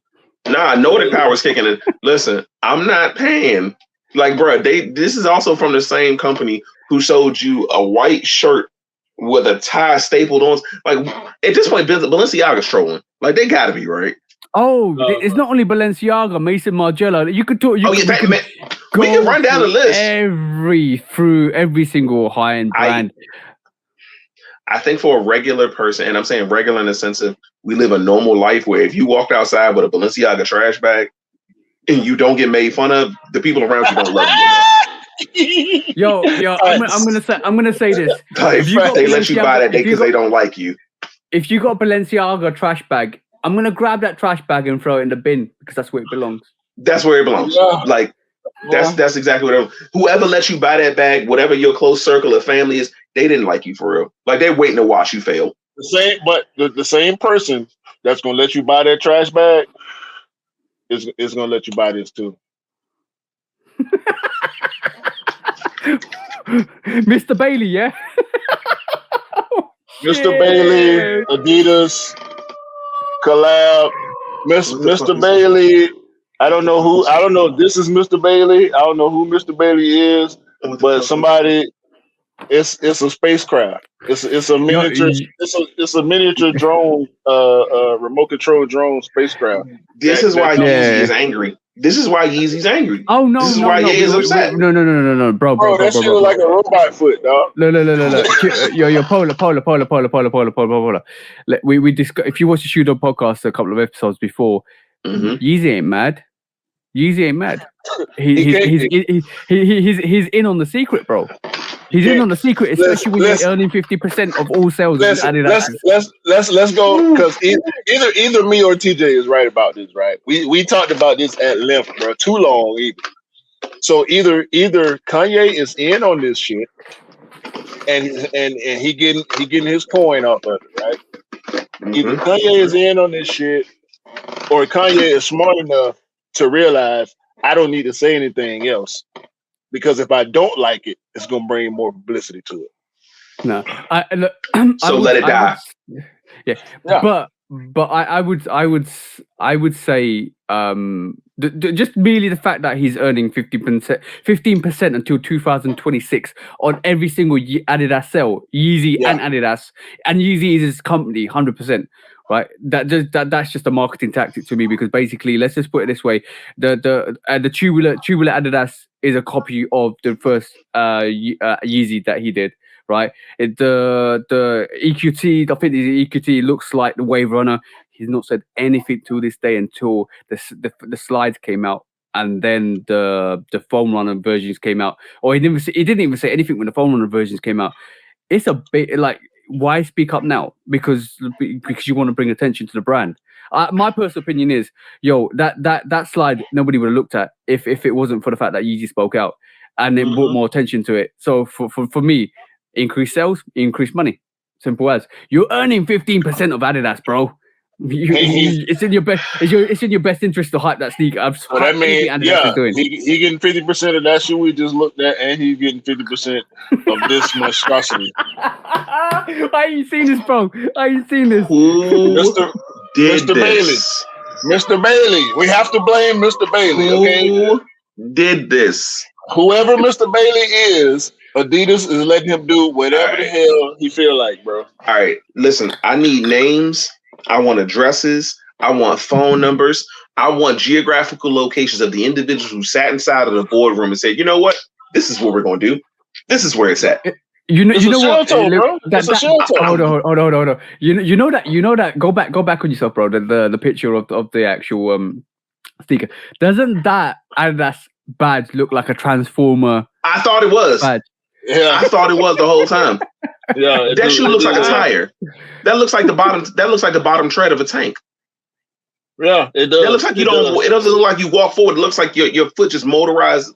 Nah, I know the power's kicking in. Listen, I'm not paying. Like, bro, this is also from the same company who sold you a white shirt with a tie stapled on. Like, at this point, Balenciaga's trolling. Like, they gotta be, right? Oh, it's not only Balenciaga, Mason Margiela. You could talk. We can run down the list. Through every single high-end brand. I think for a regular person, and I'm saying regular in the sense of we live a normal life where if you walked outside with a Balenciaga trash bag and you don't get made fun of, the people around you don't love you enough. Yo, I'm gonna say this. Like, they let you buy that because they don't like you. If you got a Balenciaga trash bag, I'm gonna grab that trash bag and throw it in the bin because that's where it belongs. That's where it belongs. Yeah. Like, that's exactly what. Whoever let you buy that bag, whatever your close circle of family is, they didn't like you for real. Like, they're waiting to watch you fail. The same person that's gonna let you buy that trash bag is gonna let you buy this too. Mr. Bailey, yeah. Mr. Bailey, Adidas, collab. Mr. Bailey. I don't know. This is Mr. Bailey. I don't know who Mr. Bailey is, but somebody. It's a spacecraft. It's a miniature. It's a miniature drone. Remote control drone spacecraft. This is why Yeezy is angry. This is why Yeezy's angry. Oh no! This is why Ye is upset. No, bro. That shit was like a robot foot, dog. No. Yo, Polar. We discuss. If you watch the Shoot Up podcast a couple of episodes before, Yeezy ain't mad. He's in on the secret, bro. He's in on the secret, especially when you're earning 50% of all sales. Let's go, because either me or TJ is right about this, right? We talked about this at length, bro. Too long, even. So either Kanye is in on this shit, and he getting his coin off of it, right? Either Kanye is in on this shit, or Kanye is smart enough to realize I don't need to say anything else. Because if I don't like it, it's gonna bring more publicity to it. No, let it die. But I would say just merely the fact that he's earning 15% until 2026 on every single Adidas sale, Yeezy and Adidas, and Yeezy is his company 100%. Right, that's just a marketing tactic to me, because basically, let's just put it this way: the tubular Adidas is a copy of the first Yeezy that he did. Right, the EQT, I think the EQT looks like the Wave Runner. He's not said anything to this day until the slides came out, and then the foam runner versions came out. Or he didn't even say anything when the foam runner versions came out. It's a bit like, why speak up now? Because you want to bring attention to the brand. My personal opinion is, that slide nobody would have looked at if it wasn't for the fact that Yeezy spoke out and it brought more attention to it. So for me, increase sales, increase money. Simple as. You're earning 15% of Adidas, bro. It's in your best. It's in your best interest to hype that sneaker. So that means, he getting 50% of that shoe we just looked at, and he's getting 50% of this monstrosity. I ain't seen this, bro. I ain't seen this. Mr. Bailey. Mr. Bailey. We have to blame Mr. Bailey. Who did this? Whoever Mr. Bailey is, Adidas is letting him do whatever the hell he feel like, bro. All right, listen. I need names. I want addresses. I want phone numbers. I want geographical locations of the individuals who sat inside of the boardroom and said, "You know what? This is what we're going to do. This is where it's at." You know what? Bro. Hold on. You know that. Go back on yourself, bro. The picture of the actual sticker. Doesn't that Adidas badge look like a Transformer? I thought it was. Badge? Yeah, I thought it was the whole time. Yeah, That shoe looks like a tire. That looks like the bottom. That looks like the bottom tread of a tank. Yeah, it does. That looks like you don't. It doesn't look like you walk forward. It looks like your foot just motorizes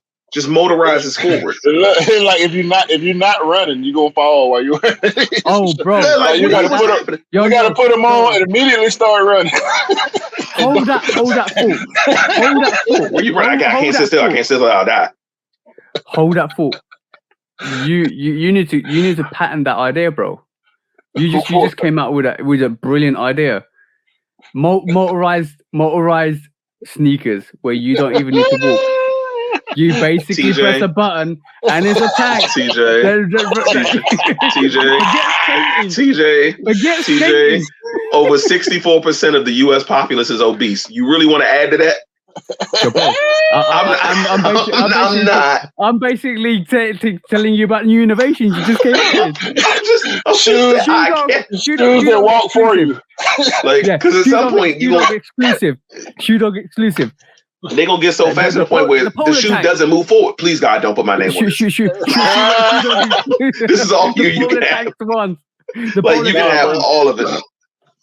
forward. Like if you're not running, you gonna fall while you're running. Oh, bro! Like you gotta put them on and immediately start running. Hold that thought. Where you run? I can't sit still. I can't sit still. I'll die. Hold that thought. You need to patent that idea, bro. You just came out with a brilliant idea. Motorized sneakers where you don't even need to walk. You basically TJ. press a button and it's a tank. TJ. Over 64% of the U.S. populace is obese. You really want to add to that? I'm basically telling you about new innovations you just came up with. Shoes that walk for you. Like, because at some point you gonna Shoe Dog exclusive. They gonna get so fast to the point where the shoe doesn't move forward. Please, God, don't put my name on it. This is all you. You can have. Like you can have all of it.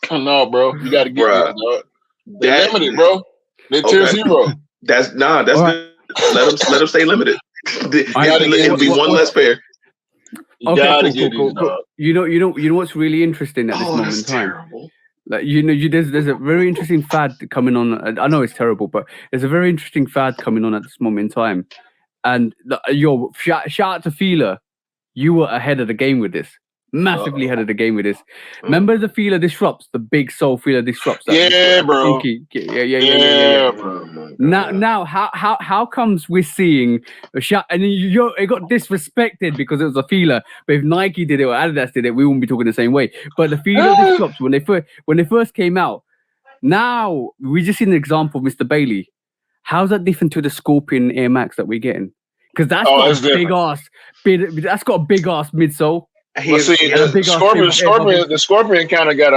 No, bro, you got to get it, dog. They're limited, bro. They're tier 0. That's good. Let them stay limited. It'll be one less pair. You know what's really interesting at this moment in time. Terrible. Like there's a very interesting fad coming on. I know it's terrible, but there's a very interesting fad coming on at this moment in time. And shout out to Fila, you were ahead of the game with this. Massively ahead of the game with this. Remember the Fila Disrupts, the big soul Fila Disrupts. Yeah, bro. Yeah. Now, how comes we're seeing a shot and it got disrespected because it was a Fila? But if Nike did it or Adidas did it, we wouldn't be talking the same way. But the Fila Disrupts, when they first came out, now we just seen an example of Mr. Bailey. How's that different to the Scorpion Air Max that we're getting? Because that's got a big ass midsole. But see, the Scorpion kind of got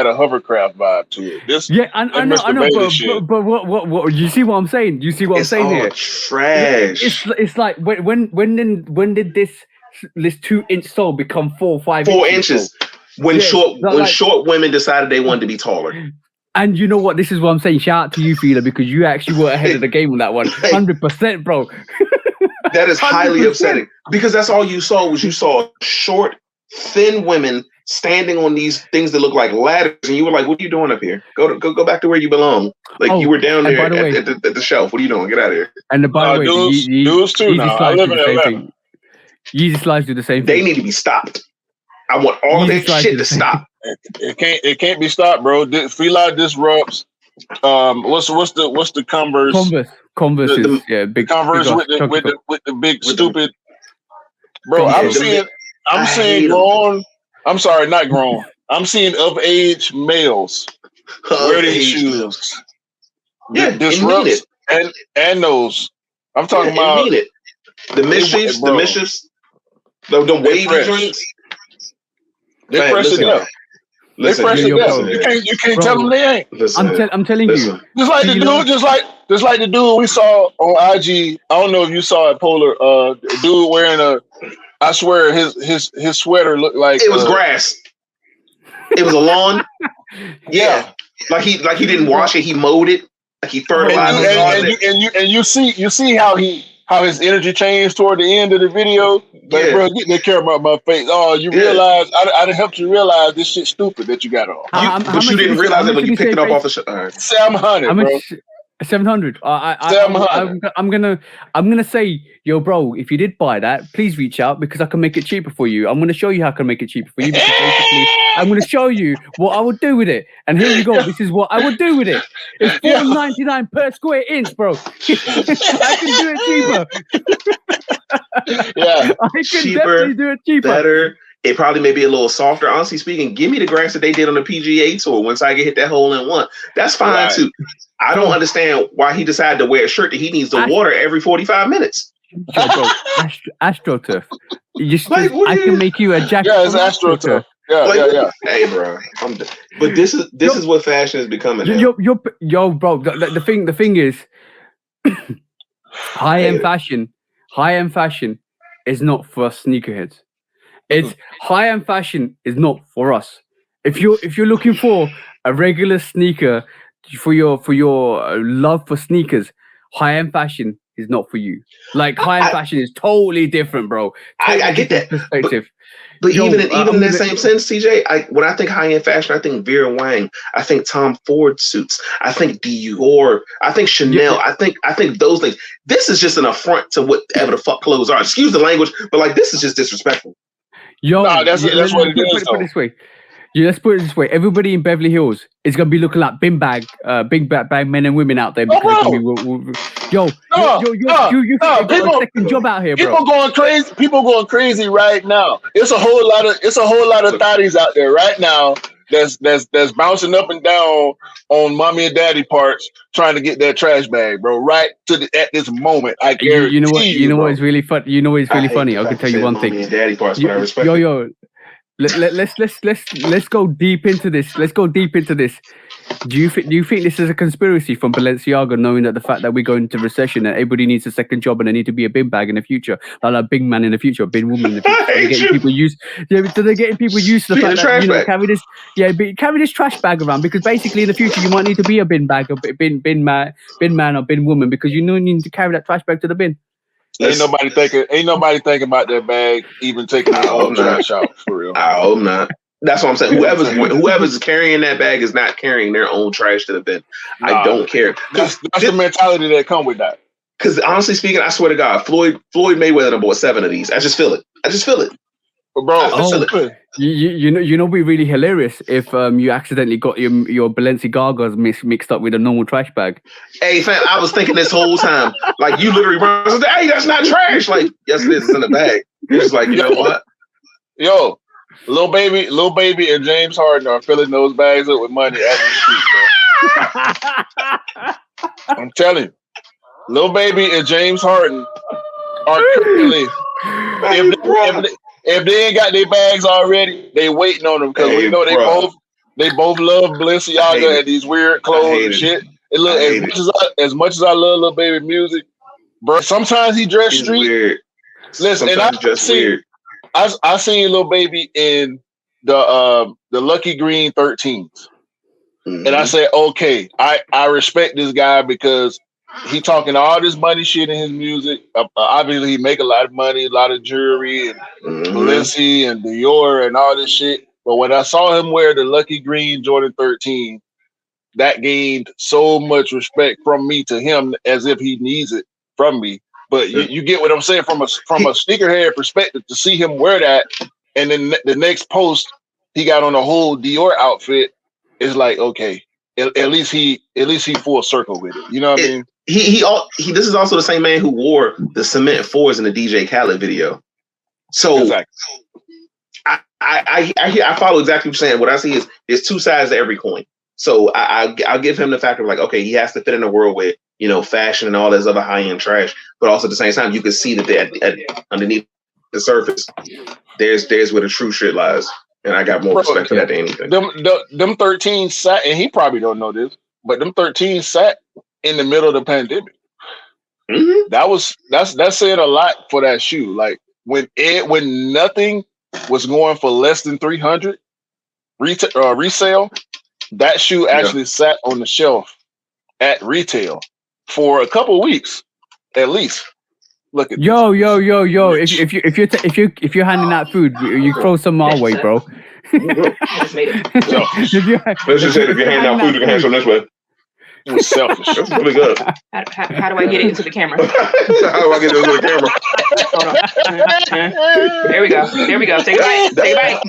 a hovercraft vibe to it. I know. But what you see what I'm saying? You see what I'm saying here? Trash. It's like when did this 2-inch sole become 4 or 5 inches? When short women decided they wanted to be taller. And you know what? This is what I'm saying. Shout out to you, Fila, because you actually were ahead of the game on that one. 100%, bro. That is highly upsetting because that's all you saw was short, thin women standing on these things that look like ladders, and you were like, "What are you doing up here? Go back to where you belong." Like you were down there at the shelf. What are you doing? Get out of here! And by the way, dudes too. Now I live in Atlanta. Yeezy slides do the same thing. They need to be stopped. I want all that shit to stop. It can't be stopped, bro. Fila Disrupts. What's the Converse? Converse is big Converse with the big stupid. Bro, I'm seeing grown. I'm sorry, not grown. I'm seeing of age males wear these shoes. Yeah, Disrupts and those. I'm talking about the mischiefs, the wavy drinks. They press it up. They press it up. You can't tell them they ain't. Listen, I'm telling you. Just like the dude we saw on IG. I don't know if you saw it, Polar. Dude wearing I swear his sweater looked like it was grass. It was a lawn. Yeah, like he didn't wash it. He mowed it. Like he fertilized it. And you see how his energy changed toward the end of the video. Like, bro, get that care about my face. Oh, you realize I done helped you realize this shit stupid that you got on. But you didn't realize it when you picked it up off the shirt. 700, bro. 700. I'm gonna say, yo, bro, if you did buy that, please reach out because I can make it cheaper for you. I'm gonna show you how I can make it cheaper for you. Because basically, I'm gonna show you what I would do with it. And here you go. This is what I would do with it. It's $4.99 per square inch, bro. I can do it cheaper. Yeah, I can definitely do it cheaper. Better. It probably may be a little softer. Honestly speaking, give me the grass that they did on the PGA tour once I hit that hole in one. That's fine too. I don't understand why he decided to wear a shirt that he needs to water every 45 minutes. Bro, AstroTurf. I can make you a jacket. Yeah, it's AstroTurf. Yeah. Hey, bro. But this is what fashion is becoming. Yo, bro. The thing is, high-end fashion is not for us sneakerheads. It's high-end fashion is not for us. If you're looking for a regular sneaker for your love for sneakers, high-end fashion is not for you. Like high-end fashion is totally different, bro. Totally I get that perspective. But Yo, even in that gonna- same sense, CJ, when I think high-end fashion, I think Vera Wang, I think Tom Ford suits, I think Dior, I think Chanel, I think those things. This is just an affront to whatever the fuck clothes are. Excuse the language, but like this is just disrespectful. Yo, Nah, that's what it is. Put it this way. Yeah, let's put it this way. Everybody in Beverly Hills is gonna be looking like big bag men and women out there because it's gonna be, you got a second job out here, bro. People going crazy right now. It's a whole lot of thotties out there right now that's bouncing up and down on mommy and daddy parts trying to get that trash bag, bro. Right at this moment, I guarantee you know bro. what is really fun. You know what is really funny. I can tell you one thing. Mommy and daddy parts, but I respect it. Yo. Let's go deep into this. Do you think this is a conspiracy from Balenciaga, knowing that the fact that we go into recession and everybody needs a second job and they need to be a bin bag in the future, like a big man in the future, a big woman in the future? They're getting people used to the fact that carry this trash bag around, because basically in the future you might need to be a bin bag, or bin man or bin woman, because you need to carry that trash bag to the bin. Ain't nobody thinking about that bag, even taking their own trash out, for real. I hope not. That's what I'm saying. Whoever's carrying that bag is not carrying their own trash to the bin. I don't care. That's the mentality that come with that. Because honestly speaking, I swear to God, Floyd Mayweather done bought 7 of these. I just feel it. But bro, you know, it'd be really hilarious if you accidentally got your Balenciagas mixed up with a normal trash bag. Hey fam, I was thinking this whole time, like you literally run, hey, that's not trash. Like, yes it is, it's in the bag. You're just like, you know what? Yo, Lil Baby and James Harden are filling those bags up with money as we speak, bro. I'm telling you, Lil Baby and James Harden are currently, if they ain't got their bags already, they waiting on them, because we know they both love Balenciaga and these weird clothes and shit. And look, as much as I love Lil Baby music, bro, sometimes he dressed street. Weird. Listen, and I seen Lil Baby in the Lucky Green 13s, and I said, okay, I respect this guy because he talking all this money shit in his music. Obviously, he make a lot of money, a lot of jewelry and Balenci and Dior and all this shit. But when I saw him wear the Lucky Green Jordan 13, that gained so much respect from me to him, as if he needs it from me. But you get what I'm saying, from a sneakerhead perspective, to see him wear that, and then the next post he got on a whole Dior outfit, is like, okay, at least he full circle with it. You know what I mean? He this is also the same man who wore the cement 4s in the DJ Khaled video. So exactly. I follow exactly what you're saying. What I see is there's two sides to every coin. So I'll give him the factor of like, okay, he has to fit in a world with, you know, fashion and all this other high-end trash, but also at the same time you can see that underneath the surface there's where the true shit lies. And I got more respect for that than anything. Them 13 sat, and he probably don't know this, but them 13 sat in the middle of the pandemic. That's saying a lot for that shoe. Like when nothing was going for less than 300 resale, that shoe actually sat on the shelf at retail for a couple of weeks at least. Look at yo. If you're handing out food, you throw some our way, bro. Let's just say if you're handing out food, you can hand some this way. It was selfish. That's really good. How do I get it into the camera? How do I get it into the camera? Hold on. There we go. Take a bite.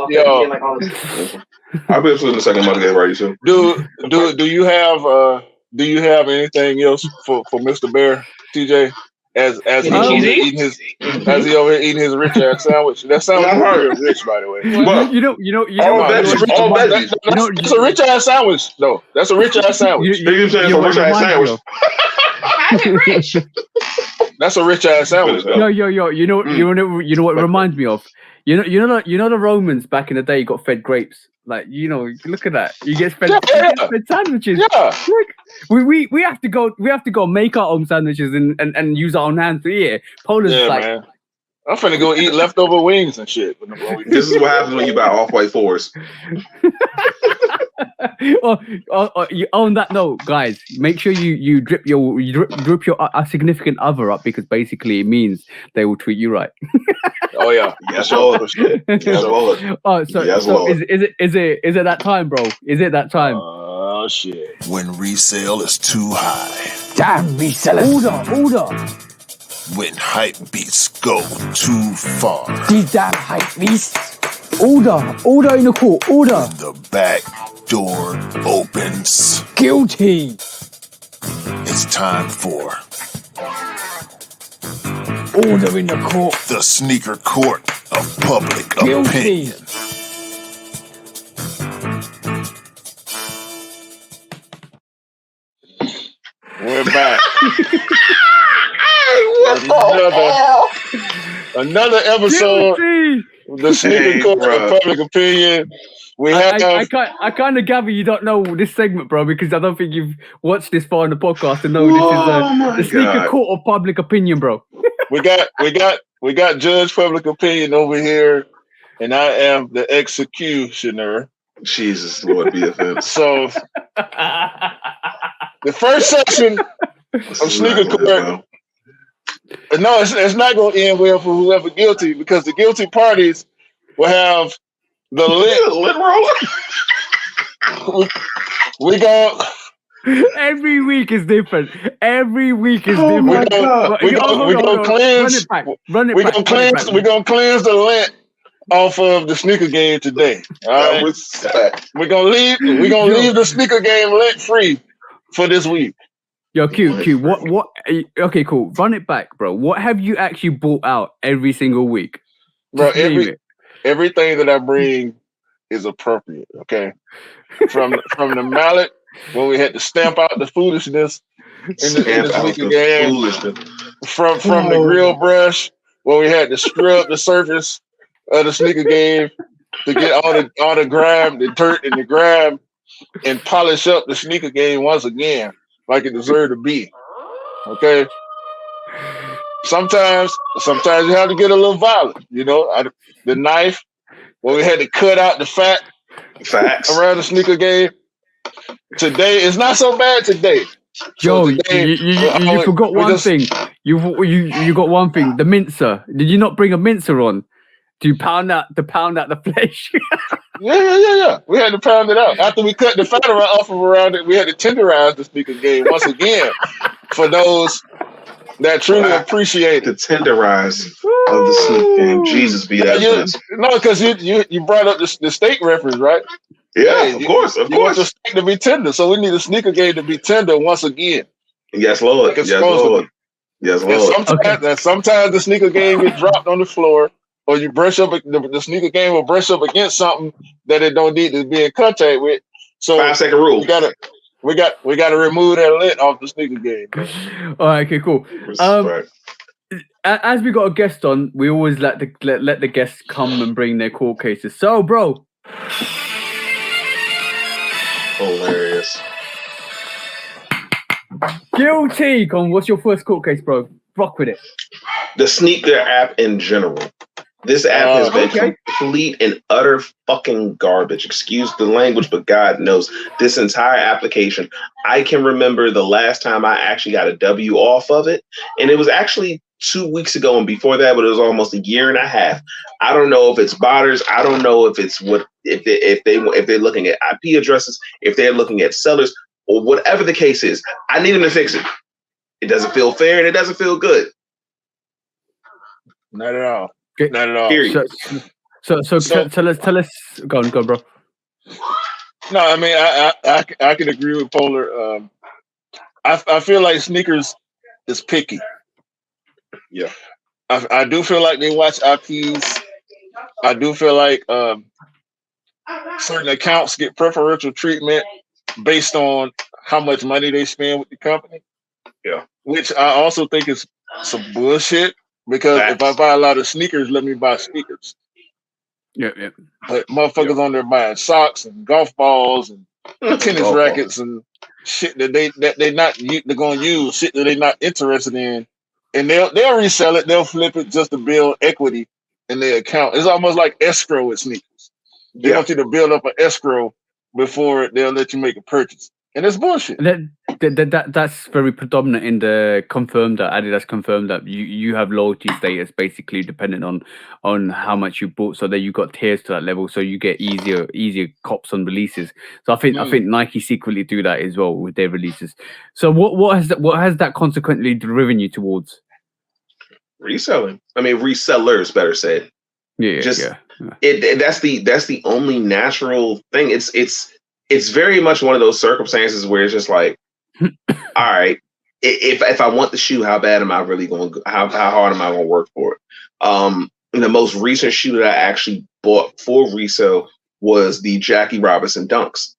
Yo. I'll be in the second month get ready soon. Do you have anything else for Mr. Bear, TJ? As he over here eating his rich ass sandwich. That sounds very rich, by the way. It's a rich ass sandwich. No, that's a rich ass sandwich. How's it rich? That's a rich ass sandwich. Yo. You know what it reminds me of? You know the Romans back in the day got fed grapes. Like, look at that. You get fed, you get fed sandwiches. Yeah. Look, we have to go make our own sandwiches and use our own hands to eat it. Polar's Yeah, like, man. I'm finna go eat leftover wings and shit. This is what happens when you buy off-white fours. On that note, guys, make sure you drip your a significant other up, because basically it means they will treat you right. Oh yeah, Yes, Lord. Yes, Lord. Oh, so Lord. is it that time, bro? Is it that time? Oh shit! When resale is too high. Damn resellers! Order! When hype beats go too far. These damn hype beasts! Order in the court! Order! When the back door opens. Guilty! It's time for Order in the court! the sneaker court of public Guilty! opinion. We're back. Another episode Guilty! of the sneaker court of public opinion. I kind of gather you don't know this segment, bro, because I don't think you've watched this far in the podcast to know this is the sneaker court of public opinion, bro. we got Judge Public Opinion over here, and I am the executioner. Jesus, Lord, be offense. So the first section of sneaker court. No, it's not going to end well for whoever guilty, because the guilty parties will have the lit roller. we go. Every week is different. Every week is different. We're gonna cleanse. We're gonna cleanse the lint off of the sneaker game today. All right? We're gonna leave the sneaker game lint free for this week. Yo, Q. What? Okay, cool. Run it back, bro. What have you actually bought out every single week? Bro, everything that I bring is appropriate. Okay, from the mallet, when we had to stamp out the foolishness in the sneaker game, from the grill brush, when we had to scrub the surface of the sneaker game to get all the grime, the dirt and the grime, and polish up the sneaker game once again like it deserved to be. Okay. Sometimes you have to get a little violent, the knife, when we had to cut out the fat around the sneaker game. Today it's not so bad today. Yo, you forgot one thing. You got one thing. The mincer. Did you not bring a mincer on? Do you pound out the flesh? Yeah. We had to pound it out. After we cut the fat off of around it, we had to tenderize the sneaker game once again for those that truly appreciate the tenderize of the sneaker game. Jesus be that. No, because you brought up the steak reference, right? Yeah, of course. You want the steak to be tender, so we need a sneaker game to be tender once again. Yes, Lord. Yes, Lord. Yes, Lord. And sometimes the sneaker game gets dropped on the floor, or you brush up the sneaker game will brush up against something that it don't need to be in contact with. So 5-second rule. We got to remove that lint off the sneaker game. All right, okay, cool. As we got a guest on, we always let the guests come and bring their court cases. So, bro. Hilarious. Guilty. What's your first court case, bro? Rock with it. The sneaker app in general. This app has been complete and utter fucking garbage. Excuse the language, but God knows this entire application. I can remember the last time I actually got a W off of it, and it was actually 2 weeks ago, and before that, but it was almost a year and a half. I don't know if it's botters. I don't know if it's if they're looking at IP addresses, if they're looking at sellers, or whatever the case is. I need them to fix it. It doesn't feel fair, and it doesn't feel good. Not at all. Okay. Not at all. Period. So tell us. Go on, bro. No, I mean I can agree with Polar. I feel like sneakers is picky. Yeah, I do feel like they watch IPs. I do feel like certain accounts get preferential treatment based on how much money they spend with the company. Yeah, which I also think is some bullshit. Because if I buy a lot of sneakers, let me buy sneakers. Yeah, yeah. But motherfuckers on there buying socks and golf balls and tennis Golf rackets and shit that they're gonna use, shit that they're not interested in, and they'll resell it, they'll flip it just to build equity in their account. It's almost like escrow with sneakers. They Yeah. want you to build up an escrow before they'll let you make a purchase, and it's bullshit. That's very predominant in the confirmed that Adidas confirmed that you have loyalty status basically dependent on how much you bought, so that you got tiers to that level, so you get easier cops on releases. So I think Nike secretly do that as well with their releases. So what has that consequently driven you towards? Reselling. I mean, resellers, better said. Yeah, Just yeah. that's the only natural thing. It's very much one of those circumstances where it's just like, all right, if I want the shoe, how bad am I really going? How hard am I going to work for it? The most recent shoe that I actually bought for resale was the Jackie Robinson Dunks.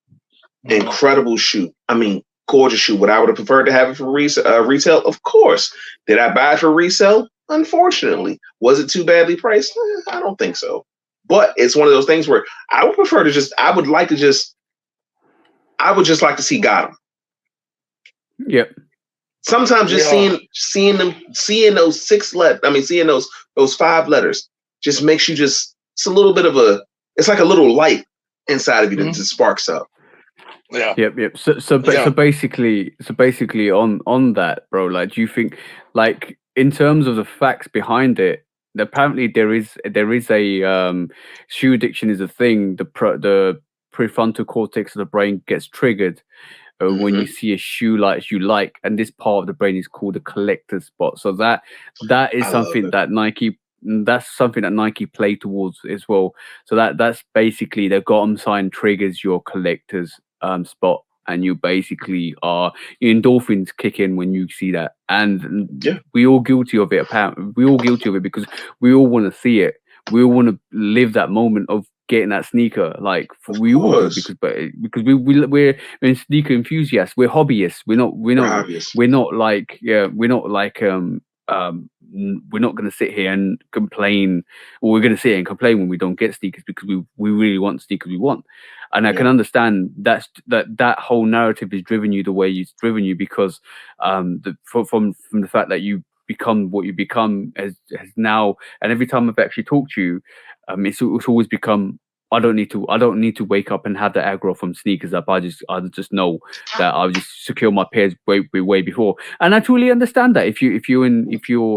Incredible shoe. I mean, gorgeous shoe. Would I would have preferred to have it for retail? Of course. Did I buy it for resale? Unfortunately. Was it too badly priced? I don't think so. But it's one of those things where I would prefer to I would just like to see Gotham. Yep. Sometimes just seeing those seeing those 5 letters just makes you it's a little bit of it's like a little light inside of you that just sparks up. Yeah. Yep. So basically on that, bro, like, do you think, like, in terms of the facts behind it, apparently there is a shoe addiction is a thing. The prefrontal cortex of the brain gets triggered when you see a shoe like you like, and this part of the brain is called the collector spot. So that is something that Nike. That's something that Nike play towards as well. So that's basically the Gotham sign triggers your collector's spot, and you basically your endorphins kick in when you see that, and we all guilty of it. Apparently, we all guilty of it because we all want to see it. We all want to live that moment of getting that sneaker. Like, we all do, because we're sneaker enthusiasts. We're hobbyists. We're not like we're not going to sit here and complain, or we're going to sit here and complain when we don't get sneakers, because we really want sneakers we want. And I can understand that whole narrative is driven you the way it's driven you, because from the fact that you become what you become has now, and every time I've actually talked to you, it's always become, I don't need to wake up and have the aggro from sneakers up. I just know that I'll just secure my pairs way before. And I truly understand that if you're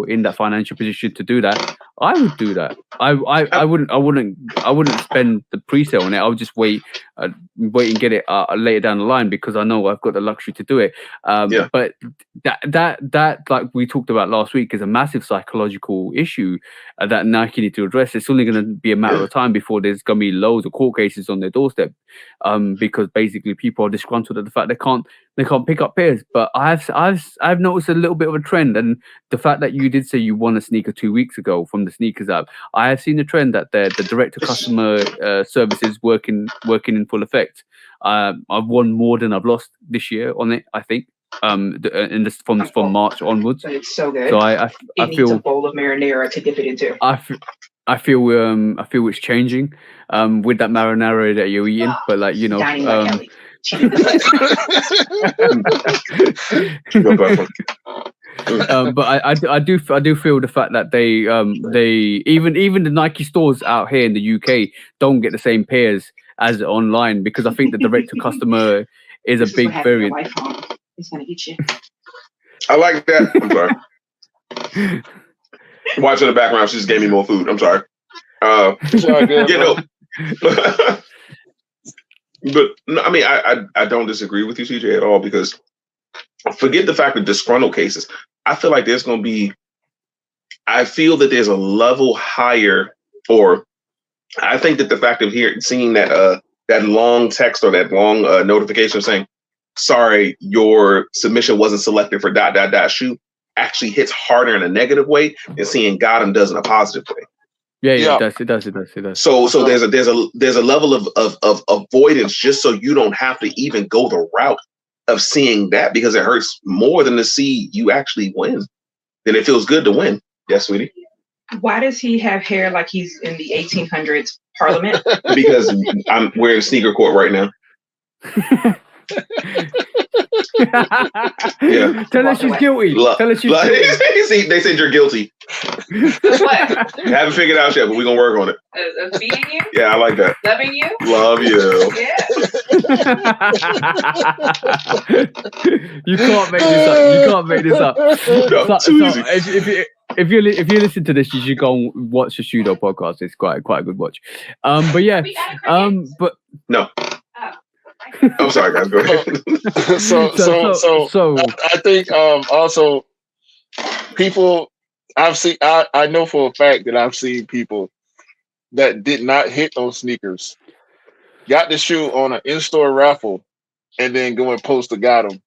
in that financial position to do that, I would do that. I wouldn't spend the pre-sale on it. I would just wait and get it later down the line, because I know I've got the luxury to do it. But that like we talked about last week is a massive psychological issue that Nike need to address. It's only going to be a matter of time before there's going to be loads of court cases on their doorstep, because basically people are disgruntled at the fact they can't pick up pairs. But I've noticed a little bit of a trend, and the fact that you did say you won a sneaker 2 weeks ago from the sneakers app, I have seen a trend that the direct to customer services working in full effect. I've won more than I've lost this year on it, I think. From March onwards. But it's so good. So I needs feel a bowl of marinara to dip it into. I feel it's changing with that marinara that you're eating, but like, you know, Dining by Kelly. She did but I do feel the fact that they even the Nike stores out here in the UK don't get the same pairs as online, because I think the direct to customer is a big variant. He's gonna eat you. I like that. I'm sorry. Watch in the background. She just gave me more food. I'm sorry. But no, I mean, I don't disagree with you, CJ, at all, because forget the fact of disgruntled cases. I feel like there's going to be. I feel that there's a level higher, or I think that the fact of seeing that long text or that long notification saying, sorry, your submission wasn't selected for ... shoe actually hits harder in a negative way than seeing Gotham does in a positive way. Yeah. It does. So there's a level of avoidance, just so you don't have to even go the route of seeing that, because it hurts more than to see you actually win. Then it feels good to win. Yes, sweetie. Why does he have hair like he's in the 1800s Parliament? Because I'm wearing sneaker court right now. Yeah. Tell her she's guilty. Tell her she's guilty. They said you're guilty. What? Haven't figured out yet, but we're gonna work on it. Of beating you? Yeah, I like that. Loving you? Love you. Yeah. You can't make this up. You can't make this up. No, too easy. If you listen to this, you should go and watch the Shudo podcast. It's quite a good watch. But yeah. But no. I'm sorry, guys. Go ahead. So I think also people I know for a fact that I've seen people that did not hit those sneakers, got the shoe on an in-store raffle, and then go and post a got 'em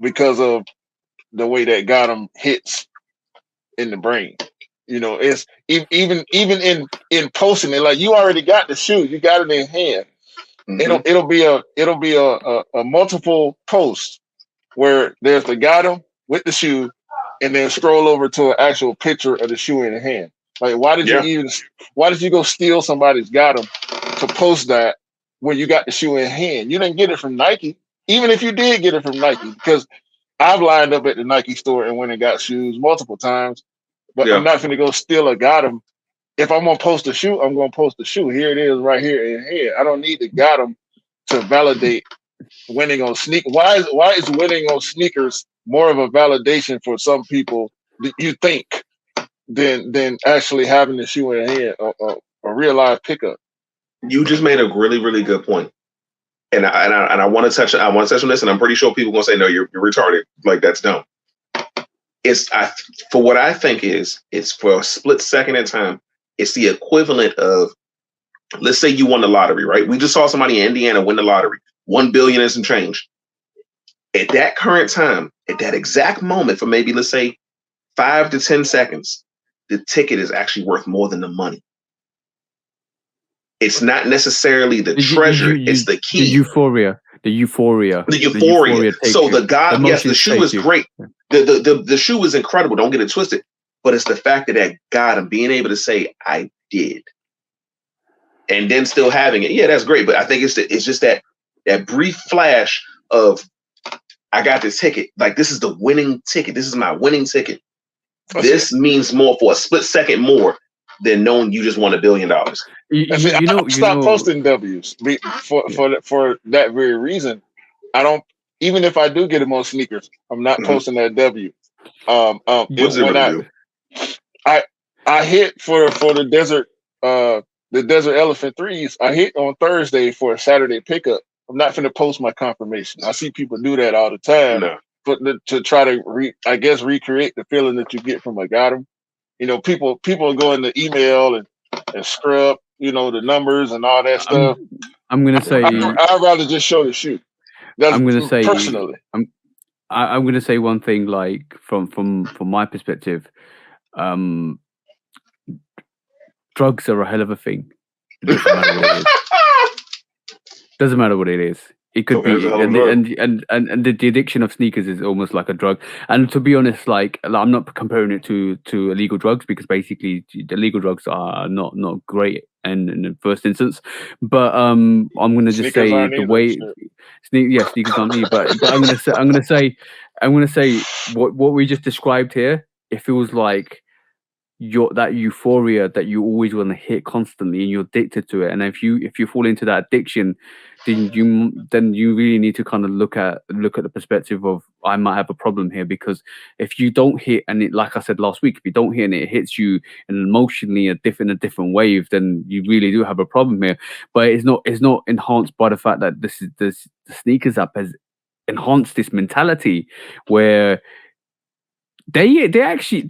because of the way that got 'em hits in the brain. You know, it's even in posting it, like you already got the shoe, you got it in hand. Mm-hmm. It'll be a multiple post where there's the got 'em with the shoe, and then scroll over to an actual picture of the shoe in the hand. Like, why did you go steal somebody's got 'em to post that when you got the shoe in hand? You didn't get it from Nike. Even if you did get it from Nike, because I've lined up at the Nike store and went and got shoes multiple times, but I'm not going to go steal a got 'em. If I'm going to post a shoe, I'm going to post the shoe. Here it is right here in here. I don't need to got 'em to validate winning on sneakers. Why is winning on sneakers more of a validation for some people, you think, than actually having the shoe in hand, a real live pickup? You just made a really, really good point. And I want to touch on this, and I'm pretty sure people are going to say, no, you're retarded. Like, that's dumb. For what I think it's for a split second in time, it's the equivalent of, let's say you won the lottery, right? We just saw somebody in Indiana win the lottery, $1 billion and some change. At that current time, at that exact moment, for maybe, let's say, 5 to 10 seconds, the ticket is actually worth more than the money. It's not necessarily the treasure, it's the key. The euphoria. So the shoe is great. The shoe is incredible. Don't get it twisted. But it's the fact that got him being able to say, I did. And then still having it. Yeah, that's great. But I think it's just that brief flash of, I got this ticket. Like, this is the winning ticket. This is my winning ticket. This means more for a split second more than knowing you just won $1 billion. Stop posting W's for that very reason. I don't, even if I do get them on sneakers, I'm not posting that W. I hit for the desert elephant threes. I hit on Thursday for a Saturday pickup. I'm not going to post my confirmation. I see people do that all the time, to try to recreate the feeling that you get from a got 'em. You know, people go in the email and scrub, the numbers and all that stuff. I'm gonna say I'd rather just show the shoe. I'm gonna say personally. I'm gonna say one thing, like from my perspective, drugs are a hell of a thing. It doesn't matter what it is. Doesn't matter what it is. It could be, and the addiction of sneakers is almost like a drug. And to be honest, like, I'm not comparing it to illegal drugs, because basically the legal drugs are not great in the first instance. But I'm going to just say the way, sneakers aren't either. But I'm going to say what we just described here. It feels like that euphoria that you always want to hit constantly, and you're addicted to it. And if you fall into that addiction, then you really need to kind of look at the perspective of, I might have a problem here, because if you don't hit, and it, like I said last week, if you don't hit and it hits you emotionally a different wave, then you really do have a problem here. But it's not enhanced by the fact that the sneakers app has enhanced this mentality where they actually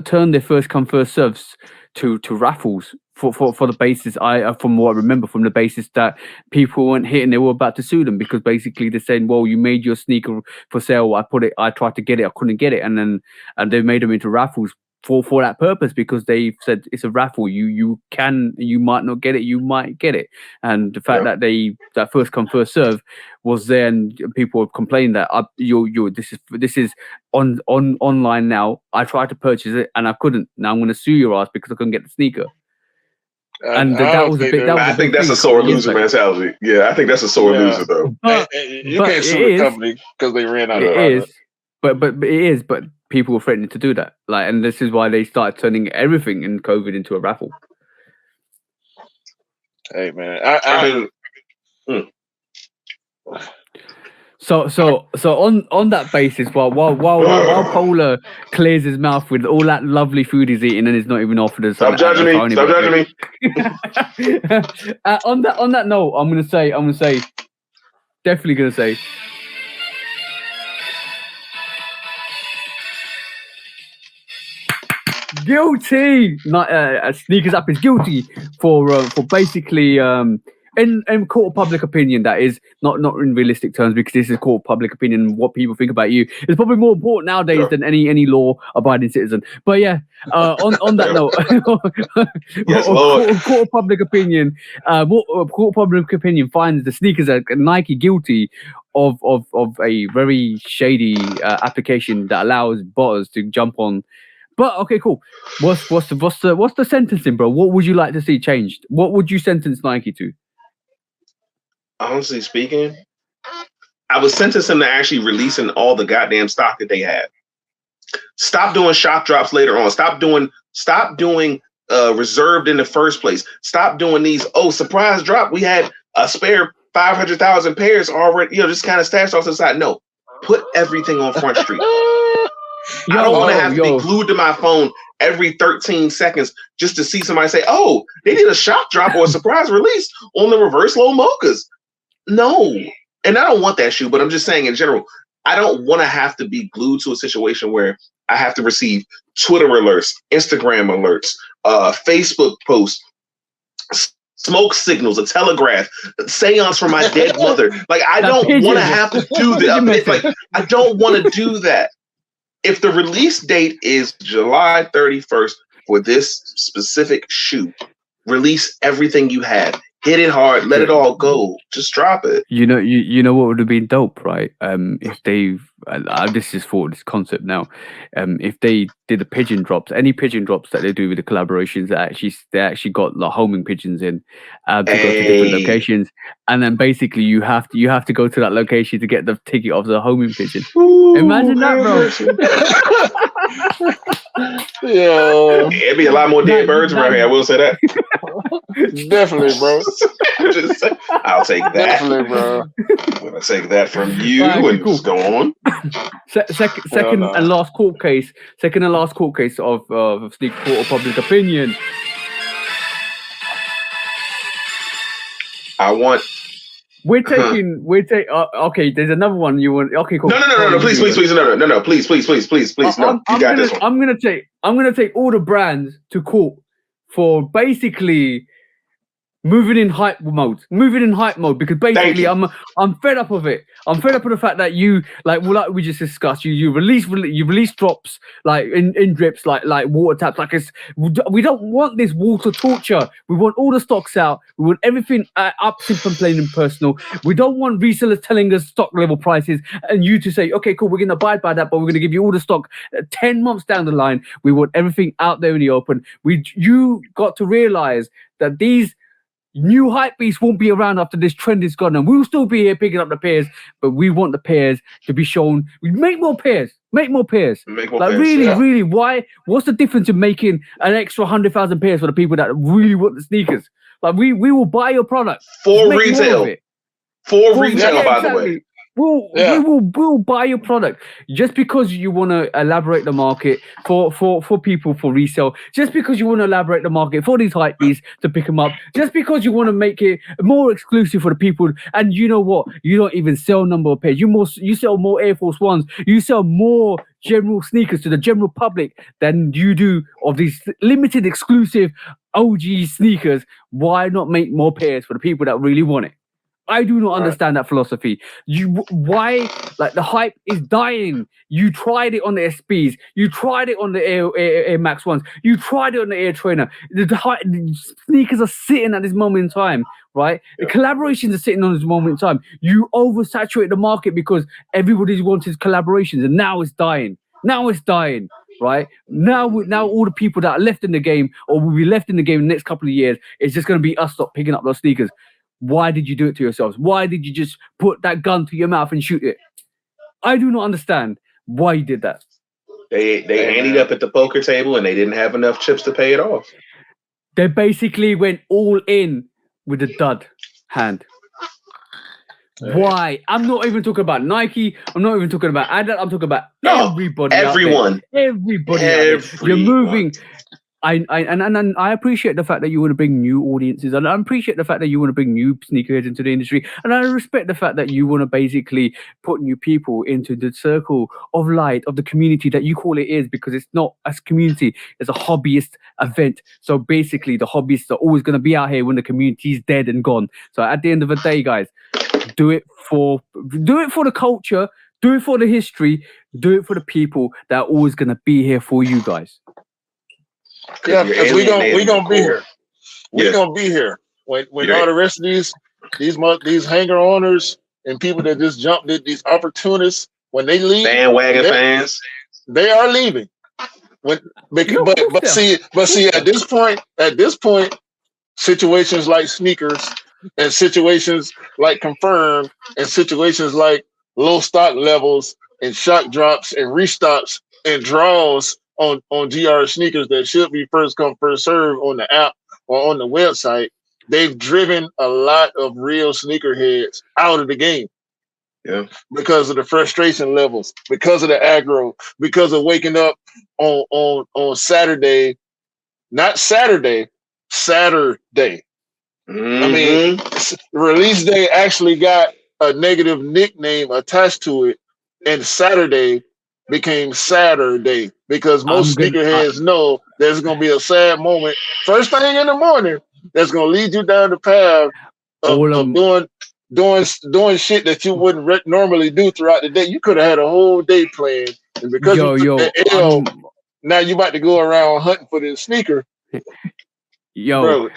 turned their first come first serves to raffles for the basis, from what I remember, from the basis that people weren't hitting, they were about to sue them, because basically they're saying, well, you made your sneaker for sale, I tried to get it, I couldn't get it, and they made them into raffles for that purpose, because they've said it's a raffle. You might not get it, you might get it, and the fact that that first come first serve was there, and people have complained that this is online now. I tried to purchase it and I couldn't. Now I'm going to sue your ass because I couldn't get the sneaker. And that was a big. I think that's a sore loser mentality. Yeah, I think that's a sore loser though. You can't sue the company because they ran out of it. But it is. But people were threatening to do that. Like, and this is why they started turning everything in COVID into a raffle. Hey man, So on that basis, while Polar clears his mouth with all that lovely food he's eating and is not even offered us. Stop judging me. Stop judging me. On that note, I'm gonna say, definitely gonna say. Guilty. Sneakers App is guilty for basically in court of public opinion. That is not in realistic terms, because this is court of public opinion. What people think about you is probably more important nowadays than any law-abiding citizen. But yeah, on that note, court of public opinion. Court of public opinion finds the Sneakers App Nike guilty of a very shady application that allows botters to jump on. But okay, cool. What's the sentencing, bro? What would you like to see changed? What would you sentence Nike to? Honestly speaking, I would sentence them to actually releasing all the goddamn stock that they had. Stop doing shop drops later on. Stop doing reserved in the first place. Stop doing these. Oh, surprise drop. We had a spare 500,000 pairs already. Just kind of stashed off to the side. No, put everything on Front Street. I don't want to have to be glued to my phone every 13 seconds just to see somebody say, oh, they did a shop drop or a surprise release on the reverse low mochas. No. And I don't want that shoe, but I'm just saying in general, I don't want to have to be glued to a situation where I have to receive Twitter alerts, Instagram alerts, Facebook posts, smoke signals, a telegraph, seance for my dead mother. Like, I don't want to have to do that. Like, I don't want to do that. If the release date is July 31st for this specific shoe, release everything you had. Hit it hard. Let it all go. Just drop it. You know what would have been dope, right? If they, this is for this concept now. If they did the pigeon drops, any pigeon drops that they do with the collaborations, they actually got like homing pigeons in to go to different locations, and then basically you have to go to that location to get the ticket of the homing pigeon. Imagine that, bro. Yeah, it'd be a lot more dead birds around here. I will say that. Definitely, bro. I'll take that. Definitely, bro. I'm gonna take that from you and just go on. Second and last court case. Second and last court case of Sneaker Court of Public Opinion. I want. We're taking. Okay, there's another one you want. Okay, cool. No, please, please, no, please, no. You got this one. I'm gonna take all the brands to court for basically moving in hype mode, because basically I'm fed up of it. I'm fed up of the fact that you like we just discussed. You release drops like in drips like water taps. Like we don't want this water torture. We want all the stocks out. We want everything up, simple, plain, and personal. We don't want resellers telling us stock level prices and you to say, okay, cool, we're gonna abide by that, but we're gonna give you all the stock 10 months down the line. We want everything out there in the open. You got to realize that these new hype beasts won't be around after this trend is gone, and we'll still be here picking up the pairs, but we want the pairs to be shown. We make more pairs. Really, why? What's the difference in making an extra 100,000 pairs for the people that really want the sneakers? Like we will buy your product for retail. By the way. We'll buy your product just because you want to elaborate the market for people for resale, just because you want to elaborate the market for these hype beasts to pick them up, just because you want to make it more exclusive for the people. And you know what? You don't even sell number of pairs. You sell more Air Force Ones. You sell more general sneakers to the general public than you do of these limited exclusive OG sneakers. Why not make more pairs for the people that really want it? I do not understand that philosophy. Why, like, the hype is dying. You tried it on the SBs. You tried it on the Air Max 1s. You tried it on the Air Trainer. The sneakers are sitting at this moment in time, right? The collaborations are sitting on this moment in time. You oversaturate the market because everybody wanted collaborations, and now it's dying. Now it's dying. Right now, all the people that are left in the game or will be left in the game in the next couple of years, it's just going to be us stop picking up those sneakers. Why did you do it to yourselves? Why did you just put that gun to your mouth and shoot it? I do not understand why you did that. They ended up at the poker table and they didn't have enough chips to pay it off. They basically went all in with the dud hand. Why? I'm not even talking about Nike. I'm not even talking about Adidas. I'm talking about everybody. Everyone. Everybody. You're moving. I appreciate the fact that you want to bring new audiences, and I appreciate the fact that you want to bring new sneakerheads into the industry, and I respect the fact that you want to basically put new people into the circle of light of the community that you call it is, because it's not a community, it's a hobbyist event. So basically, the hobbyists are always going to be out here when the community is dead and gone. So at the end of the day, guys, do it for the culture, do it for the history, do it for the people that are always going to be here for you guys. Yeah, because we gonna be here. We're gonna be here when all the rest of these hanger owners and people that just jumped at these opportunists, when they leave, bandwagon fans, they are leaving. But see, at this point, situations like sneakers and situations like Confirm and situations like low stock levels and shock drops and restocks and draws on GR sneakers that should be first come, first serve on the app or on the website, they've driven a lot of real sneakerheads out of the game. Yeah. Because of the frustration levels, because of the aggro, because of waking up on Saturday, not Saturday, Saturday. Mm-hmm. I mean, release day actually got a negative nickname attached to it, and Saturday became Saturday because most sneakerheads know there's going to be a sad moment first thing in the morning that's going to lead you down the path of doing shit that you wouldn't normally do throughout the day. You could have had a whole day planned, and because you took that L, now you about to go around hunting for this sneaker. Bro,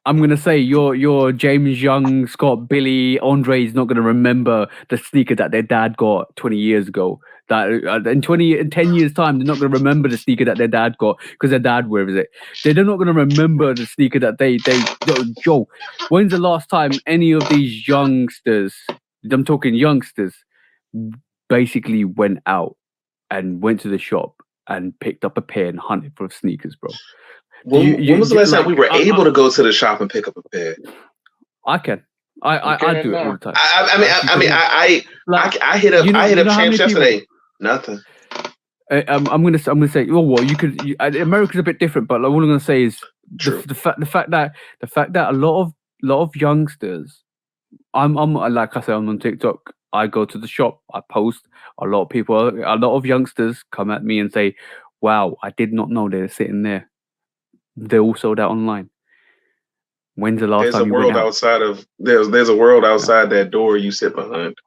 I'm gonna say your James Young, Scott, Billy, Andre is not gonna remember the sneaker that their dad got 20 years ago. That in 10 years time, they're not gonna remember the sneaker that their dad got because their dad wears it. They're not gonna remember the sneaker that they Joe. When's the last time any of these youngsters, I'm talking youngsters, basically went out and went to the shop and picked up a pair and hunted for sneakers, bro? When was the last time we were able to go to the shop and pick up a pair? I can. I do it all the time. I hit up Champs yesterday. Nothing. I'm gonna say. Well, you could. America's a bit different, but like, what I'm gonna say is the fact that a lot of youngsters. I'm like I said, I'm on TikTok. I go to the shop. I post. A lot of youngsters come at me and say, "Wow, I did not know they were sitting there." They're all sold out online. When's the last time you went out? There's a world outside that door you sit behind.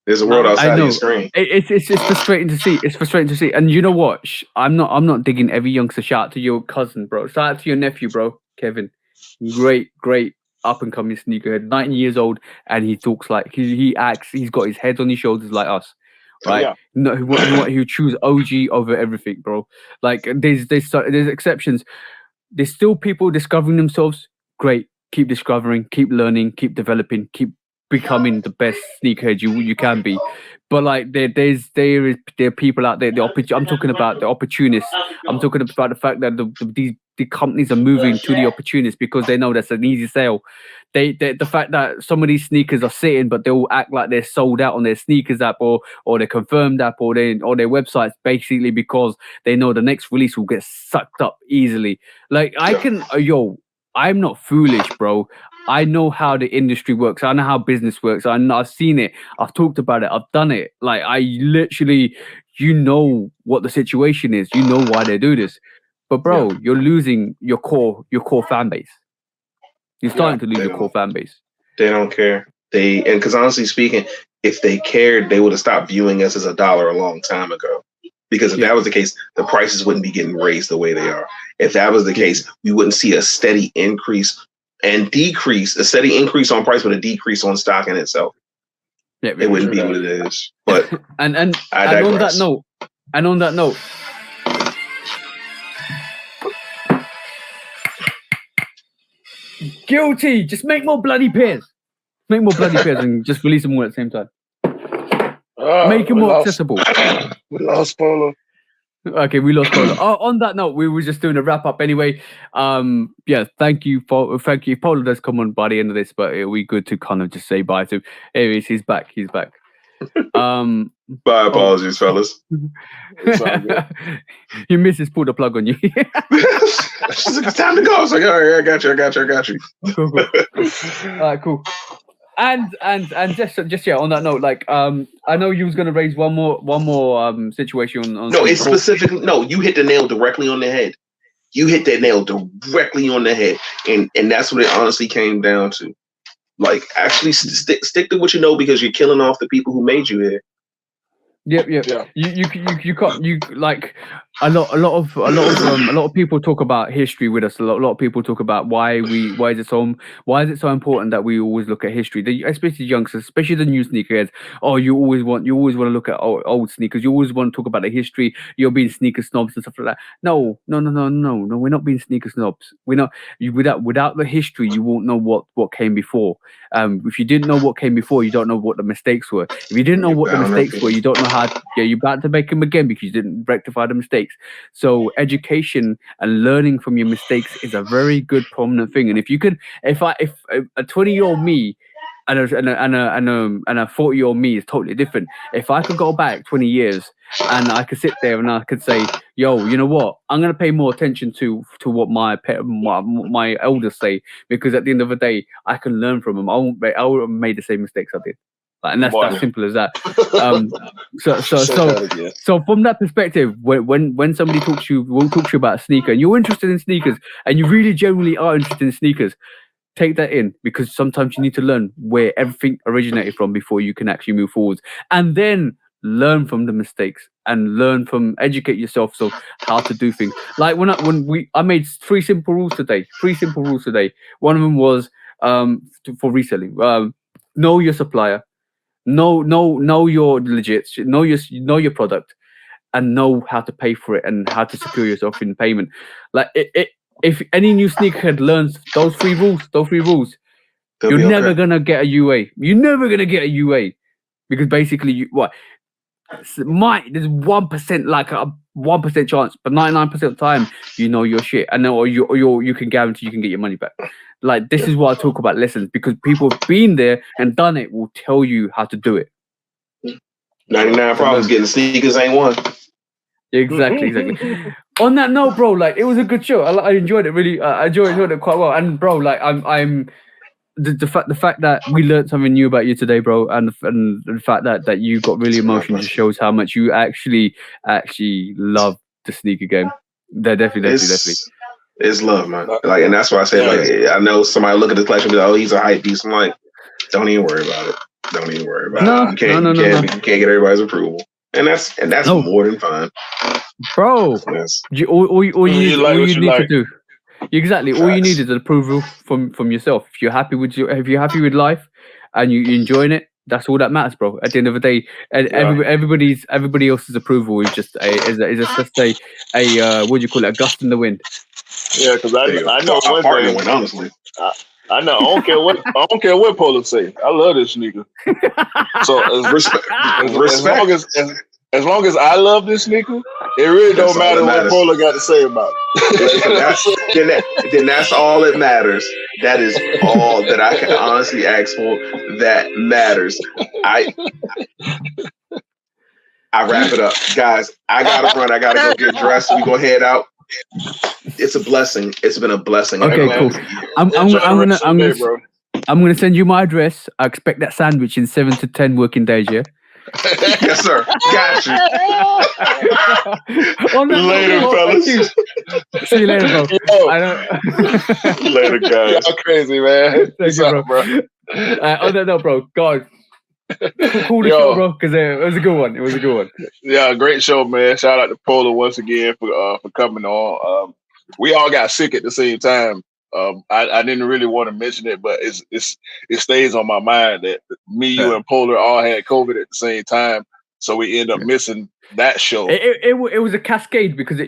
There's a world outside of your screen. It's frustrating to see. It's frustrating to see. And you know what? I'm not digging every youngster. Shout out to your cousin, bro. Shout out to your nephew, bro, Kevin. Great up and coming sneakerhead. 19 years old, and he talks like he acts. He's got his head on his shoulders like us. Right? Yeah. No, he choose OG over everything, bro. Like there's exceptions. There's still people discovering themselves. Great. Keep discovering, keep learning, keep developing, keep becoming the best sneakerhead you can be. But like there are people out there. I'm talking about the opportunists. I'm talking about the fact that the companies are moving to the opportunists because they know that's an easy sale. The fact that some of these sneakers are sitting, but they all act like they're sold out on their sneakers app or their Confirmed app or their websites, basically because they know the next release will get sucked up easily. Like I'm not foolish, bro. I know how the industry works. I know how business works. I've seen it. I've talked about it. I've done it. Like I literally, you know what the situation is. You know why they do this. But bro, you're losing your core fan base. You're starting to lose your core fan base. They don't care. Because honestly speaking, if they cared, they would have stopped viewing us as $1 a long time ago. Because if that was the case, the prices wouldn't be getting raised the way they are. If that was the case, we wouldn't see a steady increase and decrease, a steady increase on price, but a decrease on stock in itself. Yeah, it wouldn't be what it is. But and I digress. on that note, guilty. Just make more bloody pairs. Make more bloody pairs and just release them all at the same time. Make them more accessible. We lost Polar. Okay, we lost Polar. On that note, we were just doing a wrap up anyway. Yeah, thank you. Polar does come on by the end of this, but it'll be good to kind of just say bye to him. Anyways, he's back. Bye, apologies, fellas. Your missus pulled a plug on you. She's like, it's time to go. I was like, all right, I got you. Cool. All right, cool. And just yeah, on that note, like I know you was gonna raise one more situation on no, it's specifically no, you hit the nail directly on the head. You hit that nail directly on the head. And that's what it honestly came down to. Like, actually stick to what you know, because you're killing off the people who made you here. Yep. Yeah. You can't like a lot of people talk about history with us. A lot of people talk about why is it so important that we always look at history. Especially youngsters, especially the new sneakerheads. Oh, you always want to look at old sneakers. You always want to talk about the history. You're being sneaker snobs and stuff like that. No. We're not being sneaker snobs. We're not. Without the history, you won't know what came before. If you didn't know what came before, you don't know what the mistakes were. If you didn't know what the mistakes were, you don't know you're about to make them again because you didn't rectify the mistakes. So education and learning from your mistakes is a very good prominent thing. And if a 20-year-old me and a 40-year-old me is totally different. If I could go back 20 years and I could sit there and I could say, yo, you know what? I'm gonna pay more attention to what my elders say, because at the end of the day, I can learn from them. I won't have made the same mistakes I did. And that's as simple as that. So from that perspective, when somebody will talk to you about a sneaker and you're interested in sneakers and you really genuinely are interested in sneakers, take that in, because sometimes you need to learn where everything originated from before you can actually move forwards, and then learn from the mistakes and educate yourself so how to do things. Like I made three simple rules today. One of them was for reselling. Know your supplier. Know your legit. Know your product, and know how to pay for it and how to secure yourself in payment. Like if any new sneakerhead learns those three rules, you're never gonna get a UA. You're never gonna get a UA, because basically there's 1%, like a 1% chance, but 99% of the time you know your shit, and or you can guarantee you can get your money back. Like, this is what I talk about lessons, because people have been there and done it will tell you how to do it. 99 problems getting sneakers ain't one. Exactly. On that note, bro, like, it was a good show. I enjoyed it really. I enjoyed it quite well. And bro, like, I'm the fact that we learned something new about you today, bro, and the fact that you got really emotional just shows how much you actually love the sneaker game. They're definitely. It's love, man. Like, and that's why I say, like, I know somebody look at this collection and be like, oh, he's a hype beast. I'm like, don't even worry about it. You can't get everybody's approval, and that's more than fine, bro. All you need to do. Exactly. All you need is approval from yourself. If you're happy with life and you're enjoying it, that's all that matters, bro. At the end of the day, everybody else's approval is just a what do you call it? A gust in the wind. Yeah, because I know one thing. Honestly, I know. I don't care what Polar say. I love this sneaker. So respect. As long as I love this sneaker, it really don't matter what Polar got to say about it. then that's all that matters. That is all that I can honestly ask for. That matters. I wrap it up, guys. I gotta run. I gotta go get dressed. We go head out. It's a blessing. It's been a blessing. Okay, cool. I'm gonna send you my address. I expect that sandwich in 7 to 10 working days. Yeah. Yes, sir. Got you. Later, fellas. See you later, bro. Later, guys. Y'all crazy, man. Thank you, bro. On that note, bro, God, call the show, Yo, bro, because it was a good one. It was a good one. yeah, great show, man. Shout out to Polar once again for coming on. We all got sick at the same time. I didn't really want to mention it, but it stays on my mind that me, you, Yeah. and Polar all had COVID at the same time, so we end up missing that show. It was a cascade because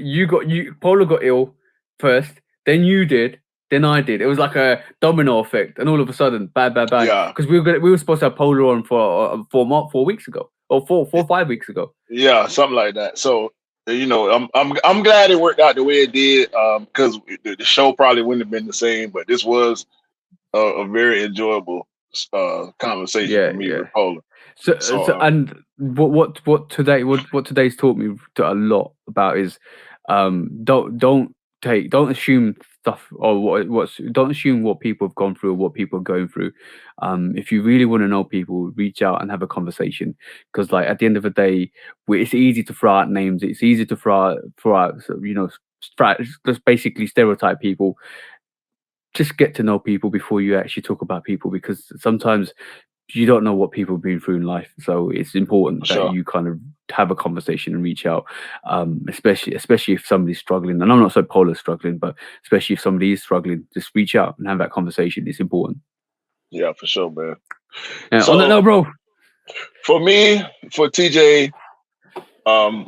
Polo got ill first, then you did, then I did. It was like a domino effect, and all of a sudden, bang. Yeah. Because we were supposed to have Polo on for 4 weeks ago, or 5 weeks ago. Yeah, something like that. So I'm glad it worked out the way it did. Because the show probably wouldn't have been the same, but this was a very enjoyable conversation for me with Polar. So and what today's taught me a lot about is don't assume stuff, or don't assume what people have gone through or what people are going through. If you really want to know people, reach out and have a conversation, because like at the end of the day, it's easy to throw out names, it's easy to throw out just basically stereotype people. Just get to know people before you actually talk about people, because sometimes you don't know what people have been through in life. So it's important that you kind of have a conversation and reach out, especially if somebody's struggling. And I'm not so Polar struggling, but especially if somebody is struggling, just reach out and have that conversation. It's important. Yeah, for sure, man. Yeah, so, on that note, bro. For me, for TJ,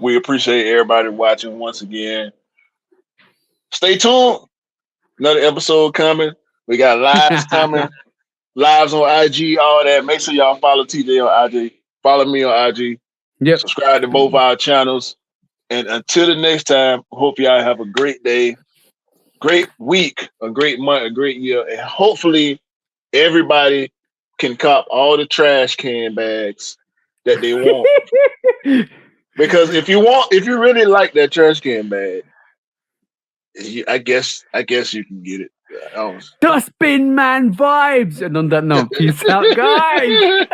we appreciate everybody watching once again. Stay tuned. Another episode coming. We got lives coming. Lives on IG, all that. Make sure y'all follow TJ on IG. Follow me on IG. Yep. Subscribe to both our channels. And until the next time, hope y'all have a great day, great week, a great month, a great year. And hopefully everybody can cop all the trash can bags that they want. Because if you really like that trash can bag, I guess you can get it. Dustbin man vibes. And on that note, peace out, guys.